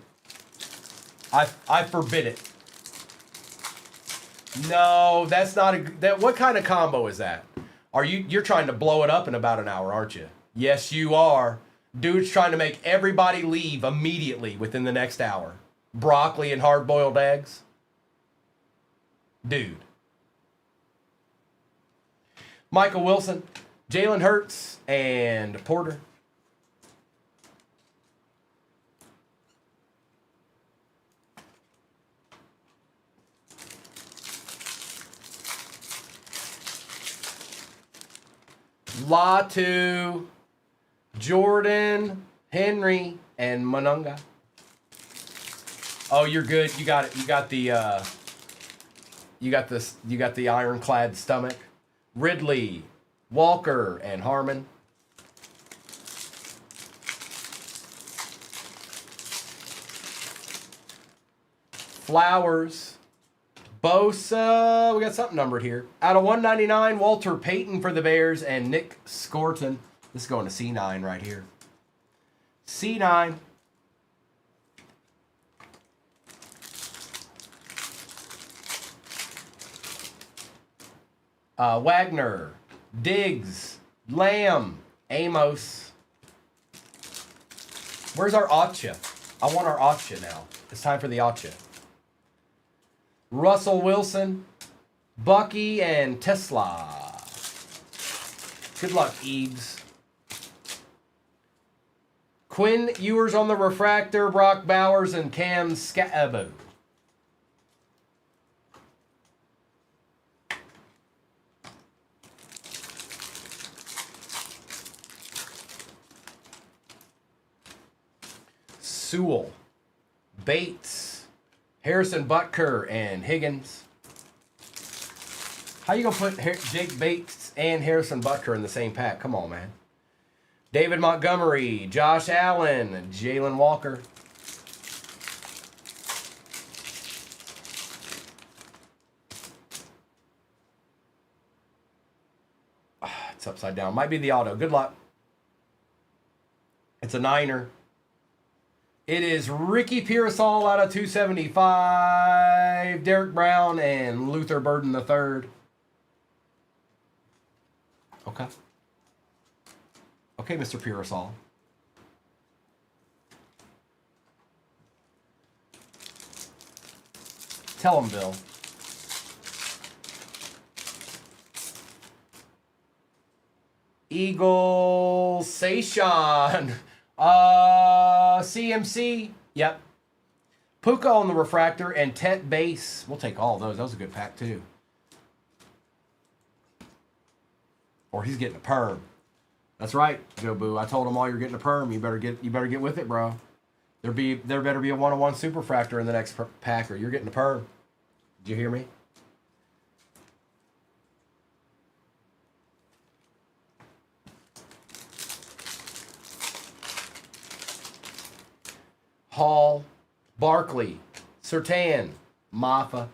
I forbid it. No, that's not what kind of combo is that? You're trying to blow it up in about an hour, aren't you? Yes, you are. Dude's trying to make everybody leave immediately within the next hour. Broccoli and hard-boiled eggs? Dude. Michael Wilson, Jalen Hurts, and Porter. Latu, Jordan, Henry, and Monunga. Oh, you're good. You got it. You got You got this. You got the ironclad stomach. Ridley, Walker, and Harmon. Flowers, Bosa. We got something numbered here. Out of 199, Walter Payton for the Bears and Nick Scorton. This is going to C9 right here. C9. Wagner, Diggs, Lamb, Amos. Where's our Otcha? I want our Otcha now. It's time for the Otcha. Russell Wilson, Bucky, and Tesla. Good luck, Eves. Quinn Ewers on the refractor, Brock Bowers, and Cam Scabo. Sewell, Bates, Harrison Butker, and Higgins. How you gonna put Jake Bates and Harrison Butker in the same pack? Come on, man. David Montgomery, Josh Allen, Jalen Walker. It's upside down. Might be the auto. Good luck. It's a Niner. It is Ricky Pearsall out of 275, Derek Brown, and Luther Burden III. Okay. Okay, Mr. Pearsall. Tell him, Bill. Eagle Saishon. CMC. Yep. Puka on the refractor and Tet base. We'll take all of those. That was a good pack too. Or he's getting a perm. That's right, Joe Boo. I told him all you're getting a perm. You better get with it, bro. There better be a 101 superfractor in the next pack, or you're getting a perm. Did you hear me? Hall, Barkley, Surtain, Maffa.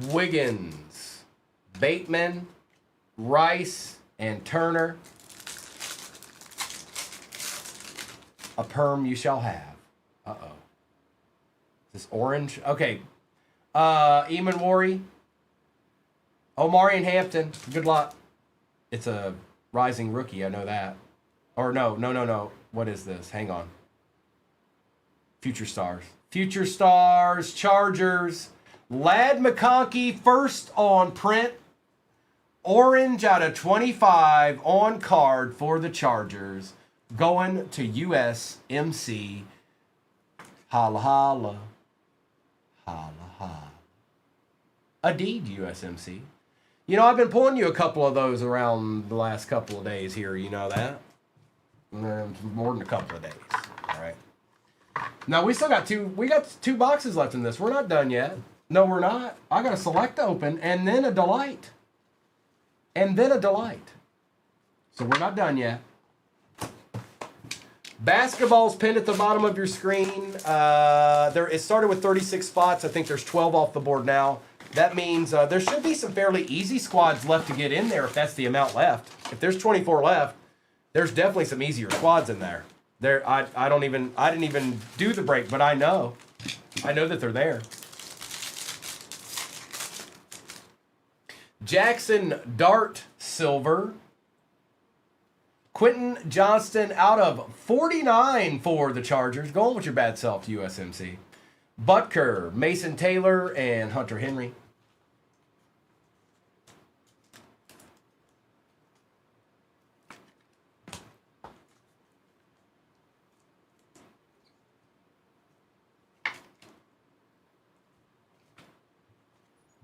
Wiggins, Bateman, Rice, and Turner. A perm you shall have. Uh-oh. Is this orange? Okay. Eamon Worry, Omari and Hampton. Good luck. It's a rising rookie, I know that. Or no. What is this? Hang on. Future Stars. Future Stars, Chargers. Lad McConkey, first on print. Orange out of 25 on card for the Chargers. Going to USMC. Holla, holla. Holla, holla. Indeed, USMC. You know, I've been pulling you a couple of those around the last couple of days here. You know that? More than a couple of days. All right. Now, we got two boxes left in this. We're not done yet. No, we're not. I got a select open and then a delight. And then a delight. So we're not done yet. Basketball's pinned at the bottom of your screen. It started with 36 spots. I think there's 12 off the board now. That means there should be some fairly easy squads left to get in there if that's the amount left. If there's 24 left, there's definitely some easier squads in there. I didn't even do the break, but I know that they're there. Jackson Dart Silver. Quentin Johnston out of 49 for the Chargers. Going with your bad self, USMC. Butker, Mason Taylor, and Hunter Henry.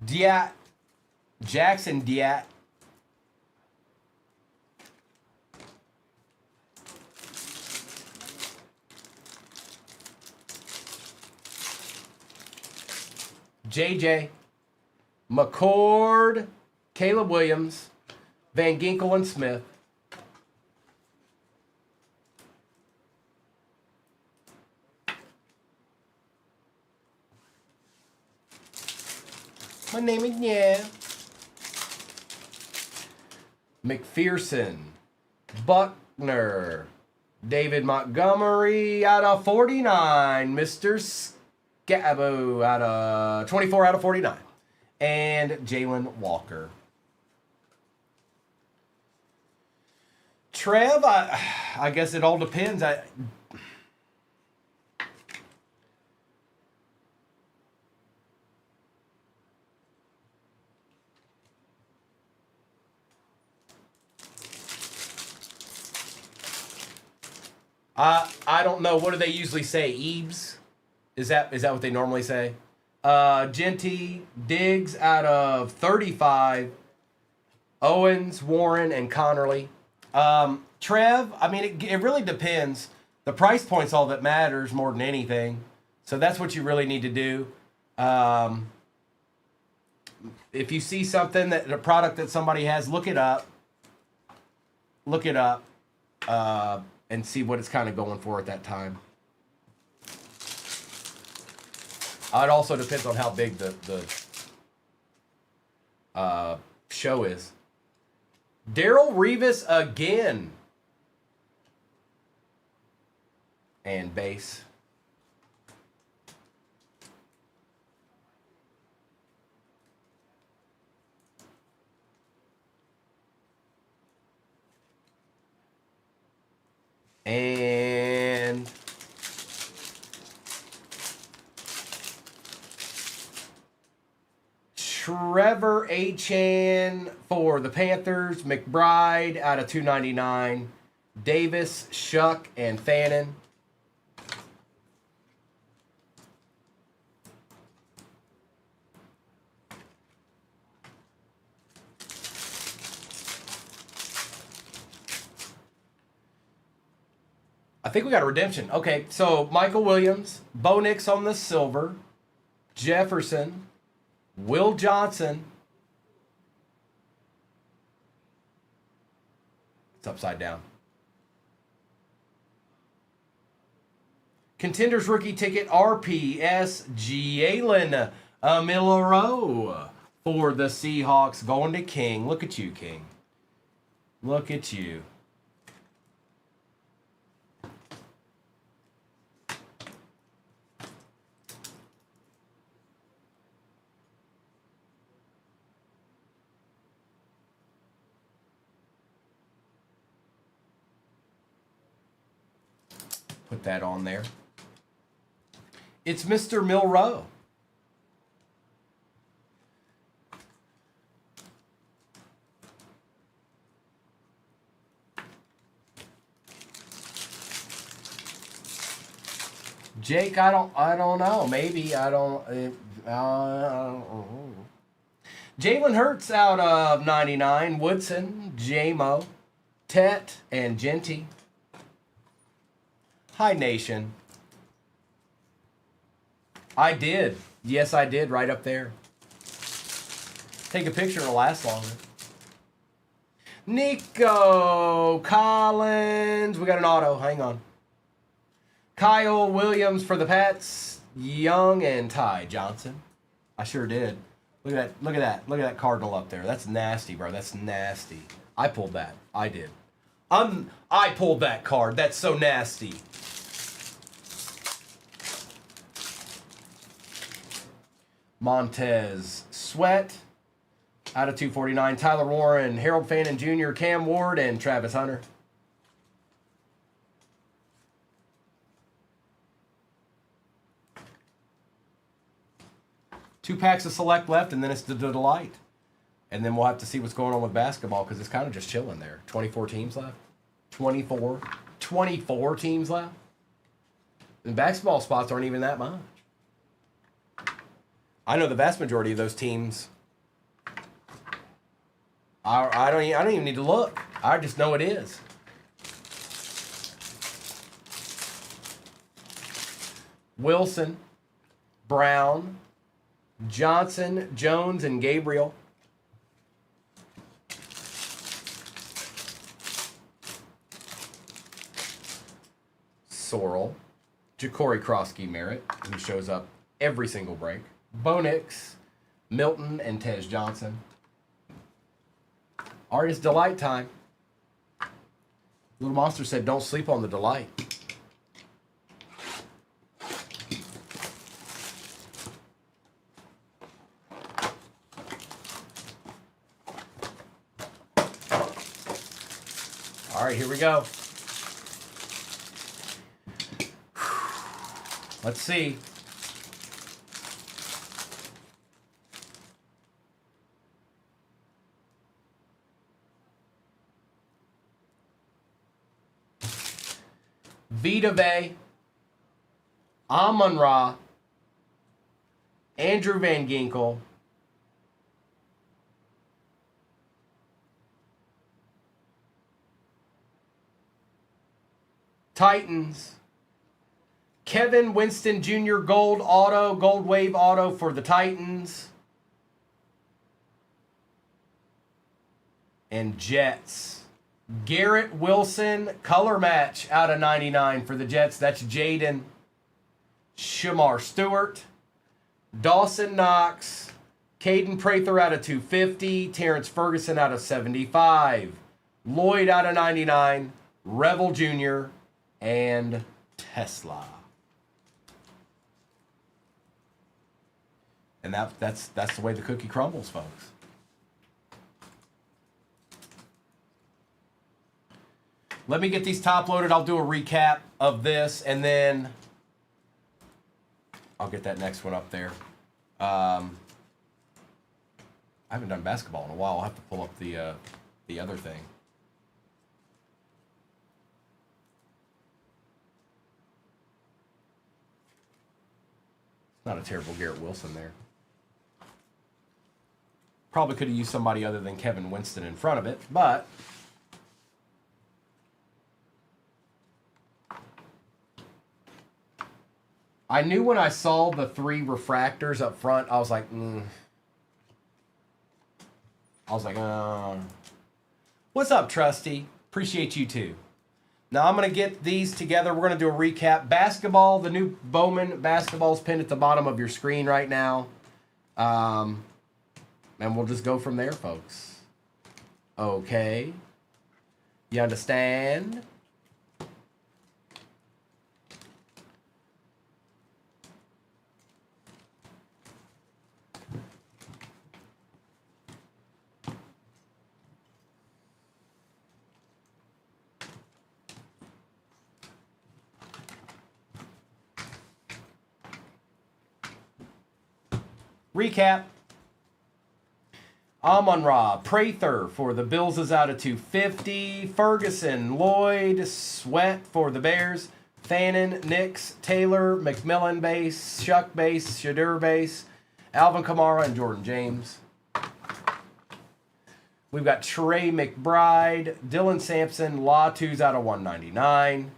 Diat. Jackson Diat. JJ, McCord, Caleb Williams, Van Ginkel, and Smith. My name is yeah. McPherson, Buckner, David Montgomery out of 49, Mr. Scabo out of 24 out of 49, and Jalen Walker. Trev, I guess it all depends. I don't know. What do they usually say? Eaves? Is that what they normally say? Genty, Diggs out of 35. Owens, Warren, and Connerly. Trev, I mean, it really depends. The price point's all that matters more than anything. So that's what you really need to do. If you see something, a product that somebody has, look it up. Look it up. And see what it's kind of going for at that time. It also depends on how big the show is. Daryl Revis again. And base. And Trevor Achan for the Panthers. McBride out of 299. Davis, Shuck, and Fannin. I think we got a redemption. Okay, so Michael Williams, Bo Nix on the silver, Jefferson, Will Johnson. It's upside down. Contenders rookie ticket RPS Jalen Milroe for the Seahawks going to King. Look at you, King. Look at you. Put that on there. It's Mr. Milroe. Jake, I don't know. Maybe I don't. Jalen Hurts out of 99. Woodson, J-Mo, Tet, and Genty. Hi, Nation. I did. Yes, I did. Right up there. Take a picture. It'll last longer. Nico Collins. We got an auto. Hang on. Kyle Williams for the Pats. Young and Ty Johnson. I sure did. Look at that. Look at that. Look at that Cardinal up there. That's nasty, bro. That's nasty. I pulled that. I did. I pulled that card. That's so nasty. Montez Sweat out of 249. Tyler Warren, Harold Fannin Jr., Cam Ward, and Travis Hunter. Two packs of select left, and then it's the delight. And then we'll have to see what's going on with basketball because it's kind of just chilling there. 24 teams left. 24 teams left. And basketball spots aren't even that much. I know the vast majority of those teams. I don't even need to look. I just know it is. Wilson, Brown, Johnson, Jones, and Gabriel. Sorrell, Ja'Cory Krosky Merritt, who shows up every single break. Bo Nix, Milton, and Tej Johnson. Artist Delight time. Little Monster said, don't sleep on the Delight. All right, here we go. Let's see. Vita Vey, Amon-Ra, Andrew Van Ginkel, Titans, Kevin Winston Jr. Gold Auto, Gold Wave Auto for the Titans, and Jets. Garrett Wilson, color match out of 99 for the Jets. That's Jaden. Shamar Stewart. Dawson Knox. Caden Prather out of 250. Terrence Ferguson out of 75. Lloyd out of 99. Revel Jr. and Tesla. And that's the way the cookie crumbles, folks. Let me get these top loaded. I'll do a recap of this, and then I'll get that next one up there. I haven't done basketball in a while. I'll have to pull up the other thing. Not a terrible Garrett Wilson there. Probably could have used somebody other than Kevin Winston in front of it, but I knew when I saw the 3 refractors up front, I was like, What's up, Trusty? Appreciate you too. Now I'm going to get these together. We're going to do a recap. Basketball, the new Bowman basketball's pinned at the bottom of your screen right now. And we'll just go from there, folks. Okay. You understand? Recap. Amon-Ra, Prather for the Bills is out of 250. Ferguson, Lloyd, Sweat for the Bears. Fannin, Nix, Taylor, McMillan base, Shuck base, Shadur base, Alvin Kamara, and Jordan James. We've got Trey McBride, Dylan Sampson, Latu's out of 199.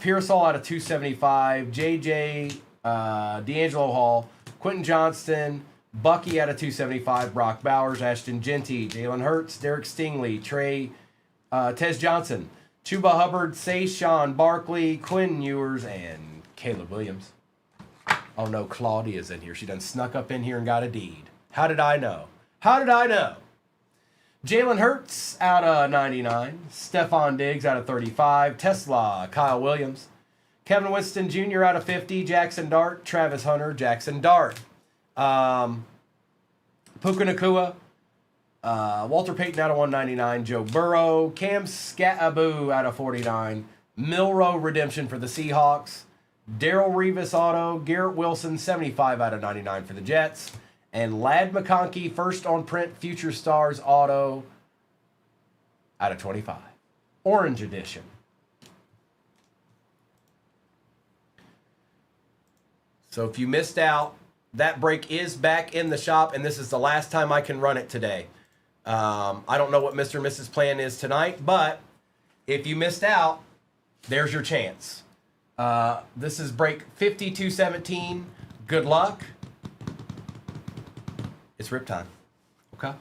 Pearsall out of 275. JJ, D'Angelo Hall, Quentin Johnston, Bucky out of 275, Brock Bowers, Ashton Genty, Jalen Hurts, Derek Stingley, Tej Johnson, Chuba Hubbard, Sayshawn Barkley, Quinn Ewers, and Caleb Williams. Oh no, Claudia's in here. She done snuck up in here and got a deed. How did I know? How did I know? Jalen Hurts out of 99, Stephon Diggs out of 35, Tesla, Kyle Williams, Kevin Winston Jr. out of 50, Jackson Dart, Travis Hunter, Jackson Dart. Puka Nacua, Walter Payton out of 199, Joe Burrow, Cam Scattaboo out of 49, Milroe redemption for the Seahawks, Darrell Revis auto, Garrett Wilson 75 out of 99 for the Jets, and Ladd McConkey first on print Future Stars auto out of 25. Orange edition. So if you missed out, that break is back in the shop, and this is the last time I can run it today. I don't know what Mr. and Mrs. plan is tonight, but if you missed out, there's your chance. This is break 5217. Good luck. It's rip time. Okay?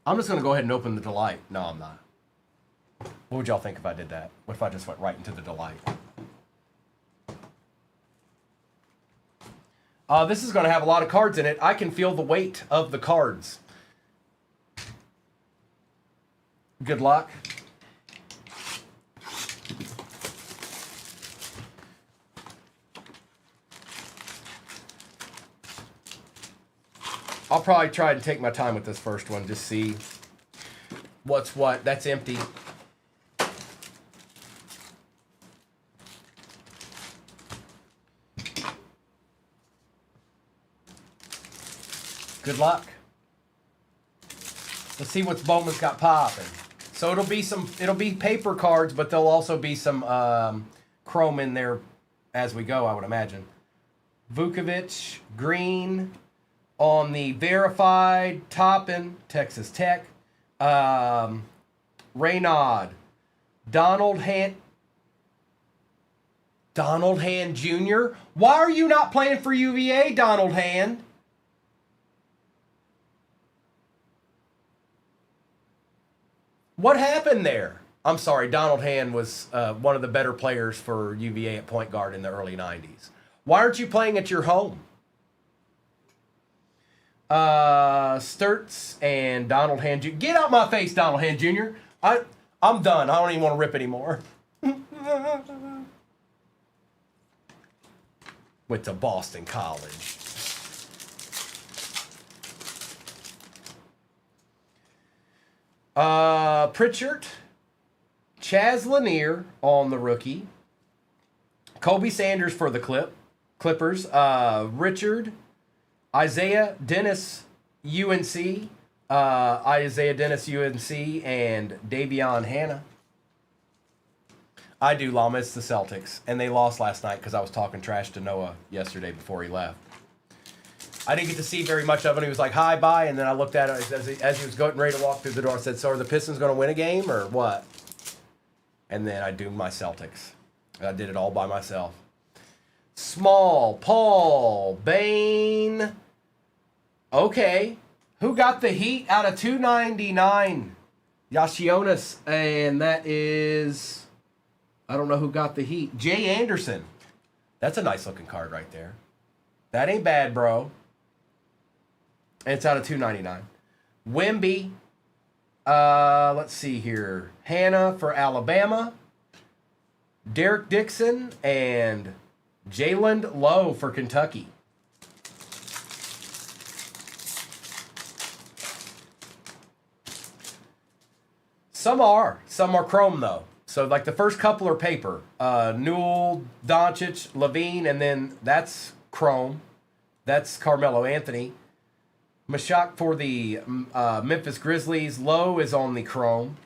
I'm just going to go ahead and open the delight. No, I'm not. What would y'all think if I did that? What if I just went right into the delight? This is going to have a lot of cards in it. I can feel the weight of the cards. Good luck. I'll probably try and take my time with this first one, just see what's what. That's empty. Good luck. Let's see what's Bowman's got popping. So it'll be paper cards, but there'll also be some chrome in there as we go, I would imagine. Vukovic, green on the verified Toppin, Texas Tech. Raynaud, Donald Hand Jr. Why are you not playing for UVA, Donald Hand? What happened there? I'm sorry, Donald Hand was one of the better players for UVA at point guard in the early 90s. Why aren't you playing at your home? Sturts and Donald Hand Jr. Get out my face, Donald Hand Jr. I'm done. I don't even want to rip anymore. Went to Boston College. Pritchard, Chaz Lanier on the rookie. Kobe Sanders for the Clippers. Richard, Isaiah Dennis, UNC. Isaiah Dennis, UNC, and Davion Hannah. I do, Llama. It's the Celtics. And they lost last night because I was talking trash to Noah yesterday before he left. I didn't get to see very much of it. He was like, hi, bye. And then I looked at it as he was getting ready to walk through the door. I said, so are the Pistons going to win a game or what? And then I doomed my Celtics. I did it all by myself. Small, Paul, Bain. Okay. Who got the heat out of 299? Yashionis. And that is, I don't know who got the heat. Jay Anderson. That's a nice looking card right there. That ain't bad, bro. And it's out of 299. Wemby. Let's see here. Hannah for Alabama. Derek Dixon and Jalen Lowe for Kentucky. Some are chrome though. So like the first couple are paper. Newell, Doncic, Levine, and then that's chrome. That's Carmelo Anthony. Mashak for the Memphis Grizzlies. Lowe is on the chrome.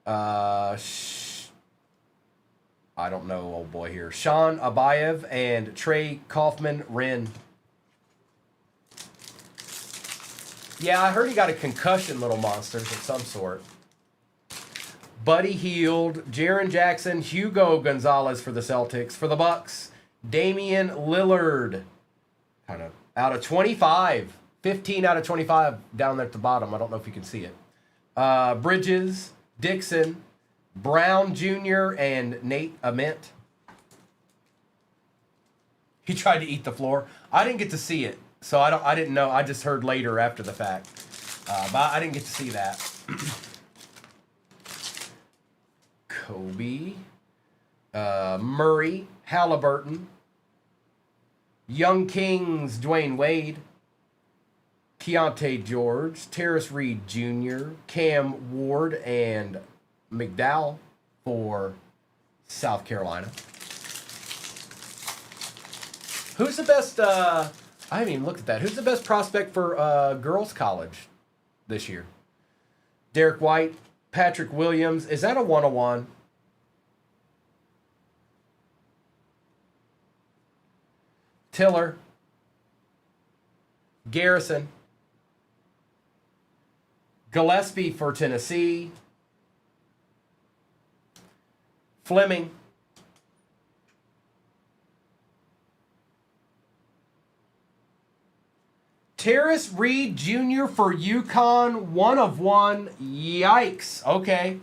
I don't know, old boy here. Sean Abayev and Trey Kaufman-Wren. Yeah, I heard he got a concussion, little monsters of some sort. Buddy Hield, Jaren Jackson, Hugo Gonzalez for the Celtics. For the Bucks, Damian Lillard. Kind of out of 25. 15 out of 25 down there at the bottom. I don't know if you can see it. Bridges, Dixon, Brown Jr., and Nate Ament. He tried to eat the floor. I didn't get to see it, so I didn't know. I just heard later after the fact. But I didn't get to see that. Kobe, Murray, Halliburton, Young Kings, Dwayne Wade, Keontae George, Terrace Reed Jr., Cam Ward, and McDowell for South Carolina. Who's the best, I haven't even looked at that. Who's the best prospect for girls college this year? Derek White, Patrick Williams. Is that a 101? Tiller, Garrison, Gillespie for Tennessee, Fleming, Terrace Reed Jr. for UConn, 1/1. Yikes. Okay.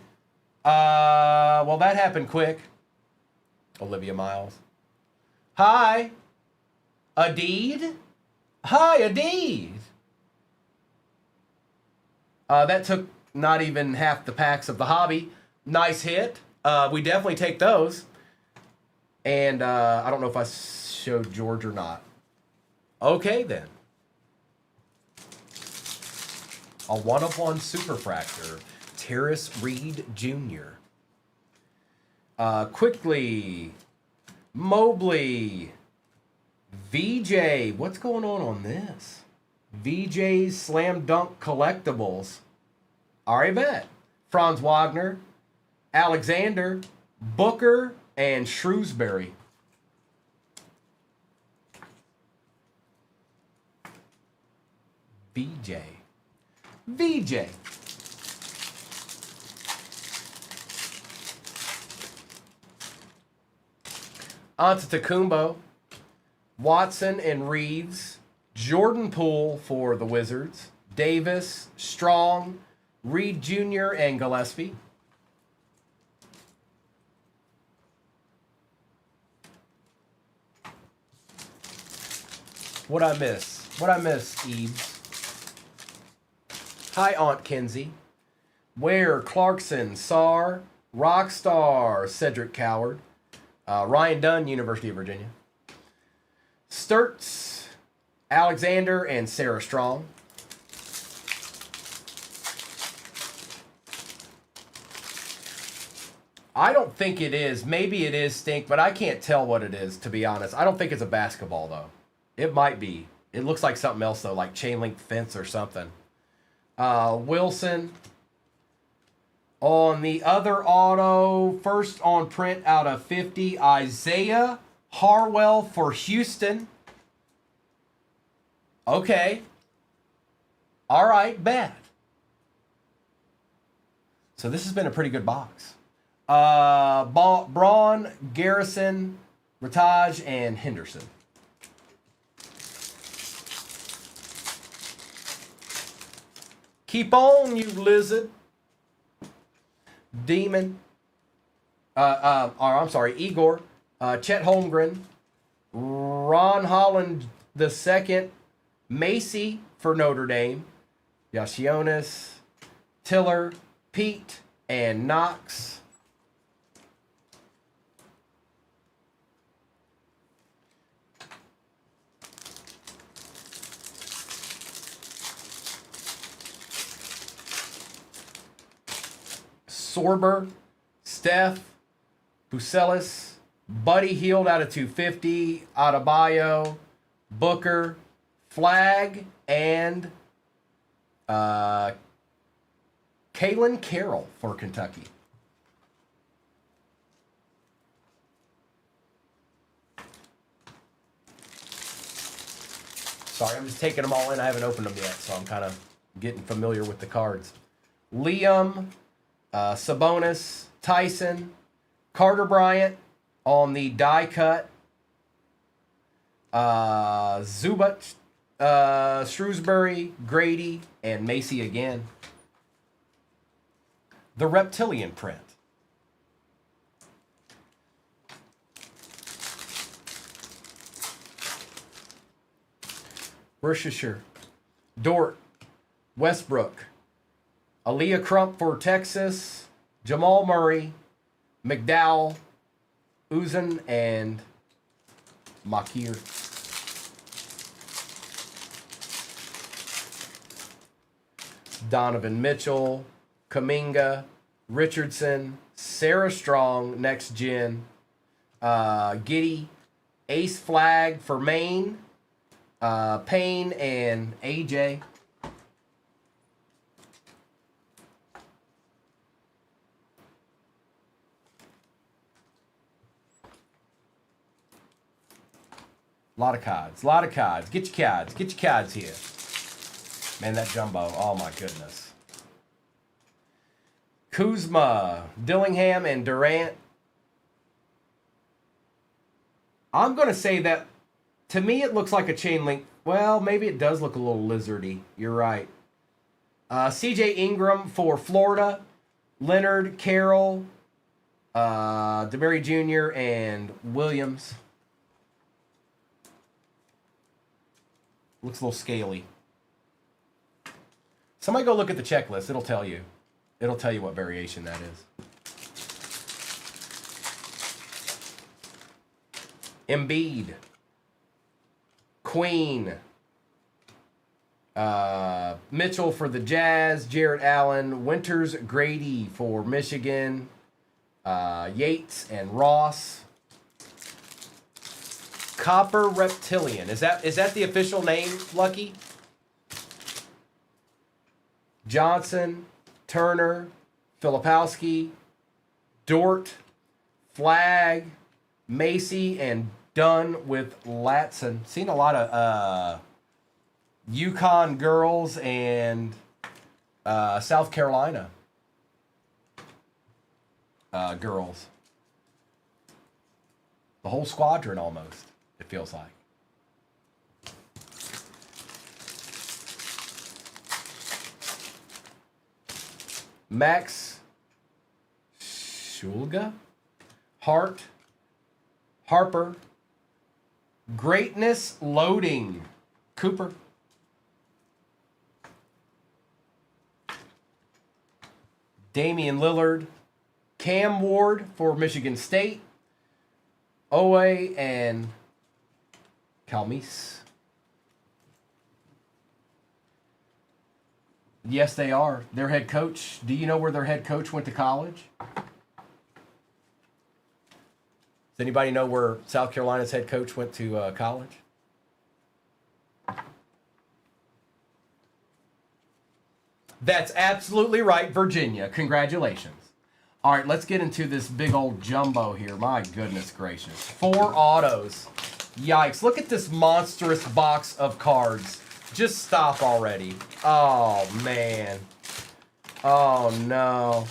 Well, that happened quick. Olivia Miles. Hi. Adeed? Hi, Adeed. That took not even half the packs of the hobby. Nice hit. We definitely take those. And I don't know if I showed George or not. Okay, then. A 1/1 Superfractor. Terrace Reed Jr. Quickly. Mobley. VJ. What's going on this? VJ's Slam Dunk Collectibles. Ari Bet. Franz Wagner. Alexander. Booker. And Shrewsbury. VJ. VJ. Antetokounmpo, Watson and Reeves, Jordan Poole for the Wizards, Davis, Strong, Reed Jr. and Gillespie. What'd I miss? What'd I miss, Eves? Hi, Aunt Kenzie. Ware, Clarkson, Sarr, Rockstar, Cedric Coward. Ryan Dunn, University of Virginia. Sturts, Alexander, and Sarah Strong. I don't think it is. Maybe it is Stink, but I can't tell what it is, to be honest. I don't think it's a basketball, though. It might be. It looks like something else, though, like chain link fence or something. Wilson. On the other auto, first on print out of 50, Isaiah Harwell for Houston. Okay. All right, bad. So this has been a pretty good box. Braun, Garrison, Rataj, and Henderson. Keep on, you lizard. Demon. Igor. Chet Holmgren. Ron Holland II. Macy for Notre Dame. Yasionis. Tiller. Pete. And Knox. Sorber, Steph, Bucelis, Buddy Hield out of 250, Adebayo, Booker, Flag, and Kalen Carroll for Kentucky. Sorry, I'm just taking them all in. I haven't opened them yet, so I'm kind of getting familiar with the cards. Liam, Sabonis, Tyson, Carter Bryant on the die cut. Zubac, Shrewsbury, Grady, and Macy again. The Reptilian print. Worcestershire, Dort, Westbrook, Aaliyah Crump for Texas, Jamal Murray, McDowell, Uzan, and Makir. Donovan Mitchell, Kuminga, Richardson, Sarah Strong, next gen, Giddy, Ace Flag for Maine, Payne, and AJ. A lot of cards. Get your cards. Get your cards here. Man, that jumbo. Oh, my goodness. Kuzma, Dillingham, and Durant. I'm going to say that To me, it looks like a chain link. Well, maybe it does look a little lizardy. You're right. CJ Ingram for Florida. Leonard, Carroll, DeMary Jr., and Williams. Looks a little scaly. Somebody go look at the checklist. It'll tell you. It'll tell you what variation that is. Embiid. Queen. Mitchell for the Jazz. Jarrett Allen. Winters Grady for Michigan. Yates and Ross. Copper Reptilian. Is that the official name, Lucky? Johnson, Turner, Filipowski, Dort, Flagg, Macy, and Dunn with Latson. Seen a lot of UConn girls and South Carolina girls. The whole squadron almost, it feels like. Max Shulga, Hart, Harper, Greatness Loading, Cooper, Damian Lillard, Cam Ward for Michigan State, Owe and Calmise. Yes, they are. Their head coach. Do you know where their head coach went to college? Does anybody know where South Carolina's head coach went to college? That's absolutely right, Virginia. Congratulations. All right, let's get into this big old jumbo here. My goodness gracious. 4 autos. Yikes. Look at this monstrous box of cards. Just stop already. Oh, man. Oh, no.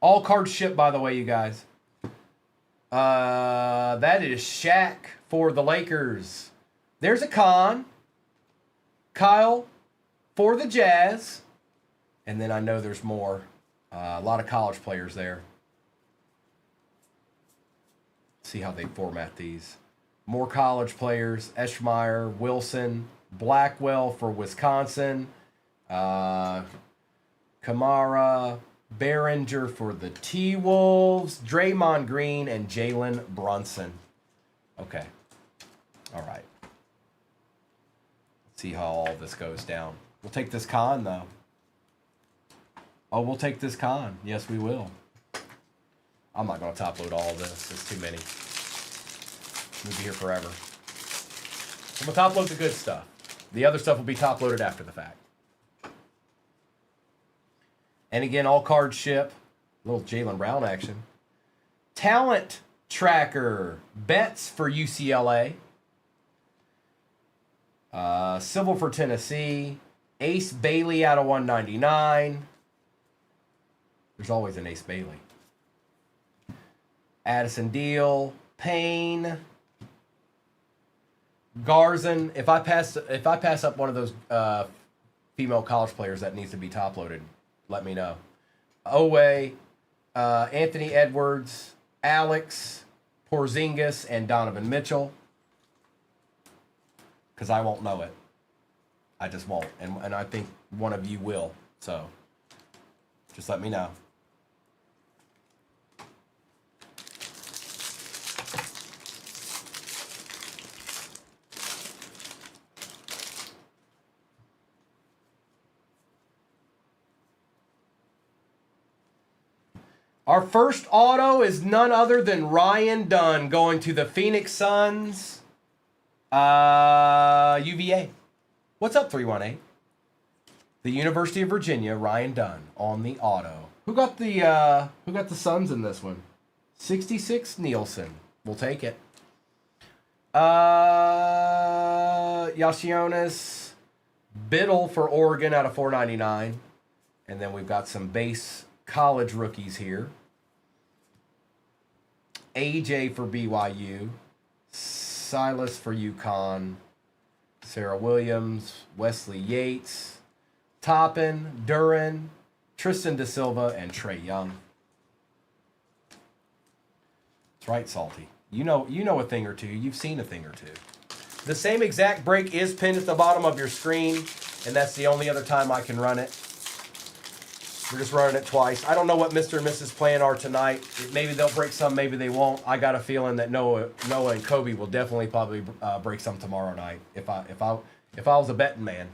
All cards shipped, by the way, you guys. That is Shaq for the Lakers. There's a Con. Kyle for the Jazz. And then I know there's more. A lot of college players there. See how they format these. More college players. Eschmeyer, Wilson, Blackwell for Wisconsin. Kamara, Behringer for the T-Wolves, Draymond Green, and Jalen Brunson. Okay. All right. Let's see how all this goes down. We'll take this Con, though. Oh, we'll take this Con. Yes, we will. I'm not going to top load all of this. It's too many. We'll be here forever. I'm going to top load the good stuff. The other stuff will be top loaded after the fact. And again, all cards ship. A little Jaylen Brown action. Talent Tracker. Betts for UCLA. Civil for Tennessee. Ace Bailey out of 199. There's always an Ace Bailey. Addison Deal. Payne. Garzon. If I pass up one of those female college players that needs to be top loaded, let me know. Owe, Anthony Edwards, Alex, Porzingis, and Donovan Mitchell. Because I won't know it. I just won't. And I think one of you will. So, just let me know. Our first auto is none other than Ryan Dunn going to the Phoenix Suns. UVA. What's up, 318? The University of Virginia, Ryan Dunn on the auto. Who got the Suns in this one? 66 Nielsen. We'll take it. Yasionis Biddle for Oregon out of 499. And then we've got some base college rookies here. AJ for BYU. Silas for UConn. Sarah Williams. Wesley Yates. Toppin. Duran. Tristan Da Silva. And Trey Young. That's right, Salty. You know a thing or two. You've seen a thing or two. The same exact break is pinned at the bottom of your screen, and that's the only other time I can run it. We're just running it twice. I don't know what Mr. and Mrs. plan are tonight. Maybe they'll break some, maybe they won't. I got a feeling that Noah and Kobe will definitely probably break some tomorrow night if I was a betting man.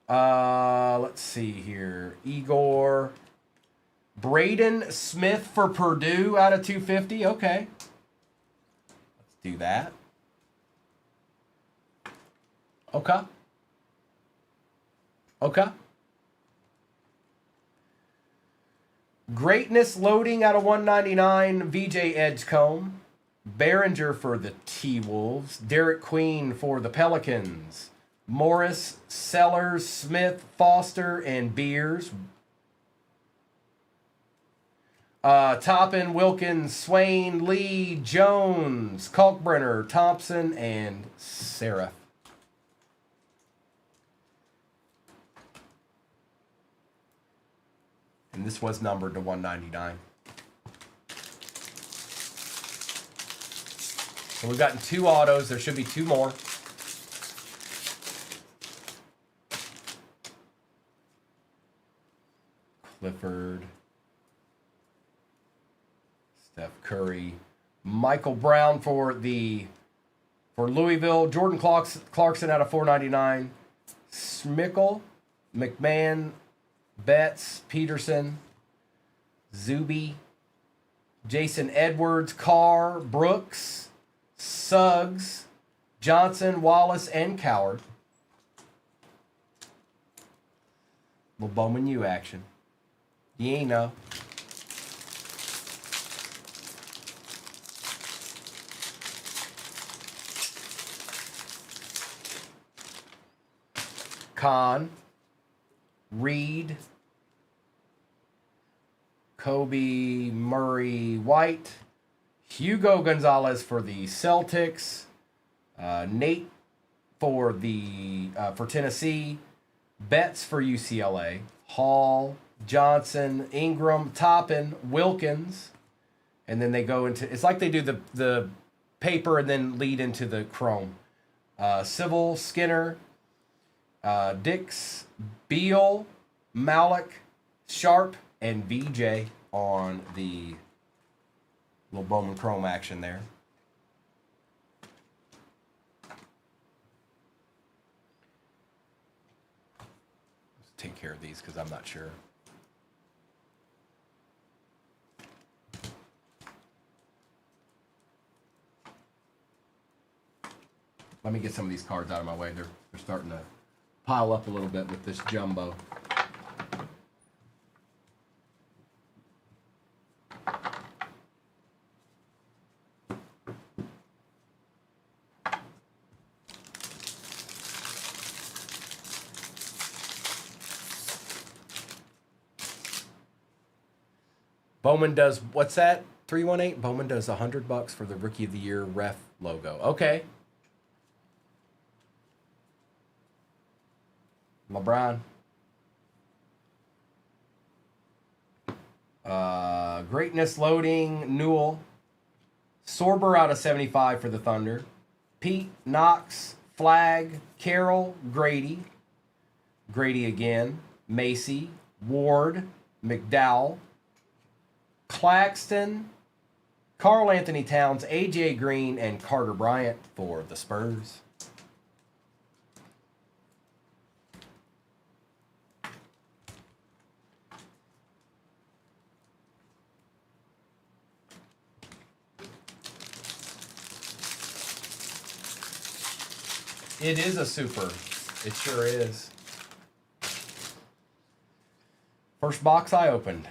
Let's see here. Igor. Braden Smith for Purdue out of 250. Okay. Let's do that. Okay. Okay. Greatness Loading out of 199. VJ Edgecombe. Behringer for the T-Wolves. Derek Queen for the Pelicans. Morris, Sellers, Smith, Foster, and Beers. Toppin, Wilkins, Swain, Lee, Jones, Kalkbrenner, Thompson, and Seraph. And this was numbered to 199. So we've gotten 2 autos. There should be 2 more. Clifford. Steph Curry. Michael Brown for Louisville. Jordan Clarkson out of 499. Schmickel. McMahon. Betts, Peterson, Zuby, Jason Edwards, Carr, Brooks, Suggs, Johnson, Wallace, and Coward. Little Bowman U action. You ain't know. Khan, Reed, Kobe, Murray, White, Hugo Gonzalez for the Celtics, Nate for Tennessee, Betts for UCLA, Hall, Johnson, Ingram, Toppin, Wilkins, and then they go into, it's like they do the paper and then lead into the chrome. Civil, Skinner, Dix, Beal, Malik, Sharp, and VJ on the little Bowman Chrome action there. Let's take care of these because I'm not sure. Let me get some of these cards out of my way. They're starting to pile up a little bit with this jumbo. Bowman does, what's that? 318? Bowman does $100 for the Rookie of the Year ref logo. Okay. LeBron. Greatness Loading, Newell. Sorber out of 75 for the Thunder. Pete, Knox, Flag, Carroll, Grady. Grady again. Macy, Ward, McDowell, Claxton, Karl Anthony Towns, AJ Green, and Carter Bryant for the Spurs. It is a super. It sure is. First box I opened.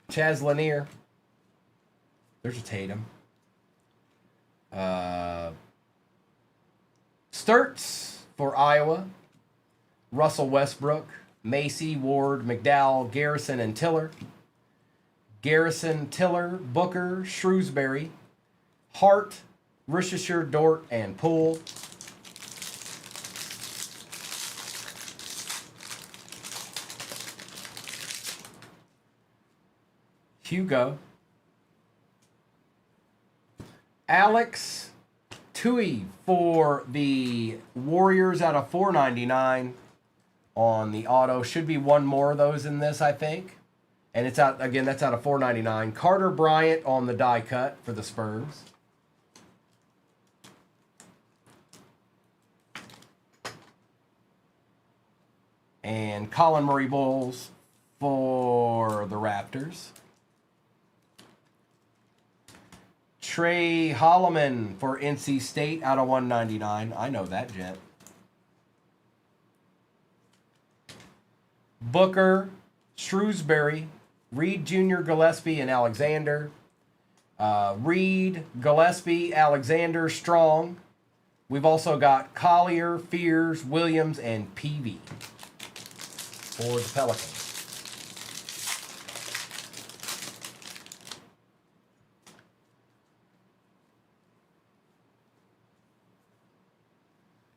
Chaz Lanier. There's a Tatum. Sturts for Iowa. Russell Westbrook. Macy, Ward, McDowell, Garrison, and Tiller. Garrison, Tiller, Booker, Shrewsbury, Hart, Worcestershire, Dort, and Poole. Hugo. Alex Tui for the Warriors out of $4.99 on the auto. Should be one more of those in this, I think. And it's out again, that's out of $4.99. Carter Bryant on the die cut for the Spurs. And Colin Murray Bulls for the Raptors. Trey Holloman for NC State out of $1.99. I know that gent. Booker, Shrewsbury, Reed Jr., Gillespie, and Alexander. Reed, Gillespie, Alexander, Strong. We've also got Collier, Fears, Williams, and Peavy for the Pelicans.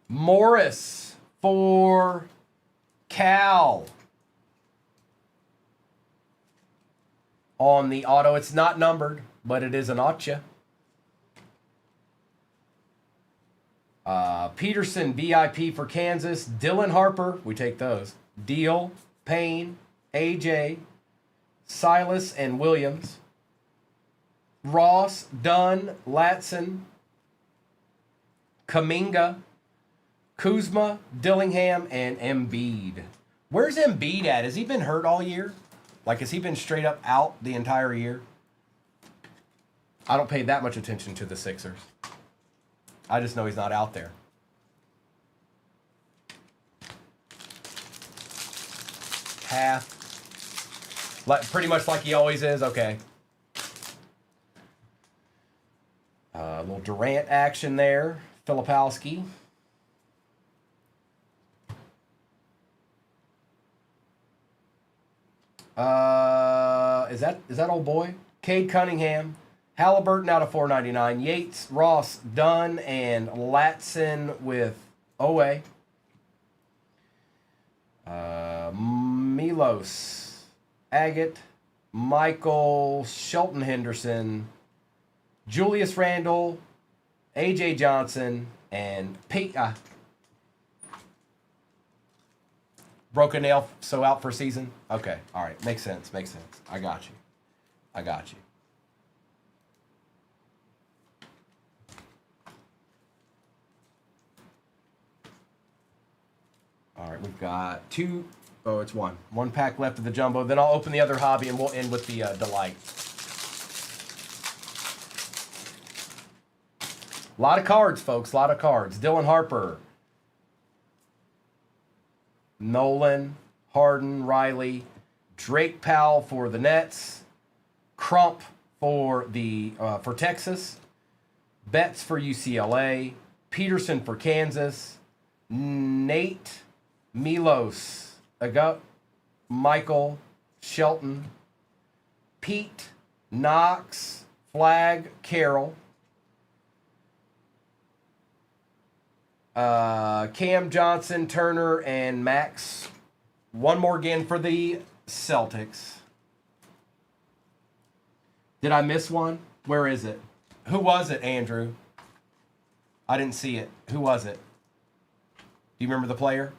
Morris for Cal on the auto. It's not numbered, but it is an Acha. Peterson, VIP for Kansas. Dylan Harper, we take those. Deal, Payne, AJ, Silas, and Williams. Ross, Dunn, Latson, Kaminga, Kuzma, Dillingham, and Embiid. Where's Embiid at? Has he been hurt all year? Like, has he been straight up out the entire year? I don't pay that much attention to the Sixers. I just know he's not out there. Half. Pretty much like he always is. Okay. A little Durant action there. Filipowski. Is that old boy? Cade Cunningham. Halliburton out of $4.99. Yates, Ross, Dunn, and Latson with Owe. Milos, Agate, Michael, Shelton Henderson, Julius Randle, AJ Johnson, and Pete. Broken nail, so out for season? Okay, all right. Makes sense, makes sense. I got you. I got you. All right, we've got two. Oh, it's one. One pack left of the jumbo. Then I'll open the other hobby and we'll end with the delight. A lot of cards, folks. A lot of cards. Dylan Harper. Nolan, Harden, Riley, Drake Powell for the Nets, Crump for the for Texas, Betts for UCLA, Peterson for Kansas, Nate, Milos, Michael, Shelton, Pete, Knox, Flag, Carroll, Cam Johnson, Turner, and Max. One more again for the Celtics. Did I miss one? Where is it? Who was it, Andrew? I didn't see it. Who was it? Do you remember the player?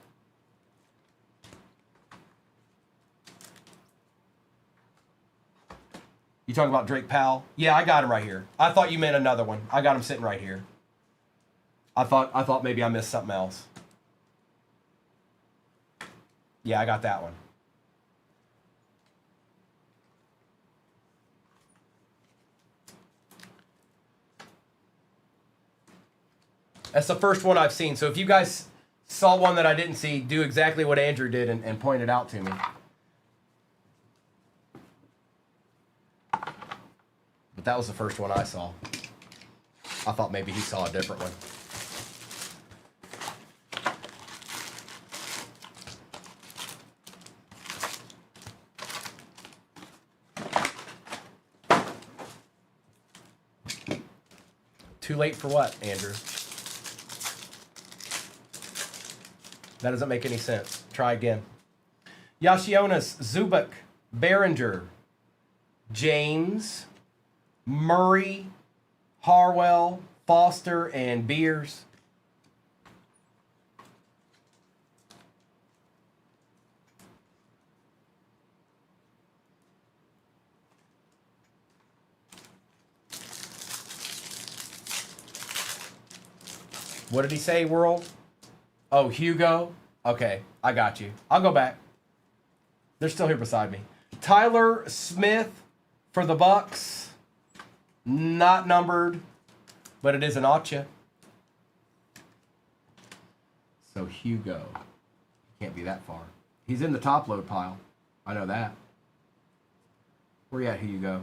You talking about Drake Powell? Yeah, I got him right here. I thought you meant another one. I got him sitting right here. I thought maybe I missed something else. Yeah, I got that one. That's the first one I've seen. So if you guys saw one that I didn't see, do exactly what Andrew did and point it out to me. But That was the first one I saw. I thought maybe he saw a different one. Too late for what, Andrew? That doesn't make any sense. Try again. Yashionis, Zubik, Behringer, James, Murray, Harwell, Foster, and Beers. What did he say, World? Oh, Hugo? Okay, I got you. I'll go back. They're still here beside me. Tyler Smith for the Bucks. Not numbered, but it is an Acha. So Hugo. Can't be that far. He's in the top load pile. I know that. Where you at, Hugo?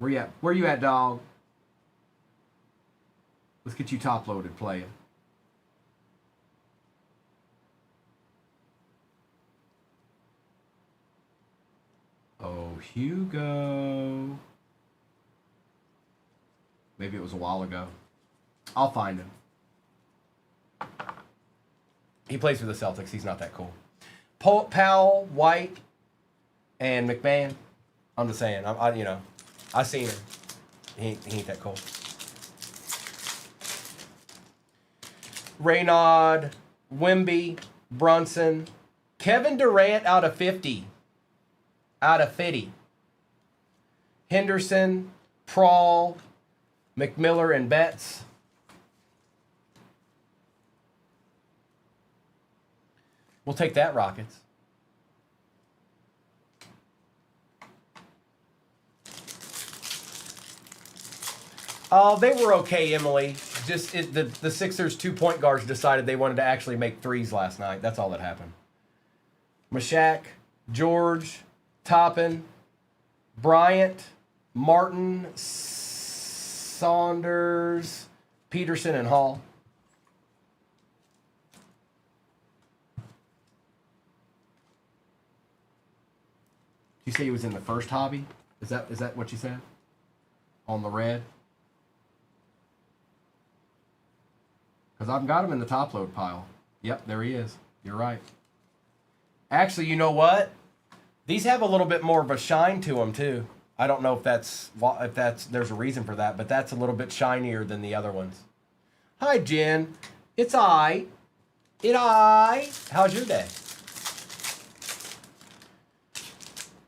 Where you at? Where you at, dog? Let's get you top loaded playing. Oh, Hugo. Maybe it was a while ago. I'll find him. He plays for the Celtics. He's not that cool. Powell, White, and McMahon. I'm just saying. I seen him. He ain't that cool. Raynaud, Wemby, Brunson, Kevin Durant out of 50. Out of 50. Henderson, Prawl, McMiller, and Betts. We'll take that, Rockets. Oh, they were okay, Emily. Just the Sixers' 2-point guards decided they wanted to actually make threes last night. That's all that happened. Mashak, George, Toppin, Bryant, Martin, Saunders, Peterson, and Hall. Did you say he was in the first hobby? Is that what you said? On the red? Because I've got him in the top load pile. Yep, there he is. You're right. Actually, you know what? These have a little bit more of a shine to them too. I don't know if that's there's a reason for that, but that's a little bit shinier than the other ones. Hi, Jen. It's I. How's your day?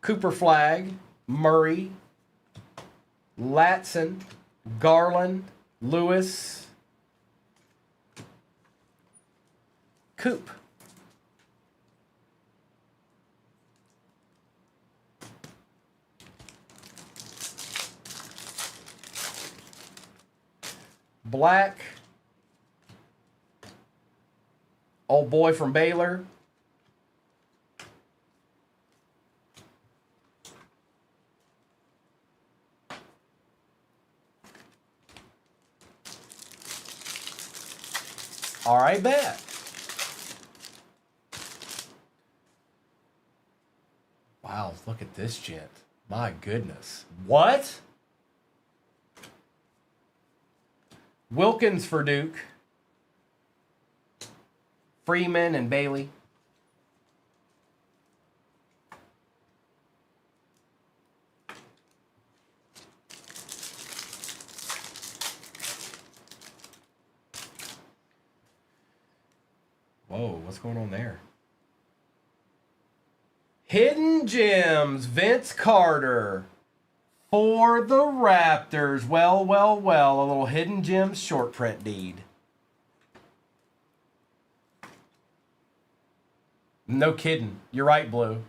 Cooper Flag, Murray, Latson, Garland, Lewis, Coop. Black, old boy from Baylor. All right, bet. Wow, look at this gent. My goodness. What? Wilkins for Duke. Freeman and Bailey. Whoa, what's going on there? Hidden Gems, Vince Carter for the Raptors. Well, well, well, a little Hidden Gems short print deed. No kidding. You're right, Blue.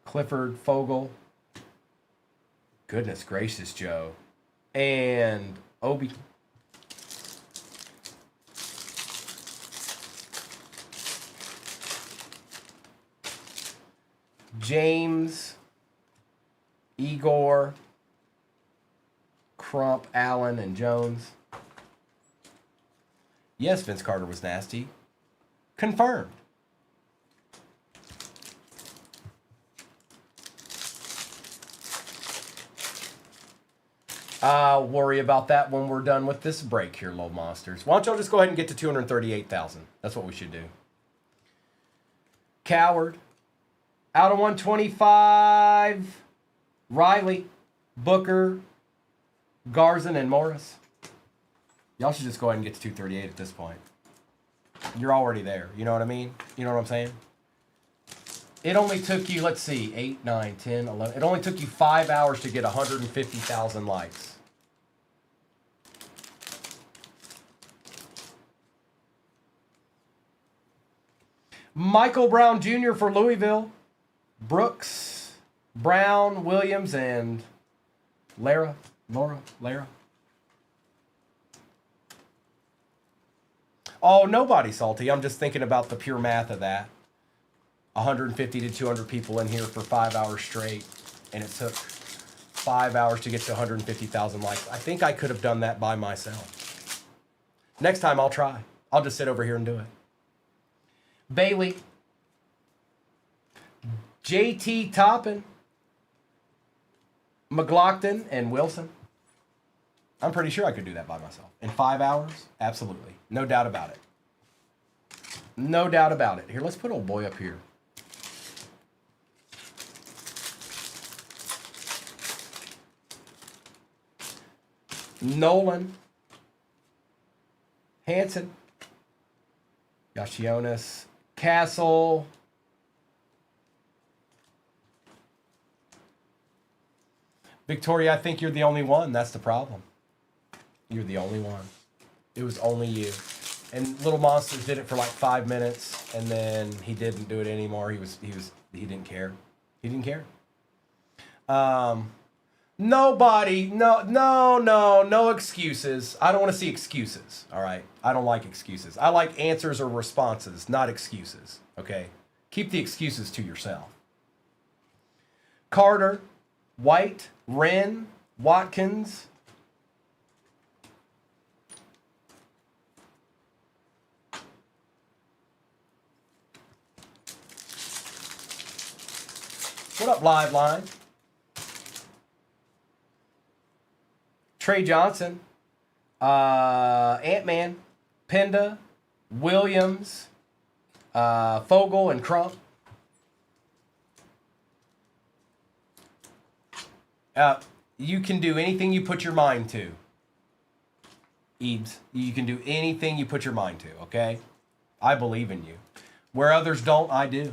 Clifford, Fogel. Goodness gracious, Joe. And Obi. James, Igor, Crump, Allen, and Jones. Yes, Vince Carter was nasty. Confirmed. I'll worry about that when we're done with this break here, little monsters. Why don't y'all just go ahead and get to 238,000? That's what we should do. Coward. Out of 125. Riley, Booker, Garzin, and Morris. Y'all should just go ahead and get to 238 at this point. You're already there. You know what I mean? You know what I'm saying? It only took you, let's see, 8, 9, 10, 11. It only took you 5 hours to get 150,000 likes. Michael Brown Jr. for Louisville. Brooks, Brown, Williams, and Lara. Oh, nobody salty. I'm just thinking about the pure math of that. 150 to 200 people in here for 5 hours straight, and it took 5 hours to get to 150,000 likes. I think I could have done that by myself. Next time I'll try. I'll just sit over here and do it. Bailey, JT Toppin, McLaughlin, and Wilson. I'm pretty sure I could do that by myself. In 5 hours? Absolutely. No doubt about it. No doubt about it. Here, let's put old boy up here. Nolan, Hanson, Yashionis, Castle, Victoria, I think you're the only one. That's the problem. You're the only one. It was only you. And Little Monsters did it for like 5 minutes, and then he didn't do it anymore. He didn't care. He didn't care. Nobody, no excuses. I don't want to see excuses, all right? I don't like excuses. I like answers or responses, not excuses, okay? Keep the excuses to yourself. Carter, White, Wren, Watkins. What up, Live Line? Trey Johnson, Ant-Man, Penda, Williams, Fogel, and Crump. You can do anything you put your mind to. Eebs, you can do anything you put your mind to, okay? I believe in you. Where others don't, I do.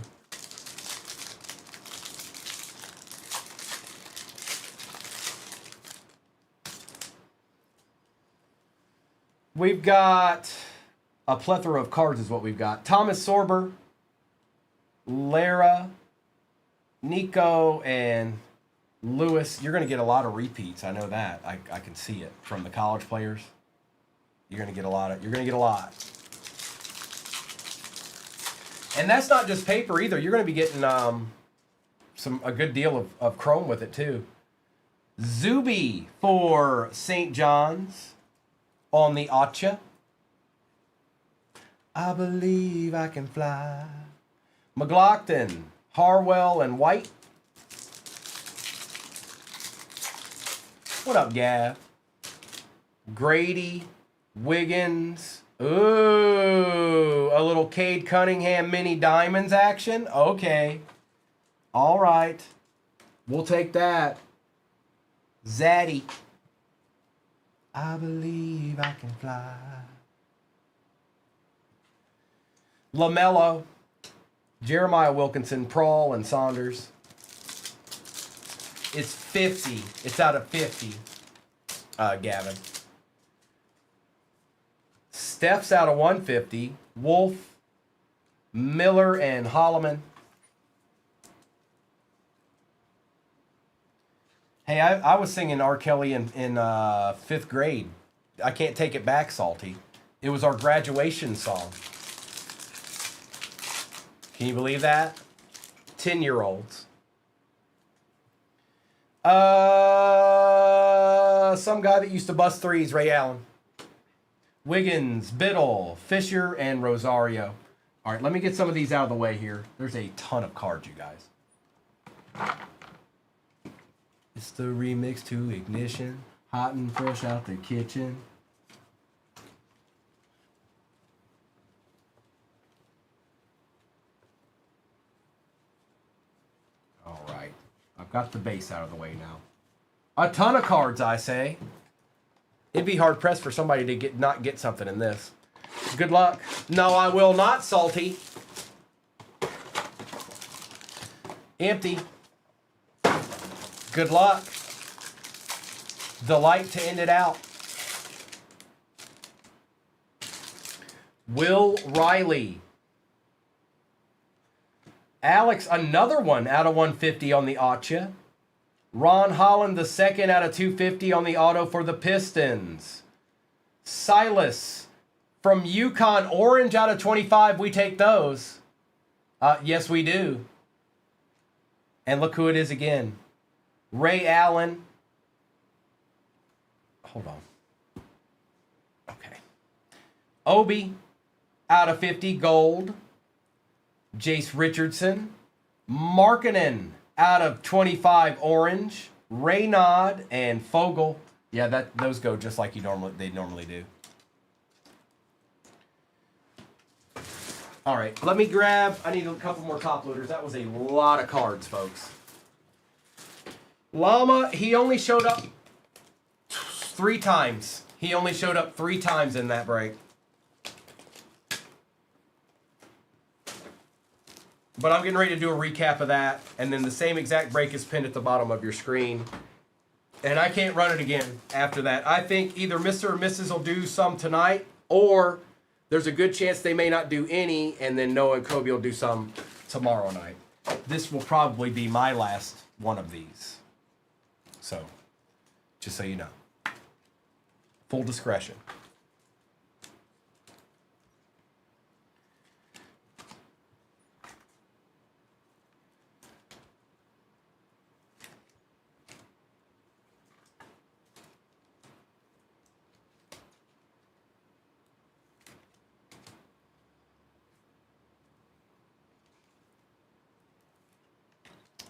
We've got a plethora of cards is what we've got. Thomas Sorber, Lara, Nico, and Lewis. You're going to get a lot of repeats. I know that. I can see it from the college players. You're going to get a lot. And that's not just paper either. You're going to be getting a good deal of chrome with it too. Zuby for St. John's. On the Acha. I believe I can fly. McLaughlin, Harwell, and White. What up, Gav? Grady, Wiggins. Ooh, a little Cade Cunningham mini diamonds action. Okay. All right. We'll take that. Zaddy. I believe I can fly. LaMelo, Jeremiah Wilkinson, Prawl, and Saunders. It's 50. It's out of 50, Gavin. Steph's out of 150. Wolf, Miller, and Holloman. Hey, I was singing R. Kelly in 5th grade. I can't take it back, Salty. It was our graduation song. Can you believe that? 10-year-olds. Some guy that used to bust threes, Ray Allen. Wiggins, Biddle, Fisher, and Rosario. All right, let me get some of these out of the way here. There's a ton of cards, you guys. It's the remix to Ignition. Hot and fresh out the kitchen. All right. I've got the base out of the way now. A ton of cards, I say. It'd be hard pressed for somebody to not get something in this. Good luck. No, I will not, Salty. Empty. Good luck. Delight to end it out. Will Riley. Alex, another one out of 150 on the Acha. Ron Holland, the second out of 250 on the auto for the Pistons. Silas from UConn, orange out of 25. We take those. Yes, we do. And look who it is again. Ray Allen. Hold on. Okay. Obi out of 50, gold. Jace Richardson. Markkanen out of 25, orange. Raynaud and Fogel. Yeah, those go just like they normally do. All right, let me grab. I need a couple more top loaders. That was a lot of cards, folks. Llama, he only showed up 3 times. He only showed up 3 times in that break. But I'm getting ready to do a recap of that. And then the same exact break is pinned at the bottom of your screen. And I can't run it again after that. I think either Mr. or Mrs. will do some tonight, or there's a good chance they may not do any, and then Noah and Kobe will do some tomorrow night. This will probably be my last one of these. So, just so you know. Full discretion.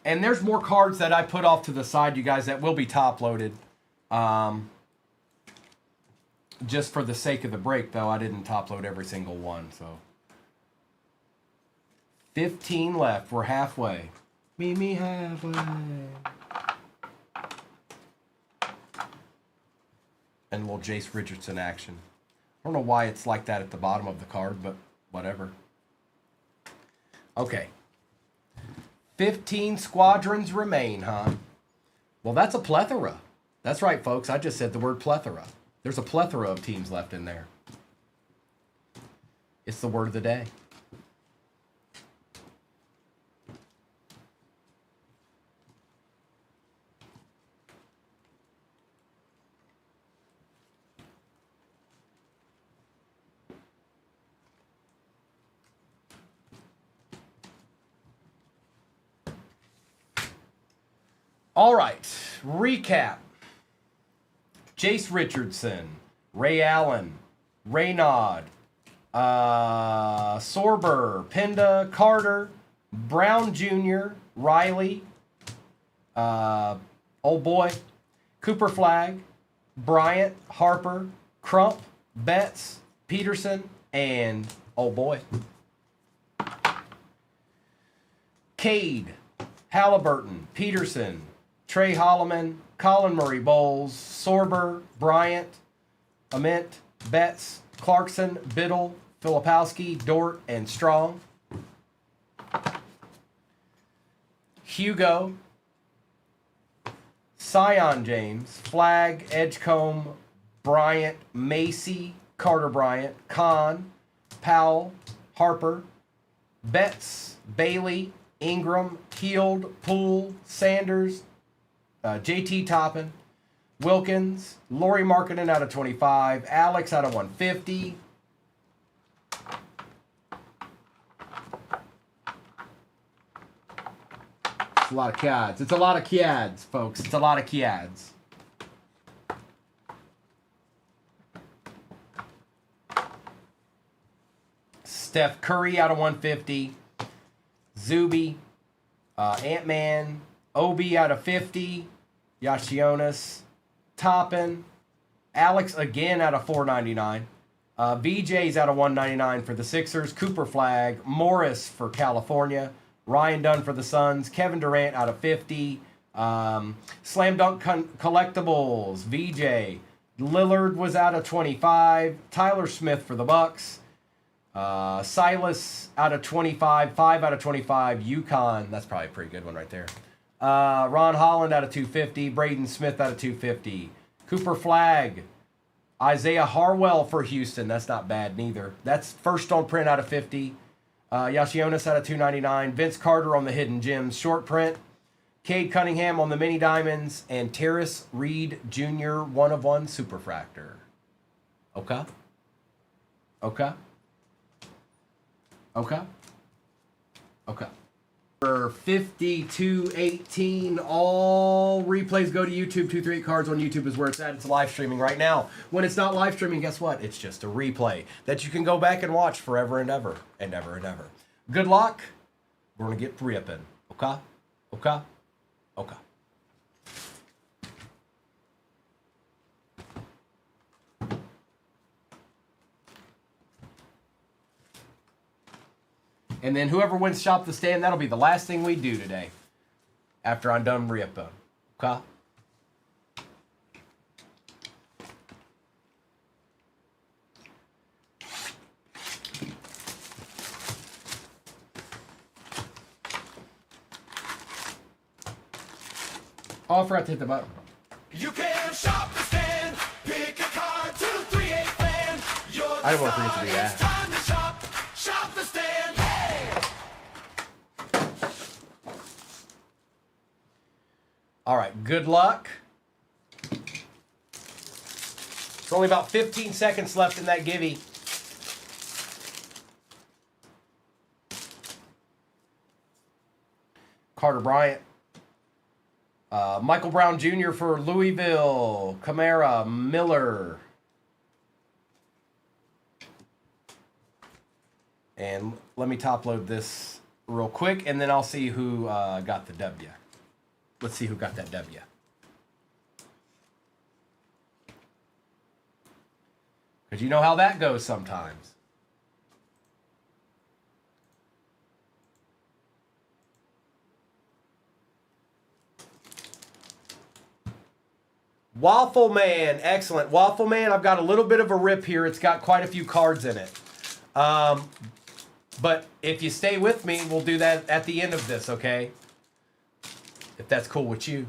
And there's more cards that I put off to the side, you guys, that will be top loaded. Just for the sake of the break, though, I didn't top load every single one. So 15 left. We're halfway. Meet me halfway. And a little Jace Richardson action. I don't know why it's like that at the bottom of the card, but whatever. Okay. 15 squadrons remain, huh? Well, that's a plethora. That's right, folks. I just said the word plethora. There's a plethora of teams left in there. It's the word of the day. All right, recap. Jace Richardson, Ray Allen, Raynaud, Sorber, Penda, Carter, Brown Jr., Riley, old boy, Cooper Flag, Bryant, Harper, Crump, Betts, Peterson, and old boy. Cade, Halliburton, Peterson, Trey Holloman, Colin Murray Bowles, Sorber, Bryant, Ament, Betts, Clarkson, Biddle, Filipowski, Dort, and Strong. Hugo, Sion James, Flag, Edgecombe, Bryant, Macy, Carter Bryant, Kahn, Powell, Harper, Betts, Bailey, Ingram, Heald, Poole, Sanders, JT Toppin, Wilkins, Laurie Markkanen out of 25, Alex out of 150. a lot of Kiads. It's a lot of Kiads, folks. It's a lot of Kiads. Steph Curry out of 150. Zuby. Ant-Man. Obi out of 50. Yasionis. Toppin. Alex again out of 499. VJ's out of 199 for the Sixers. Cooper Flag. Morris for California. Ryan Dunn for the Suns. Kevin Durant out of 50. Slam Dunk Collectibles. VJ. Lillard was out of 25. Tyler Smith for the Bucks. Silas out of 25. 5 out of 25. UConn. That's probably a pretty good one right there. Ron Holland out of 250. Braden Smith out of 250. Cooper Flag. Isaiah Harwell for Houston. That's not bad neither. That's first on print out of 50. Yasionis out of 299. Vince Carter on the Hidden Gems short print. Cade Cunningham on the Mini Diamonds. And Terrace Reed Jr. 1/1 Superfractor. Okay. Okay. Okay. Okay. For 5218, all replays go to YouTube. 238 Cards on YouTube is where it's at. It's live streaming right now. When it's not live streaming, guess what? It's just a replay that you can go back and watch forever and ever and ever and ever. Good luck. We're going to get ripping. Okay? Okay? Okay. And then whoever wins Shop the Stand, that'll be the last thing we do today. After I'm done ripping. Okay? Oh, I forgot to hit the button. You can shop the stand, pick a card, 238 fan. I didn't want to forget to do that. It's time to shop the stand. Hey! All right, good luck. It's only about 15 seconds left in that givey. Carter Bryant. Michael Brown Jr. for Louisville. Kamara, Miller. And let me top load this real quick, and then I'll see who got the W. Let's see who got that W. Because you know how that goes sometimes. Waffle Man, excellent. Waffle Man, I've got a little bit of a rip here. It's got quite a few cards in it. But if you stay with me, we'll do that at the end of this, okay? If that's cool with you.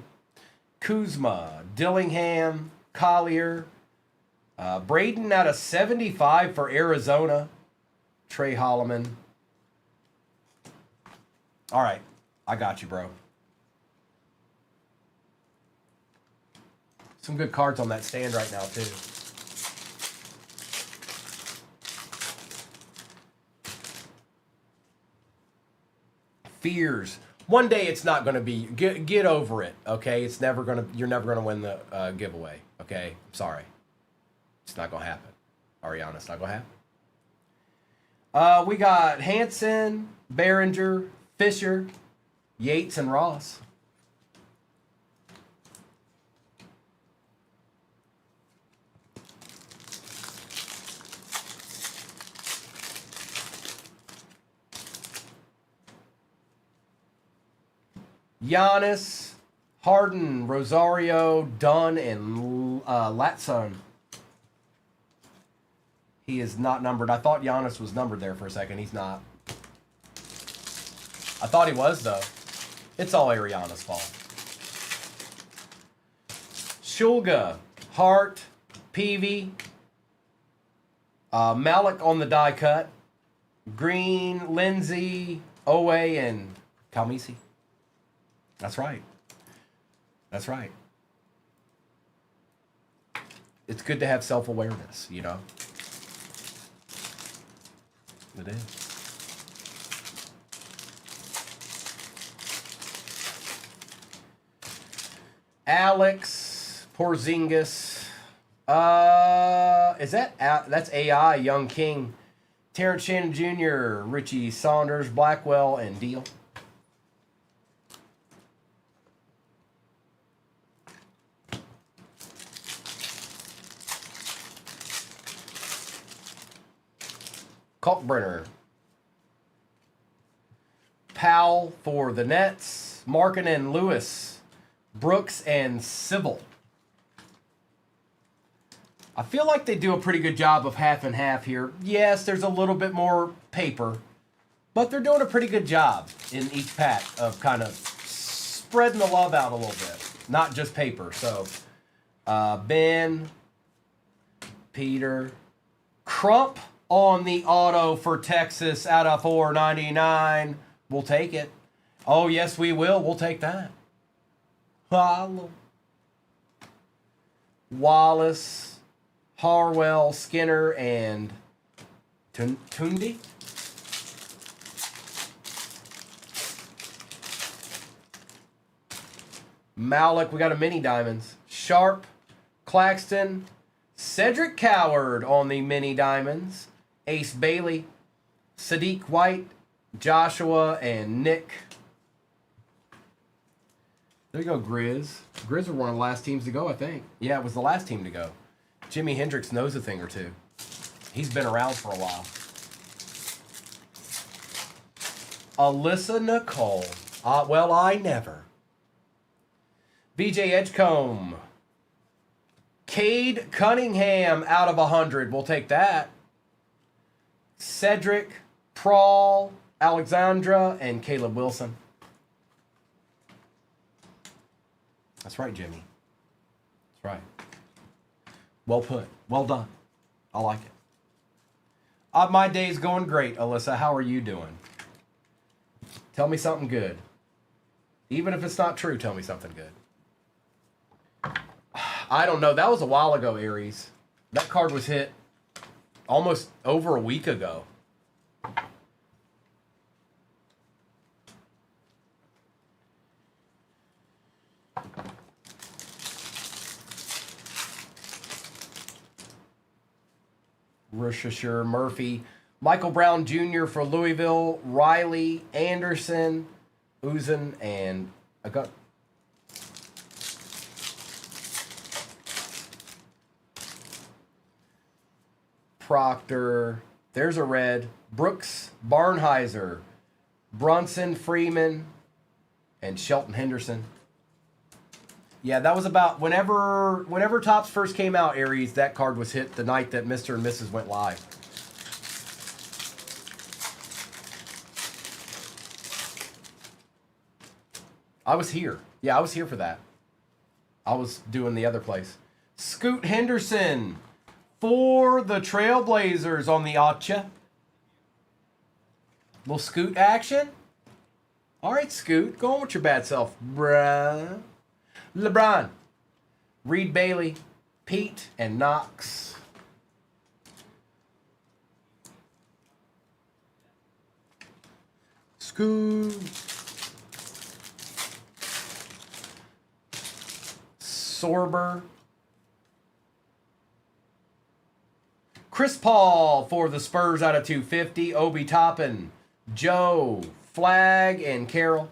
Kuzma, Dillingham, Collier, Braden out of 75 for Arizona. Trey Holloman. All right, I got you, bro. Some good cards on that stand right now, too. Fears. One day it's not going to be. Get over it, okay? It's never going to. You're never going to win the giveaway, okay? I'm sorry. It's not going to happen. Ariana, it's not going to happen. We got Hanson, Behringer, Fisher, Yates, and Ross. Giannis, Harden, Rosario, Dunn, and Latson. He is not numbered. I thought Giannis was numbered there for a second. He's not. I thought he was, though. It's all Ariana's fault. Shulga, Hart, Peavy, Malik on the die cut, Green, Lindsay, Owe, and Kalmisi. That's right. That's right. It's good to have self-awareness, you know? It is. Alex Porzingis. Is that that's AI? Young King, Terrence Shannon Jr., Richie Saunders, Blackwell, and Deal. Kalkbrenner. Powell for the Nets. Markin and Lewis. Brooks and Sybil. I feel like they do a pretty good job of half and half here. Yes, there's a little bit more paper, but they're doing a pretty good job in each pack of kind of spreading the love out a little bit, not just paper. So, Ben, Peter, Crump on the auto for Texas out of 499. We'll take it. Oh, yes, we will. We'll take that. Hello. Wallace, Harwell, Skinner, and Tundi. Malik, we got a mini diamonds. Sharp, Claxton, Cedric Coward on the mini diamonds. Ace Bailey, Sadiq White, Joshua, and Nick. There you go, Grizz. Grizz were one of the last teams to go, I think. Yeah, it was the last team to go. Jimi Hendrix knows a thing or two. He's been around for a while. Alyssa Nicole. Well, I never. BJ Edgecombe. Cade Cunningham out of 100. We'll take that. Cedric, Prawl, Alexandra, and Caleb Wilson. That's right, Jimmy. That's right. Well put. Well done. I like it. My day's going great, Alyssa. How are you doing? Tell me something good. Even if it's not true, tell me something good. I don't know. That was a while ago, Aries. That card was hit almost over a week ago. Worcestershire, Murphy, Michael Brown Jr. for Louisville, Riley, Anderson, Uzan, and I got Proctor. There's a red. Brooks, Barnheiser, Brunson, Freeman, and Shelton Henderson. Yeah, that was about whenever Topps first came out, Aries, that card was hit the night that Mr. and Mrs. went live. I was here. Yeah, I was here for that. I was doing the other place. Scoot Henderson for the Trailblazers on the Atcha. Little Scoot action. All right, Scoot. Go on with your bad self, bruh. LeBron, Reed Bailey, Pete, and Knox. Scoot. Sorber. Chris Paul for the Spurs out of 250. Obi Toppin, Joe, Flag, and Carroll.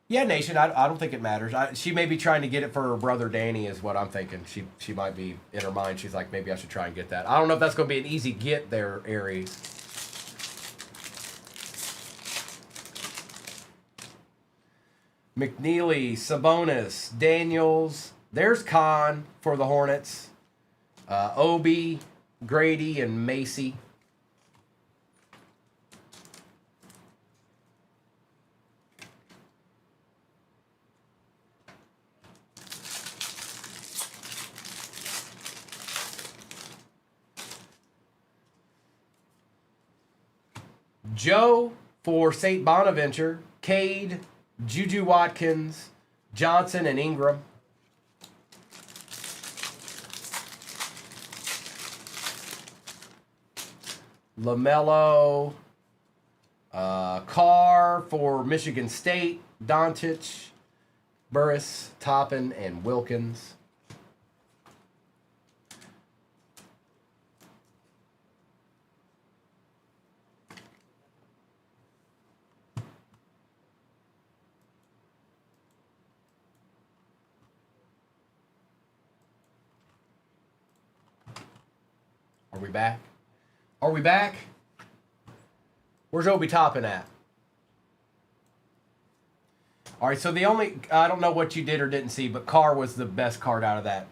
Yeah, Nation, I don't think it matters. She may be trying to get it for her brother Danny is what I'm thinking. She might be in her mind. She's like, maybe I should try and get that. I don't know if that's going to be an easy get there, Aries. McNeely, Sabonis, Daniels. There's Khan for the Hornets. Obi, Grady, and Macy. Joe for St. Bonaventure, Cade, Juju Watkins, Johnson, and Ingram. LaMelo, Carr for Michigan State, Doncic, Burris, Toppin, and Wilkins. Are we back? Are we back? Where's Obi Toppin at? All right, so the only, I don't know what you did or didn't see, but Carr was the best card out of that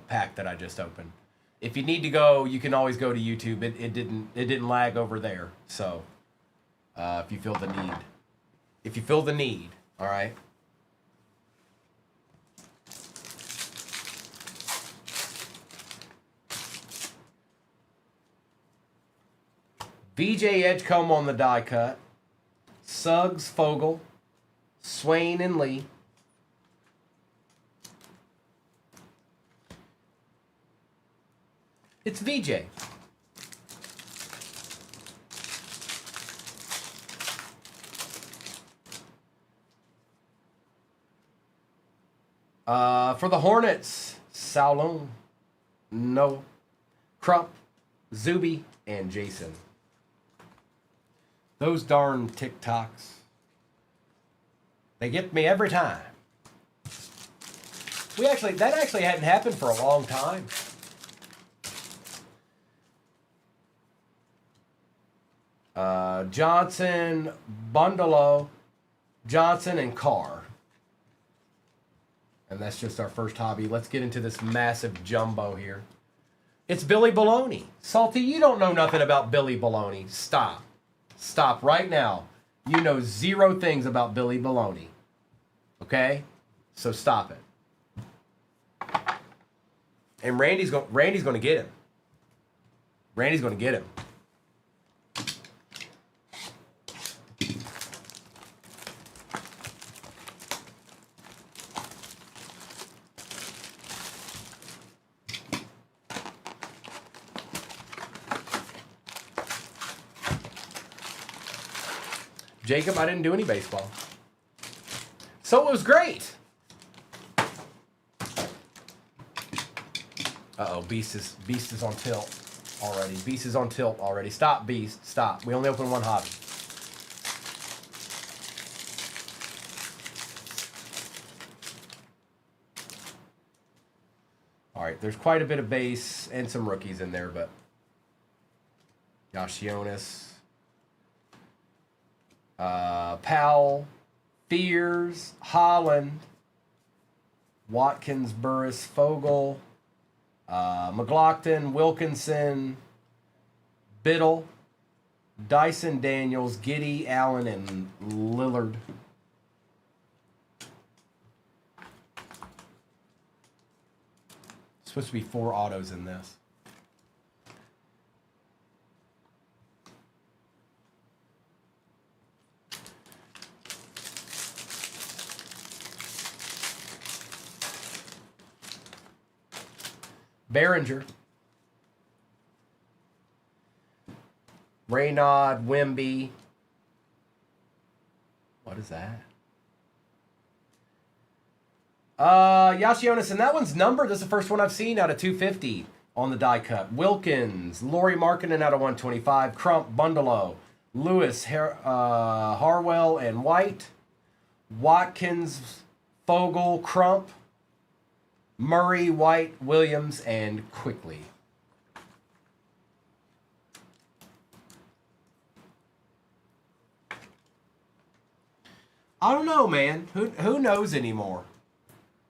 pack that I just opened. If you need to go, you can always go to YouTube. It didn't lag over there. So if you feel the need. If you feel the need, all right? BJ Edgecombe on the die cut. Suggs, Fogel, Swain, and Lee. It's VJ. For the Hornets, Salone, Noah, Crump, Zuby, and Jason. Those darn TikToks. They get me every time. That actually hadn't happened for a long time. Johnson, Bundalo, Johnson, and Carr. And that's just our first hobby. Let's get into this massive jumbo here. It's Billy Baloney. Salty, you don't know nothing about Billy Baloney. Stop. Stop right now. You know zero things about Billy Baloney. Okay? So stop it. And Randy's going to get him. Randy's going to get him. Jacob, I didn't do any baseball. So it was great. Uh-oh, Beast is on tilt already. Beast is on tilt already. Stop, Beast. Stop. We only open one hobby. All right, there's quite a bit of base and some rookies in there, but Josh Jonas. Powell, Fears, Holland, Watkins, Burris, Fogel, McLaughlin, Wilkinson, Biddle, Dyson, Daniels, Giddy, Allen, and Lillard. Supposed to be 4 autos in this. Behringer, Raynaud, Wemby. What is that? Yashionis, and that one's numbered. This is the first one I've seen out of 250 on the die cut. Wilkins, Laurie Markkinen out of 125. Crump, Bundalo, Lewis, Harwell, and White. Watkins, Fogel, Crump, Murray, White, Williams, and Quickly. I don't know, man. Who knows anymore?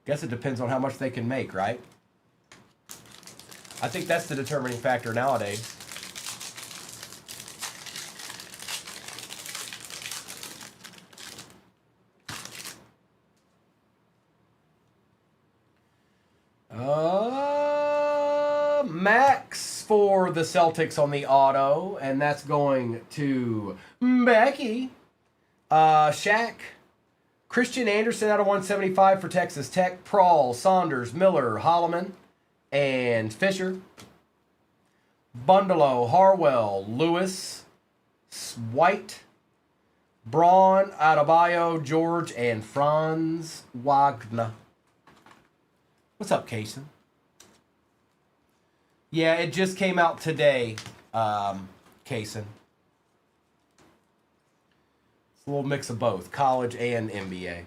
Guess it depends on how much they can make, right? I think that's the determining factor nowadays. Max for the Celtics on the auto, and that's going to Becky. Shaq. Christian Anderson out of 175 for Texas Tech. Prawl, Saunders, Miller, Holloman, and Fisher. Bundalo, Harwell, Lewis, White, Braun, Adebayo, George, and Franz Wagner. What's up, Kaysen? Yeah, it just came out today, Kaysen. It's a little mix of both, college and NBA.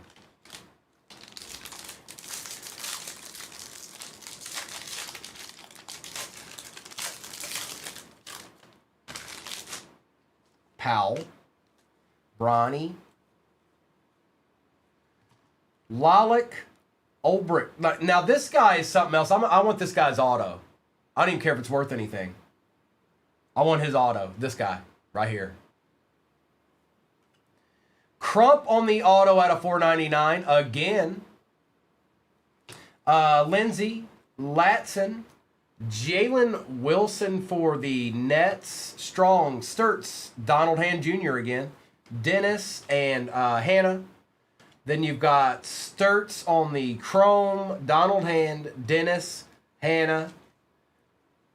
Powell, Bronny, Lalick, Ulbrich. Now this guy is something else. I want this guy's auto. I don't even care if it's worth anything. I want his auto. This guy right here. Crump on the auto out of $4.99 again. Lindsey, Latson, Jalen Wilson for the Nets. Strong, Sturts, Donald Hand Jr. again. Dennis and Hannah. Then you've got Sturts on the Chrome, Donald Hand, Dennis, Hannah,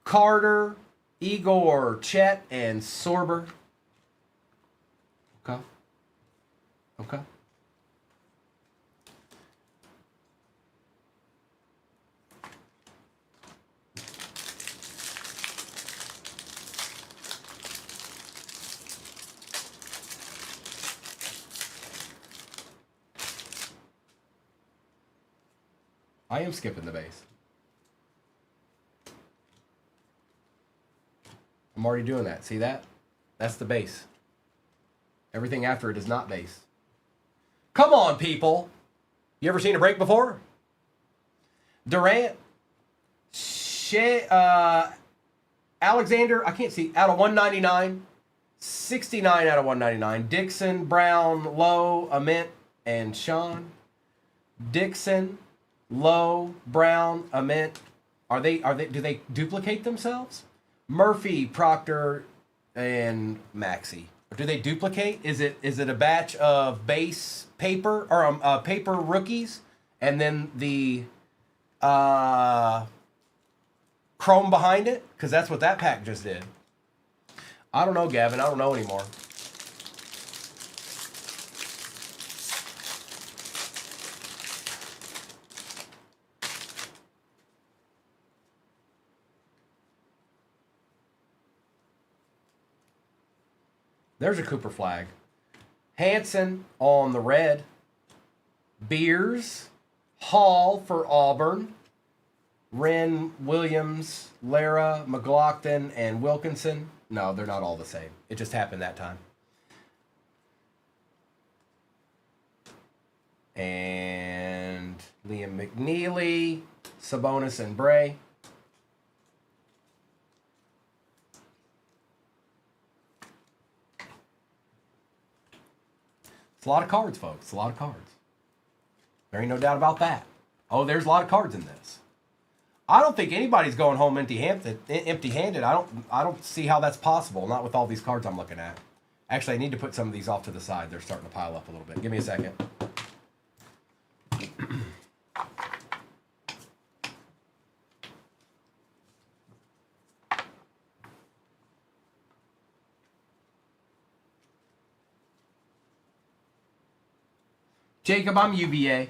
Carter, Igor, Chet, and Sorber. Okay. Okay. I am skipping the base. I'm already doing that. See that? That's the base. Everything after it is not base. Come on, people. You ever seen a break before? Durant. Alexander, I can't see, out of 199. 69 out of 199. Dixon, Brown, Lowe, Ament, and Sean. Dixon, Lowe, Brown, Ament. Do they duplicate themselves? Murphy, Proctor, and Maxey. Do they duplicate? Is it a batch of base paper or paper rookies, and then the chrome behind it? Because that's what that pack just did. I don't know, Gavin. I don't know anymore. There's a Cooper flag. Hanson on the red. Beers. Hall for Auburn. Wren, Williams, Lara, McLaughlin, and Wilkinson. No, they're not all the same. It just happened that time. And Liam McNeely, Sabonis, and Bray. It's a lot of cards, folks. It's a lot of cards. There ain't no doubt about that. Oh, there's a lot of cards in this. I don't think anybody's going home empty-handed. I don't see how that's possible. Not with all these cards I'm looking at. Actually, I need to put some of these off to the side. They're starting to pile up a little bit. Give me a second. Jacob, I'm UVA.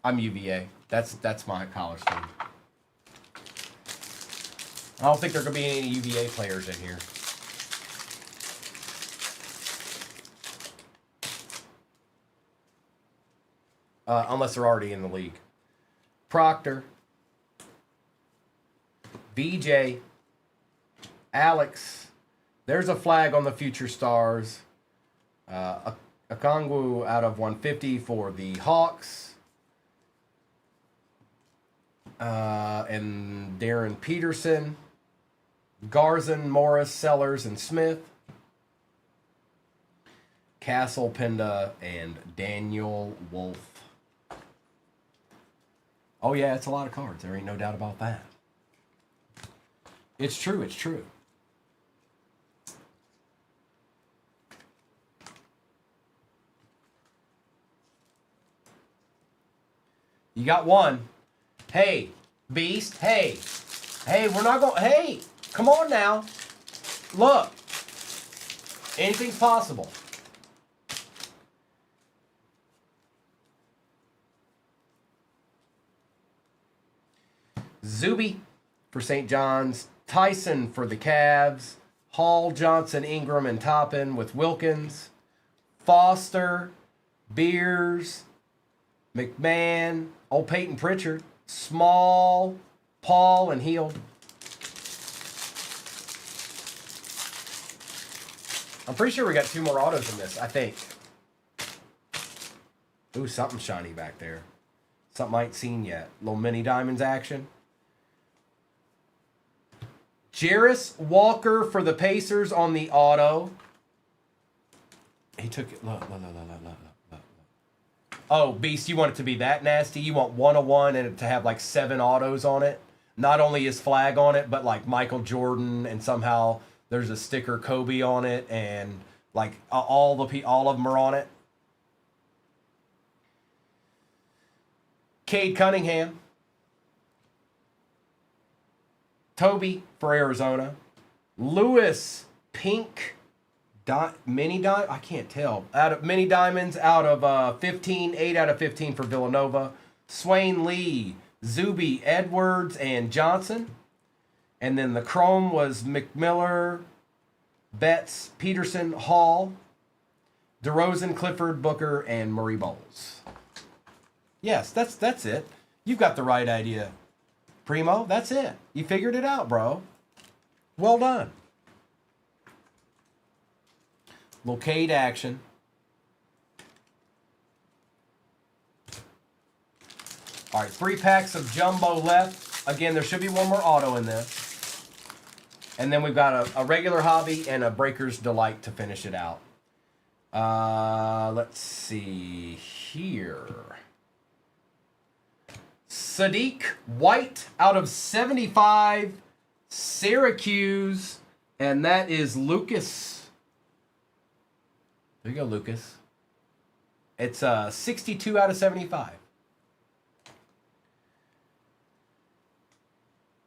I'm UVA. That's my college team. I don't think there are going to be any UVA players in here. Unless they're already in the league. Proctor. BJ. Alex. There's a flag on the Future Stars. Okongwu out of 150 for the Hawks. And Darren Peterson. Garzon, Morris, Sellers, and Smith. Castle, Penda, and Daniel Wolf. Oh, yeah, it's a lot of cards. There ain't no doubt about that. It's true. It's true. You got one. Hey, Beast. Hey. Hey, we're not going... Hey, come on now. Look. Anything's possible. Zuby for St. John's. Tyson for the Cavs. Hall, Johnson, Ingram, and Toppin with Wilkins. Foster, Beers, McMahon, old Peyton Pritchard, Small, Paul, and Heald. I'm pretty sure we got 2 more autos in this, I think. Ooh, something shiny back there. Something I ain't seen yet. Little mini diamonds action. Jarris Walker for the Pacers on the auto. He took it. Look. Oh, Beast, you want it to be that nasty? You want 101 and it to have like 7 autos on it? Not only his flag on it, but like Michael Jordan, and somehow there's a sticker Kobe on it, and like all of them are on it. Cade Cunningham. Toby for Arizona. Lewis Pink I can't tell. Out of mini diamonds out of 15, 8 out of 15 for Villanova. Swain Lee, Zuby, Edwards, and Johnson. And then the chrome was McMiller, Betts, Peterson, Hall, DeRozan, Clifford, Booker, and Murray Bowles. Yes, that's it. You've got the right idea, Primo. That's it. You figured it out, bro. Well done. Locade action. All right, 3 packs of jumbo left. Again, there should be 1 more auto in this. And then we've got a regular hobby and a Breaker's Delight to finish it out. Let's see here. Sadiq White out of 75, Syracuse, and that is Lucas. There you go, Lucas. It's 62 out of 75.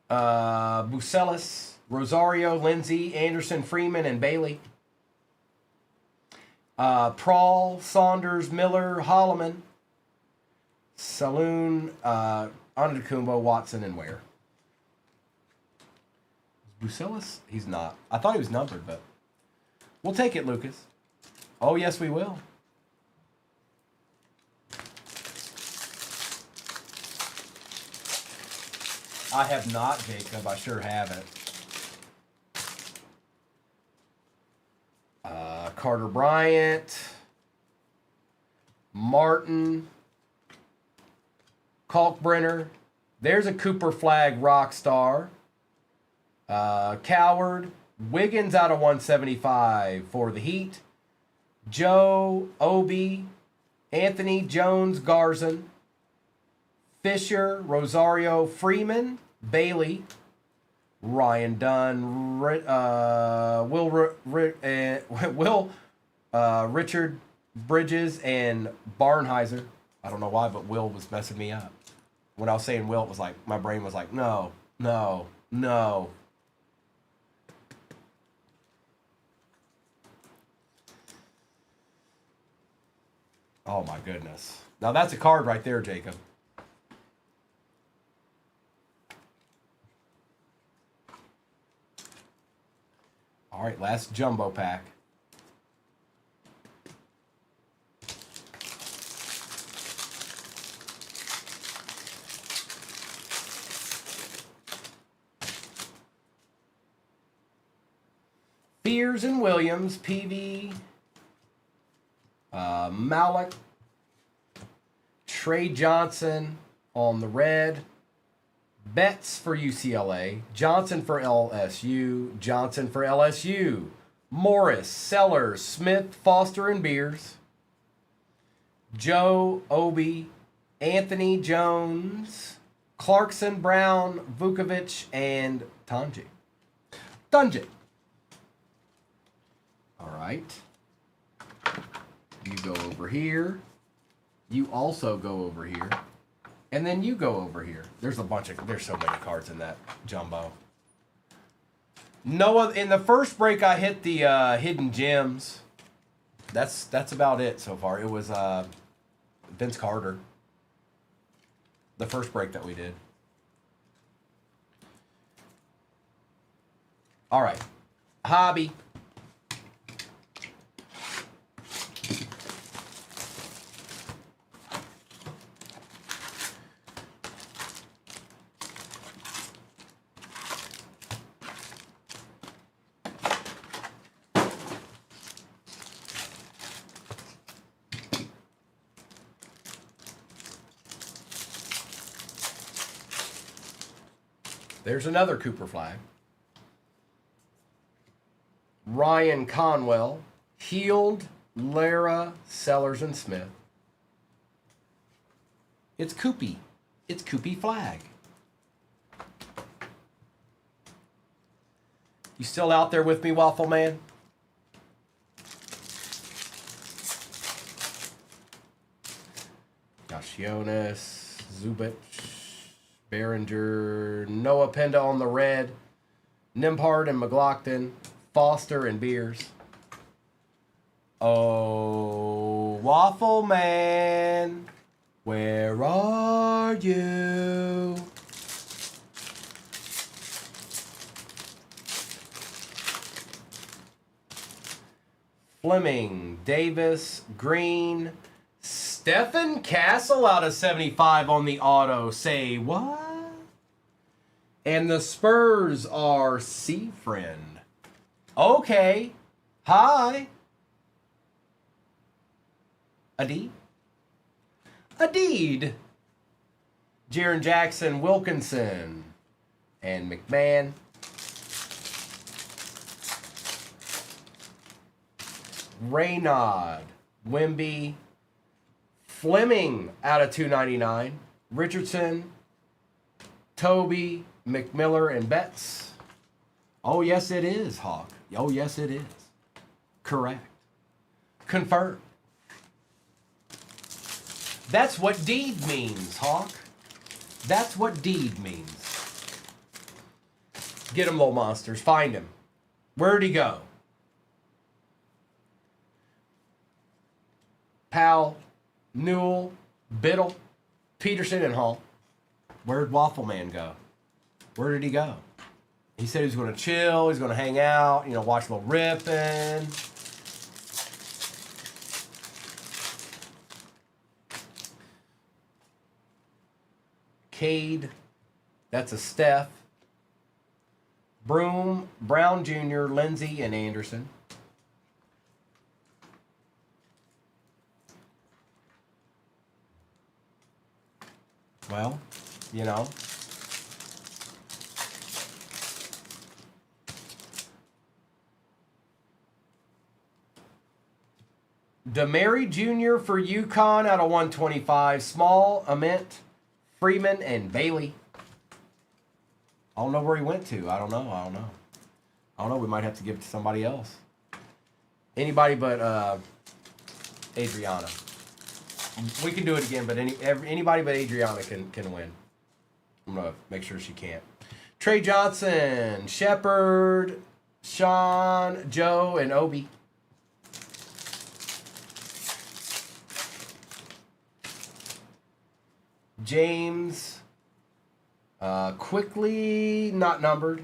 Bucelis, Rosario, Lindsay, Anderson, Freeman, and Bailey. Prawl, Saunders, Miller, Holloman, Saloon, Antetokounmpo, Watson, and Ware. Is Bucelis? He's not. I thought he was numbered, but we'll take it, Lucas. Oh, yes, we will. I have not, Jacob. I sure haven't. Carter Bryant, Martin, Kalkbrenner. There's a Cooper Flag rock star. Coward, Wiggins out of 175 for the Heat. Joe, Obi, Anthony, Jones, Garzon, Fisher, Rosario, Freeman, Bailey, Ryan Dunn, Richard Bridges, and Barnheiser. I don't know why, but Will was messing me up. When I was saying Will, it was like, my brain was like, no. Oh my goodness. Now that's a card right there, Jacob. All right, last jumbo pack. Fears and Williams, PV, Malik, Trey Johnson on the red, Betts for UCLA, Johnson for LSU, Johnson for LSU, Morris, Sellers, Smith, Foster, and Beers, Joe, Obi, Anthony, Jones, Clarkson, Brown, Vukovic, and Tunji. All right. You go over here. You also go over here. And then you go over here. There's so many cards in that jumbo. Noah, in the first break, I hit the hidden gems. That's about it so far. It was Vince Carter. The first break that we did. All right. Hobby. There's another Cooper flag. Ryan Conwell, Healed, Lara, Sellers, and Smith. It's Koopy. It's Koopy flag. You still out there with me, Waffle Man? Jonas, Zubich, Behringer, Noah Penda on the red, Nimhard and McLaughlin, Foster and Beers. Oh, Waffle Man, where are you? Fleming, Davis, Green, Stephen Castle out of 75 on the auto. Say what? And the Spurs are C-Friend. Okay. Hi. Adeed. Jaron Jackson, Wilkinson, and McMahon. Raynaud, Wemby, Fleming out of 299, Richardson, Toby, McMiller, and Betts. Oh, yes, it is, Hawk. Oh, yes, it is. Correct. Confirmed. That's what deed means, Hawk. That's what deed means. Get him, little monsters. Find him. Where'd he go? Powell, Newell, Biddle, Peterson, and Hall. Where'd Waffle Man go? Where did he go? He said he was going to chill. He's going to hang out. You know, watch a little ripping. Cade. That's a Steph. Broom, Brown Jr., Lindsey, and Anderson. Well, you know. DeMary Jr. for UConn out of 125. Small, Ament, Freeman, and Bailey. I don't know where he went to. I don't know. We might have to give it to somebody else. Anybody but Adriana. We can do it again, but anybody but Adriana can win. I'm going to make sure she can't. Trey Johnson, Shepard, Sean, Joe, and Obi. James, quickly not numbered.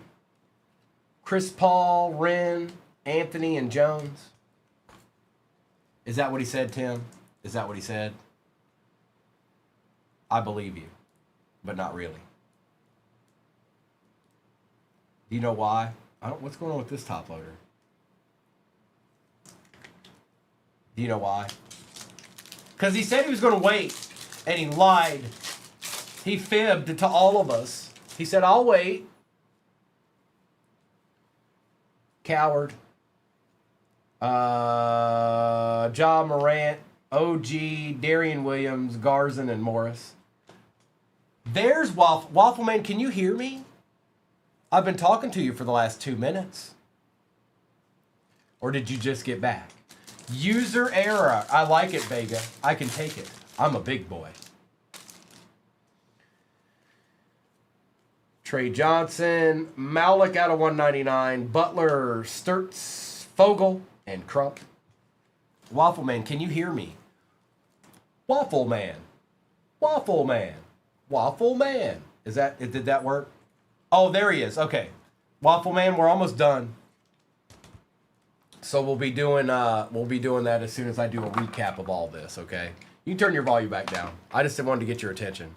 Chris Paul, Wren, Anthony, and Jones. Is that what he said, Tim? Is that what he said? I believe you, but not really. Do you know why? What's going on with this top loader? Do you know why? Because he said he was going to wait, and he lied. He fibbed to all of us. He said, I'll wait. Coward. Ja Morant, OG, Darian Williams, Garzon, and Morris. There's Waffleman, can you hear me? I've been talking to you for the last 2 minutes. Or did you just get back? User error. I like it, Vega. I can take it. I'm a big boy. Trey Johnson, Malik out of 199, Butler, Sturts, Fogel, and Crump. Waffleman, can you hear me? Waffleman. Waffleman. Waffleman. Did that work? Oh, there he is. Okay. Waffle Man, we're almost done. So we'll be doing that as soon as I do a recap of all this, okay? You can turn your volume back down. I just wanted to get your attention.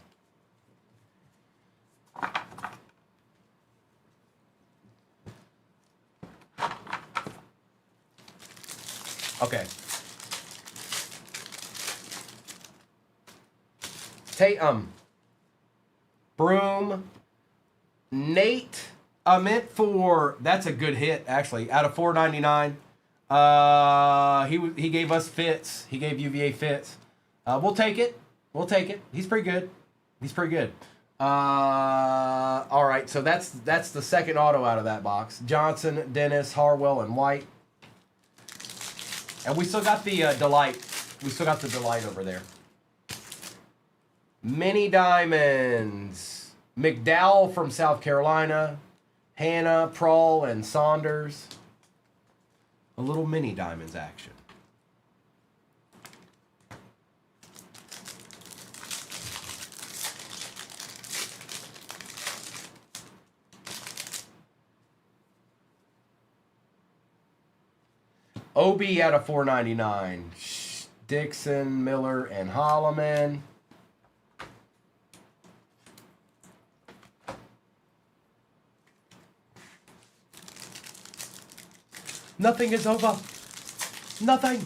Okay. Broom. Nate. I meant for, that's a good hit, actually. Out of $4.99. He gave us Fitz. He gave UVA Fitz. We'll take it. We'll take it. He's pretty good. He's pretty good. All right, so that's the second auto out of that box. Johnson, Dennis, Harwell, and White. And we still got the Delight. We still got the Delight over there. Mini Diamonds. McDowell from South Carolina. Hannah, Prawl, and Saunders. A little Mini Diamonds action. OB out of $4.99. Dixon, Miller, and Holloman. Nothing is over. Nothing.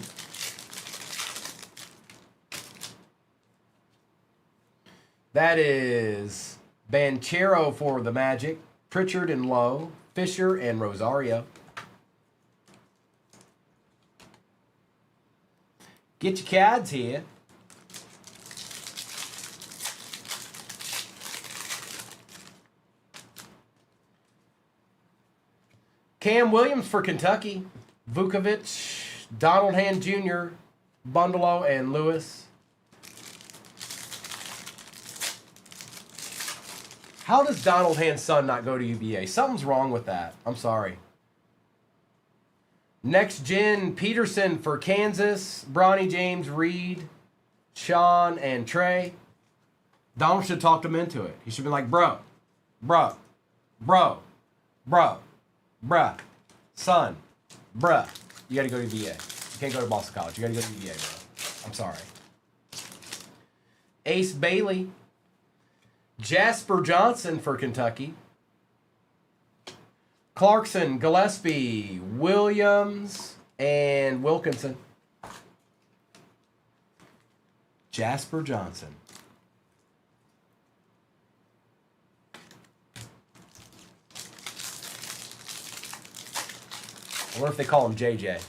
That is Banchero for the Magic. Pritchard and Lowe. Fisher and Rosario. Get your cads here. Cam Williams for Kentucky. Vukovic, Donald Hand Jr., Bundalo, and Lewis. How does Donald Hand's son not go to UVA? Something's wrong with that. I'm sorry. Next gen, Peterson for Kansas. Bronny James, Reed, Sean, and Trey. Donald should have talked him into it. He should have been like, bro, son, bruh, you got to go to UVA. You can't go to Boston College. You got to go to UVA, bro. I'm sorry. Ace Bailey. Jasper Johnson for Kentucky. Clarkson, Gillespie, Williams, and Wilkinson. Jasper Johnson. I wonder if they call him JJ.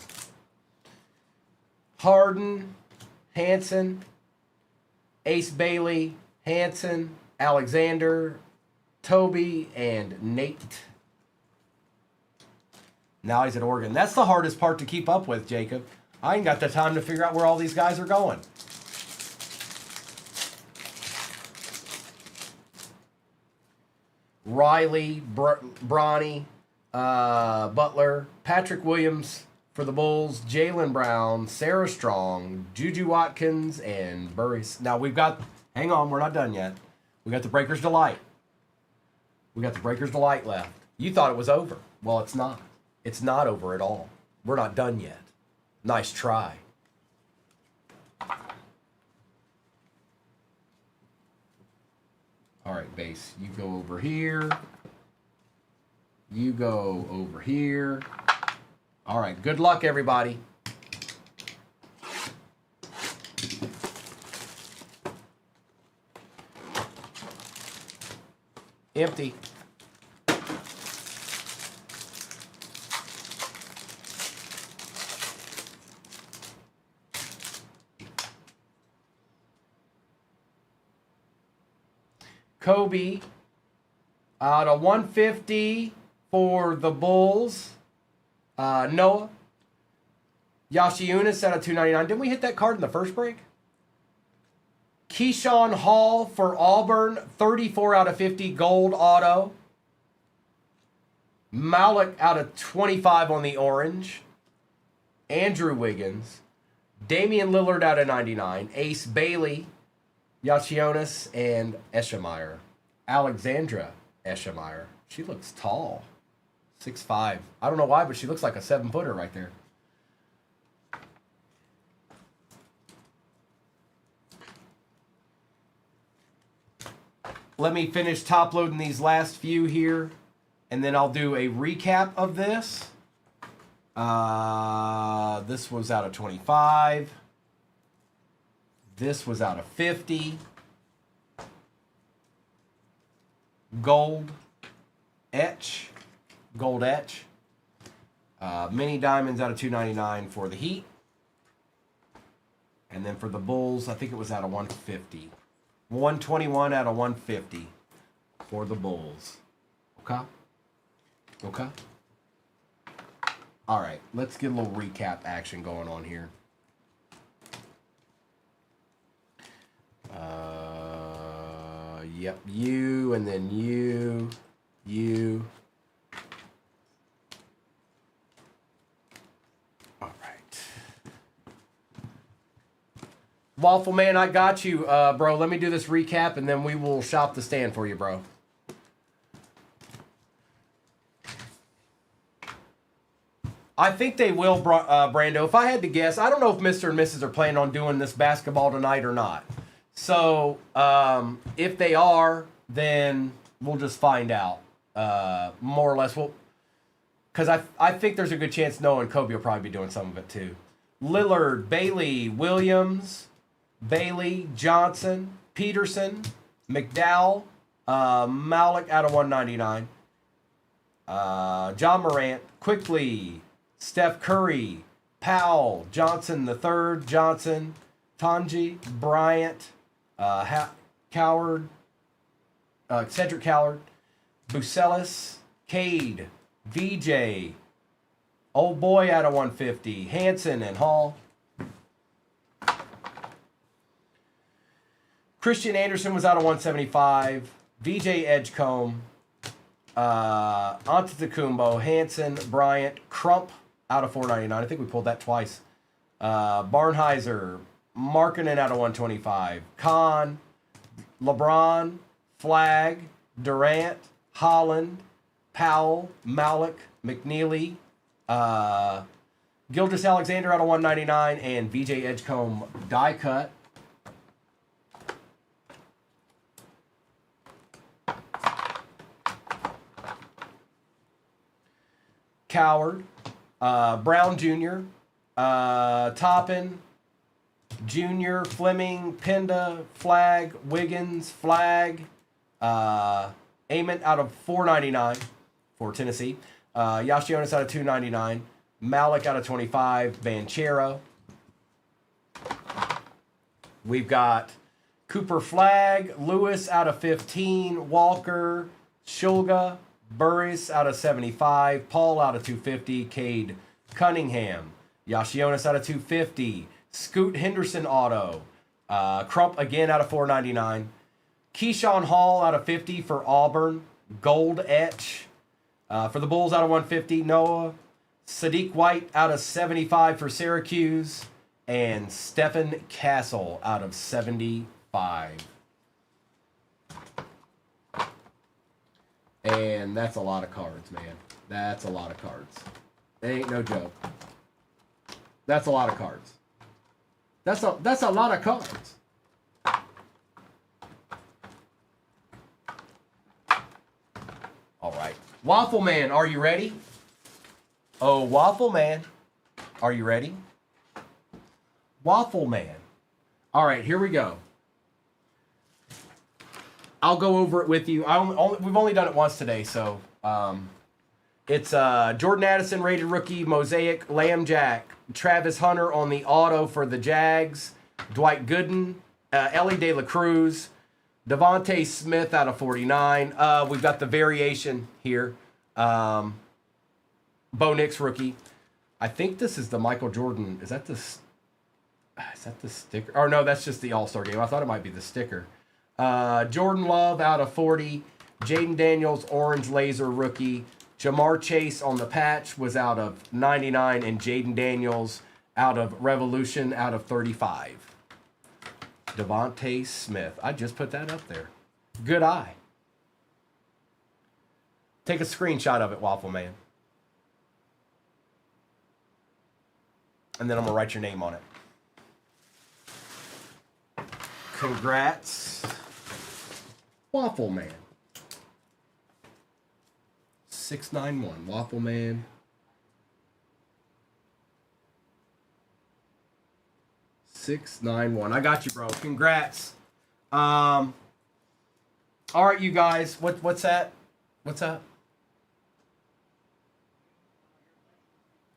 Harden, Hanson, Ace Bailey, Hanson, Alexander, Toby, and Nate. Now he's at Oregon. That's the hardest part to keep up with, Jacob. I ain't got the time to figure out where all these guys are going. Riley, Bronny, Butler, Patrick Williams for the Bulls, Jaylen Brown, Sarah Strong, Juju Watkins, and Burris. Now we've got, hang on, we're not done yet. We got the Breakers Delight. We got the Breakers Delight left. You thought it was over. Well, it's not. It's not over at all. We're not done yet. Nice try. All right, base. You go over here. You go over here. All right, good luck, everybody. Empty. Kobe out of 150 for the Bulls. Noah. Yashiunis out of 299. Didn't we hit that card in the first break? Keyshawn Hall for Auburn. 34 out of 50 gold auto. Malik out of 25 on the orange. Andrew Wiggins. Damian Lillard out of 99. Ace Bailey. Yashiunis and Eschemeyer. Alexandra Eschemeyer. She looks tall. 6'5". I don't know why, but she looks like a 7-footer right there. Let me finish top loading these last few here, and then I'll do a recap of this. This was out of 25. This was out of 50. Gold etch. Mini diamonds out of 299 for the Heat. And then for the Bulls, I think it was out of 150. 121 out of 150 for the Bulls. Okay? Okay? All right, let's get a little recap action going on here. Yep, you, and then you. All right. Waffle Man, I got you, bro. Let me do this recap, and then we will shop the stand for you, bro. I think they will, Brando. If I had to guess, I don't know if Mr. and Mrs. are planning on doing this basketball tonight or not. So, if they are, then we'll just find out. More or less. Because I think there's a good chance Noah and Kobe will probably be doing some of it too. Lillard, Bailey, Williams, Bailey, Johnson, Peterson, McDowell, Malik out of 199. John Morant, Quickly, Steph Curry, Powell, Johnson the third, Johnson, Tanji, Bryant, Coward, Cedric Coward, Bucelis, Cade, VJ, Old Boy out of 150, Hanson and Hall. Christian Anderson was out of 175, VJ Edgecombe, Antetokounmpo, Hanson, Bryant, Crump out of 499. I think we pulled that twice. Barnheiser, Markkanen out of 125. Khan, LeBron, Flag, Durant, Holland, Powell, Malik, McNeely, Gilgeous Alexander out of 199, and VJ Edgecombe die cut. Coward, Brown Jr., Toppin, Jr., Fleming, Penda, Flag, Wiggins, Flag, Ament out of 499 for Tennessee, Yashionis out of 299, Malik out of 25, Banchero. We've got Cooper Flag, Lewis out of 15, Walker, Shulga, Burris out of 75, Paul out of 250, Cade Cunningham, Yashionis out of 250, Scoot Henderson auto, Crump again out of 499, Keyshawn Hall out of 50 for Auburn, gold etch. For the Bulls out of 150, Noah, Sadiq White out of 75 for Syracuse, and Stephen Castle out of 75. And that's a lot of cards, man. That's a lot of cards. It ain't no joke. That's a lot of cards. That's a lot of cards. All right. Waffle Man, are you ready? Oh, Waffle Man, are you ready? Waffle Man. All right, here we go. I'll go over it with you. We've only done it once today, so it's Jordan Addison rated rookie, Mosaic, Lambjack, Travis Hunter on the auto for the Jags, Dwight Gooden, Ellie De La Cruz, Devontae Smith out of 49. We've got the variation here. Bo Nix rookie. I think this is the Michael Jordan. Is that the sticker? Or no, that's just the All-Star game. I thought it might be the sticker. Jordan Love out of 40. Jaden Daniels, orange laser rookie. Jamar Chase on the patch was out of 99. And Jaden Daniels out of Revolution out of 35. Devontae Smith. I just put that up there. Good eye. Take a screenshot of it, Waffle Man. and then I'm gonna write your name on it. Congrats, Waffle Man. 691 Waffle Man. 691. I got you, bro. Congrats. All right, you guys. What's that? What's that?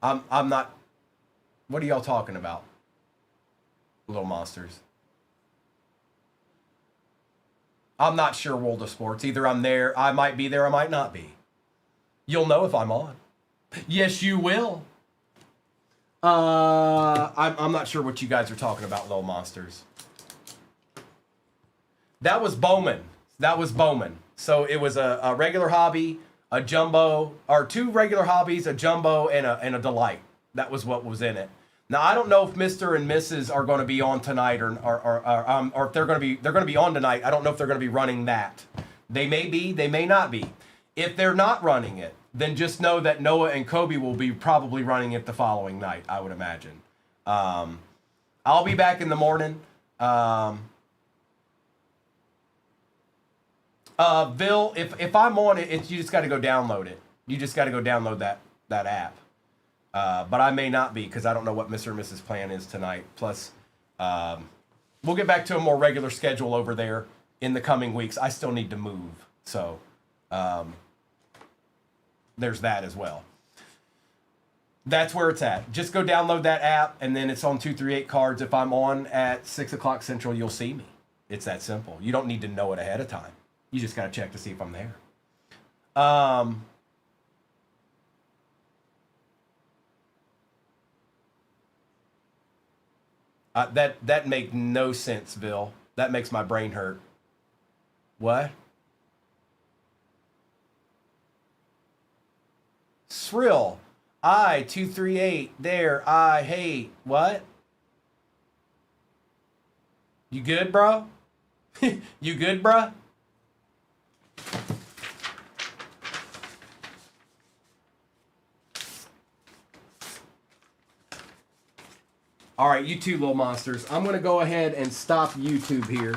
I'm not. What are y'all talking about? Little monsters. I'm not sure, World of Sports. Either I'm there, I might be there, I might not be. You'll know if I'm on. Yes, you will. I'm not sure what you guys are talking about, little monsters. That was Bowman. That was Bowman. So it was a regular hobby, a jumbo, or 2 regular hobbies, a jumbo, and a delight. That was what was in it. Now I don't know if Mr. and Mrs. are going to be on tonight, or if they're going to be on tonight. I don't know if they're going to be running that. They may be, they may not be. If they're not running it, then just know that Noah and Kobe will be probably running it the following night, I would imagine. I'll be back in the morning. Bill, if I'm on it, you just got to go download it. You just got to go download that app. But I may not be, because I don't know what Mr. and Mrs. plan is tonight. Plus, we'll get back to a more regular schedule over there in the coming weeks. I still need to move. So, there's that as well. That's where it's at. Just go download that app, and then it's on 238 cards. If I'm on at 6 o'clock Central, you'll see me. It's that simple. You don't need to know it ahead of time. You just got to check to see if I'm there. That make no sense, Bill. That makes my brain hurt. What? Shrill. I-238. There. I hate. What? You good, bro? You good, bro? All right, you two little monsters. I'm going to go ahead and stop YouTube here.